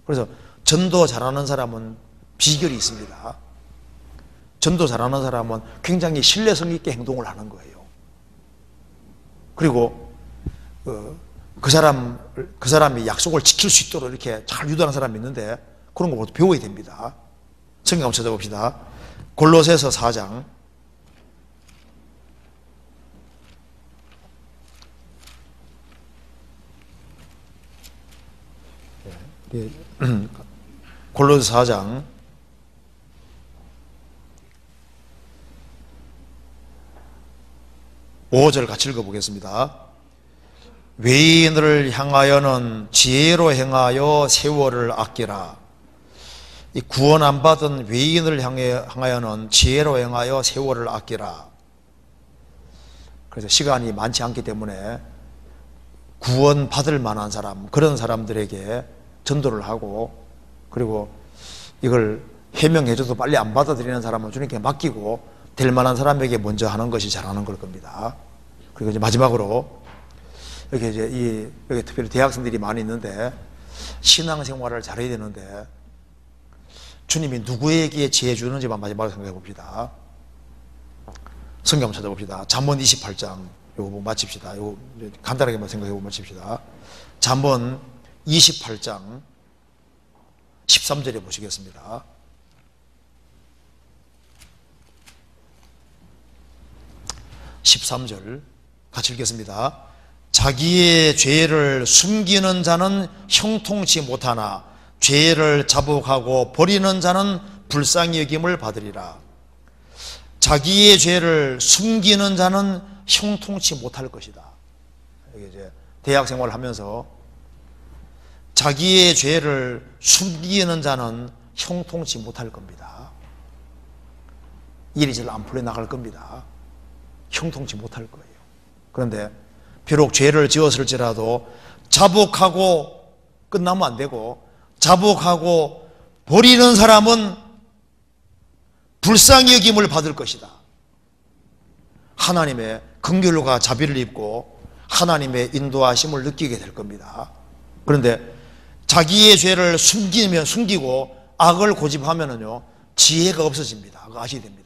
그래서 전도 잘하는 사람은 비결이 있습니다. 전도 잘하는 사람은 굉장히 신뢰성 있게 행동을 하는 거예요. 그리고 그 사람이 약속을 지킬 수 있도록 이렇게 잘 유도하는 사람이 있는데 그런 것부터 배워야 됩니다. 성경 한번 찾아봅시다. 골로새서 4장 골로새 4장 5절 같이 읽어보겠습니다. 외인을 향하여는 지혜로 행하여 세월을 아끼라. 이 구원 안 받은 외인을 향하여는 지혜로 행하여 세월을 아끼라. 그래서 시간이 많지 않기 때문에 구원 받을 만한 사람, 그런 사람들에게 전도를 하고, 그리고 이걸 해명해줘도 빨리 안 받아들이는 사람은 주님께 맡기고 될 만한 사람에게 먼저 하는 것이 잘하는 걸 겁니다. 그리고 이제 마지막으로 여기 특별히 대학생들이 많이 있는데 신앙생활을 잘해야 되는데 주님이 누구에게 지혜 주는지만 마지막으로 생각해 봅시다. 성경 한번 찾아봅시다. 잠언 28장 요거 마칩시다. 요거 간단하게만 생각해 보고 마칩시다. 잠언 28장 13절에 보시겠습니다. 13절 같이 읽겠습니다. 자기의 죄를 숨기는 자는 형통치 못하나 죄를 자복하고 버리는 자는 불쌍히 여김을 받으리라. 자기의 죄를 숨기는 자는 형통치 못할 것이다. 이게 이제 대학 생활을 하면서 자기의 죄를 숨기는 자는 형통치 못할 겁니다. 일이 잘 안 풀려 나갈 겁니다. 형통치 못할 거예요. 그런데 비록 죄를 지었을지라도 자복하고 끝나면 안 되고 자복하고 버리는 사람은 불쌍히 여김을 받을 것이다. 하나님의 긍휼과 자비를 입고 하나님의 인도하심을 느끼게 될 겁니다. 그런데 자기의 죄를 숨기고 악을 고집하면은요 지혜가 없어집니다. 그거 아셔야 됩니다.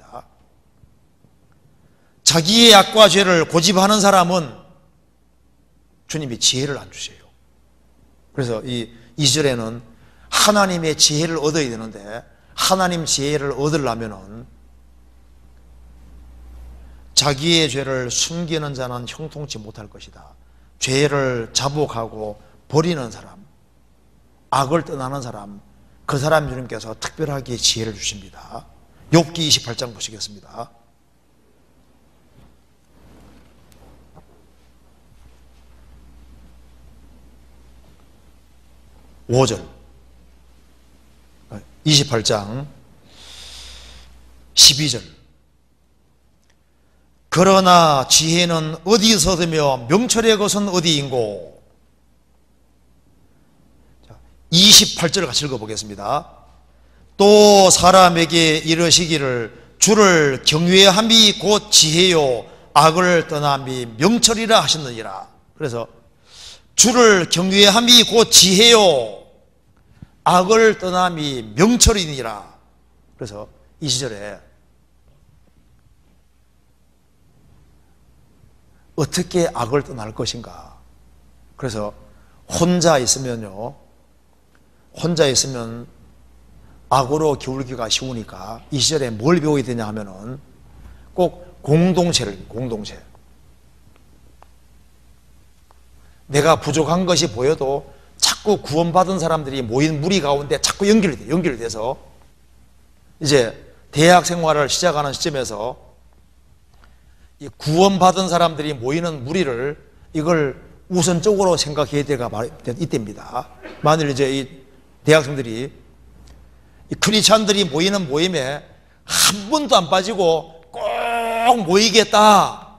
자기의 악과 죄를 고집하는 사람은 주님이 지혜를 안 주세요. 그래서 이 2절에는 하나님의 지혜를 얻어야 되는데 하나님 지혜를 얻으려면은 자기의 죄를 숨기는 자는 형통치 못할 것이다. 죄를 자복하고 버리는 사람, 악을 떠나는 사람, 그 사람 주님께서 특별하게 지혜를 주십니다. 욥기 28장 보시겠습니다. 5절 28장 12절 그러나 지혜는 어디서더며 명철의 것은 어디인고. 28절 같이 읽어보겠습니다. 또 사람에게 이르시기를 주를 경외함이 곧 지혜요 악을 떠남이 명철이라 하셨느니라. 그래서 주를 경외함이 곧 지혜요 악을 떠남이 명철이니라. 그래서 이 시절에 어떻게 악을 떠날 것인가. 그래서 혼자 있으면 악으로 기울기가 쉬우니까 이 시절에 뭘 배워야 되냐 하면은 꼭 공동체. 내가 부족한 것이 보여도 자꾸 구원받은 사람들이 모인 무리 가운데 자꾸 연결돼서 이제 대학 생활을 시작하는 시점에서 이 구원받은 사람들이 모이는 무리를 이걸 우선적으로 생각해야 되가 이때입니다. 만일 이제 이 대학생들이 이 크리스찬들이 모이는 모임에 한 번도 안 빠지고 꼭 모이겠다,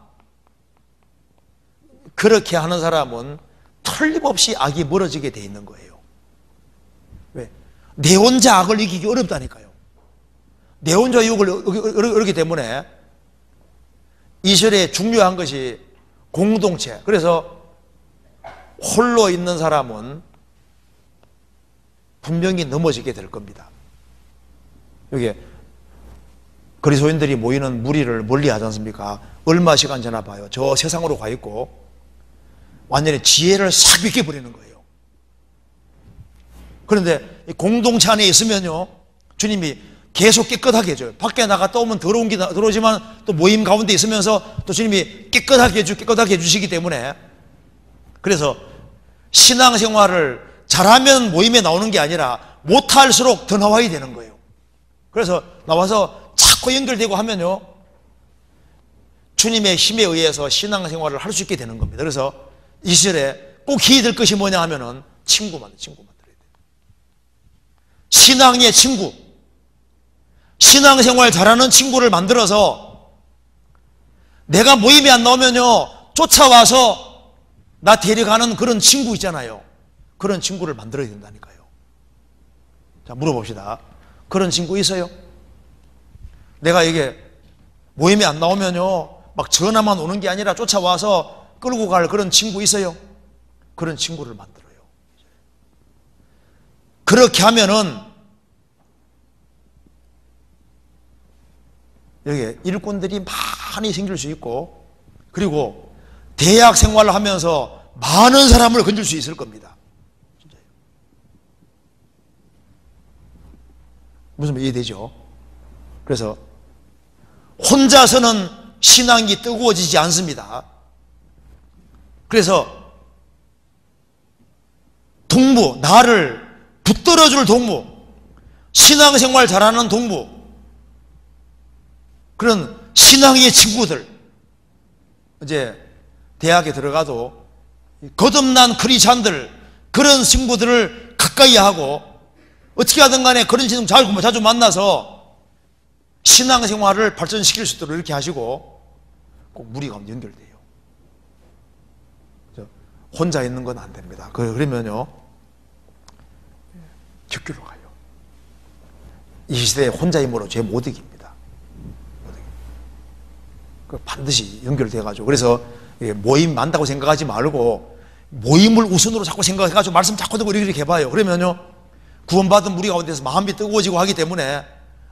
그렇게 하는 사람은 틀림없이 악이 멀어지게 돼 있는 거예요. 왜? 내 혼자 악을 이기기 어렵다니까요. 내 혼자 유혹을 어렵기 때문에 이 시절에 중요한 것이 공동체. 그래서 홀로 있는 사람은 분명히 넘어지게 될 겁니다. 여기 그리스도인들이 모이는 무리를 멀리 하지 않습니까? 얼마 시간 지나 봐요. 저 세상으로 가 있고 완전히 지혜를 싹 비껴버리는 거예요. 그런데 공동체 안에 있으면요, 주님이 계속 깨끗하게 해줘요. 밖에 나갔다 오면 더러운 게 들어오지만 또 모임 가운데 있으면서 또 주님이 깨끗하게 해주시기 때문에, 그래서 신앙생활을 잘하면 모임에 나오는 게 아니라 못할수록 더 나와야 되는 거예요. 그래서 나와서 자꾸 연결되고 하면요, 주님의 힘에 의해서 신앙생활을 할 수 있게 되는 겁니다. 그래서 이 시절에 꼭 해야 될 것이 뭐냐 하면은 친구 만들어야 돼요. 신앙의 친구, 신앙생활 잘하는 친구를 만들어서 내가 모임에 안 나오면요, 쫓아와서 나 데려가는 그런 친구 있잖아요. 그런 친구를 만들어야 된다니까요. 자, 물어봅시다. 그런 친구 있어요? 내가 이게 모임에 안 나오면요, 막 전화만 오는 게 아니라 쫓아와서 끌고 갈 그런 친구 있어요? 그런 친구를 만들어요. 그렇게 하면은 여기 일꾼들이 많이 생길 수 있고, 그리고 대학 생활을 하면서 많은 사람을 건질 수 있을 겁니다. 진짜요. 무슨 말 이해되죠? 그래서 혼자서는 신앙이 뜨거워지지 않습니다. 그래서 동무, 나를 붙들어줄 동무, 신앙생활 잘하는 동무, 그런 신앙의 친구들, 이제 대학에 들어가도 거듭난 크리스찬들, 그런 친구들을 가까이 하고 어떻게 하든 간에 그런 친구 자주 만나서 신앙생활을 발전시킬 수 있도록 이렇게 하시고, 꼭 무리 가운데 연결돼요. 혼자 있는 건 안 됩니다. 그러면요, 뒷길로 가요. 이 시대에 혼자 힘으로 죄 못 이깁니다. 반드시 연결돼가지고, 그래서 모임 많다고 생각하지 말고 모임을 우선으로 자꾸 생각해가지고 말씀 자꾸 듣고 이렇게 해봐요. 그러면요, 구원받은 무리 가운데서 마음이 뜨거워지고 하기 때문에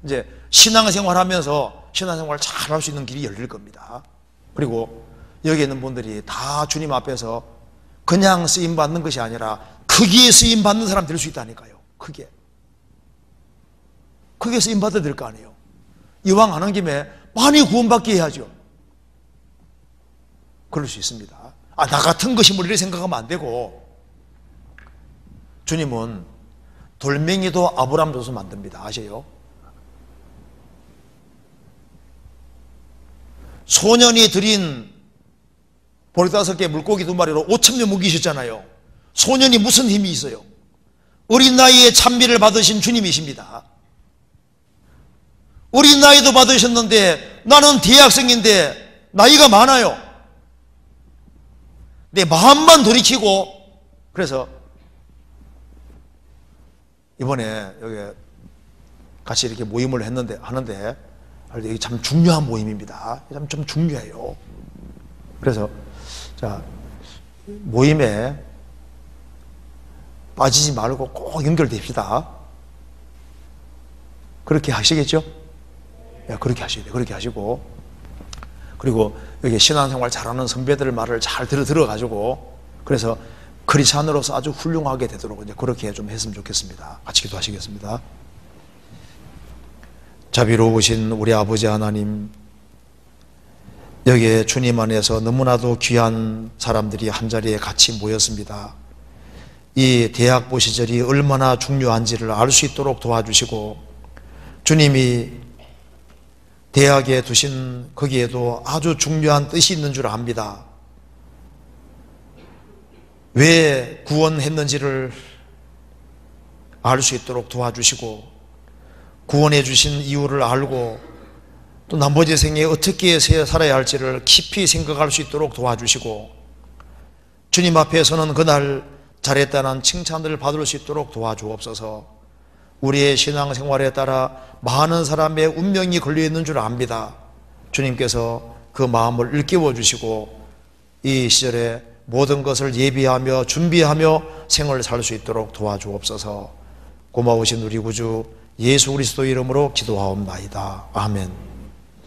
이제 신앙생활 하면서 신앙생활 잘 할 수 있는 길이 열릴 겁니다. 그리고 여기 있는 분들이 다 주님 앞에서 그냥 쓰임받는 것이 아니라 크게 쓰임받는 사람 될 수 있다니까요. 크게 쓰임받아야 될 거 아니에요. 이왕 하는 김에 많이 구원받게 해야죠. 그럴 수 있습니다. 나 같은 것이 뭐 이렇게 생각하면 안 되고, 주님은 돌멩이도 아브라함 줘서 만듭니다. 아세요? 소년이 드린 보리 5개 물고기 2마리로 5,000명 먹이셨잖아요. 소년이 무슨 힘이 있어요? 어린 나이에 찬미를 받으신 주님이십니다. 어린 나이도 받으셨는데 나는 대학생인데 나이가 많아요. 내 마음만 돌이키고, 그래서 이번에 여기 같이 이렇게 모임을 하는데 이게 참 중요한 모임입니다. 좀 중요해요. 그래서 자, 모임에 빠지지 말고 꼭 연결됩시다. 그렇게 하시겠죠? 야, 그렇게 하셔야 돼요. 그렇게 하시고, 그리고 여기 신앙생활 잘하는 선배들 말을 잘 들어가지고, 그래서 크리스찬으로서 아주 훌륭하게 되도록 이제 그렇게 좀 했으면 좋겠습니다. 같이 기도하시겠습니다. 자비로우신 우리 아버지 하나님, 여기에 주님 안에서 너무나도 귀한 사람들이 한자리에 같이 모였습니다. 이 대학부 시절이 얼마나 중요한지를 알 수 있도록 도와주시고, 주님이 대학에 두신 거기에도 아주 중요한 뜻이 있는 줄 압니다. 왜 구원했는지를 알 수 있도록 도와주시고, 구원해 주신 이유를 알고 또 나머지 생에 어떻게 살아야 할지를 깊이 생각할 수 있도록 도와주시고, 주님 앞에서는 그날 잘했다는 칭찬을 받을 수 있도록 도와주옵소서. 우리의 신앙생활에 따라 많은 사람의 운명이 걸려있는 줄 압니다. 주님께서 그 마음을 일깨워 주시고 이 시절에 모든 것을 예비하며 준비하며 생을 살 수 있도록 도와주옵소서. 고마우신 우리 구주 예수 그리스도 이름으로 기도하옵나이다. 아멘.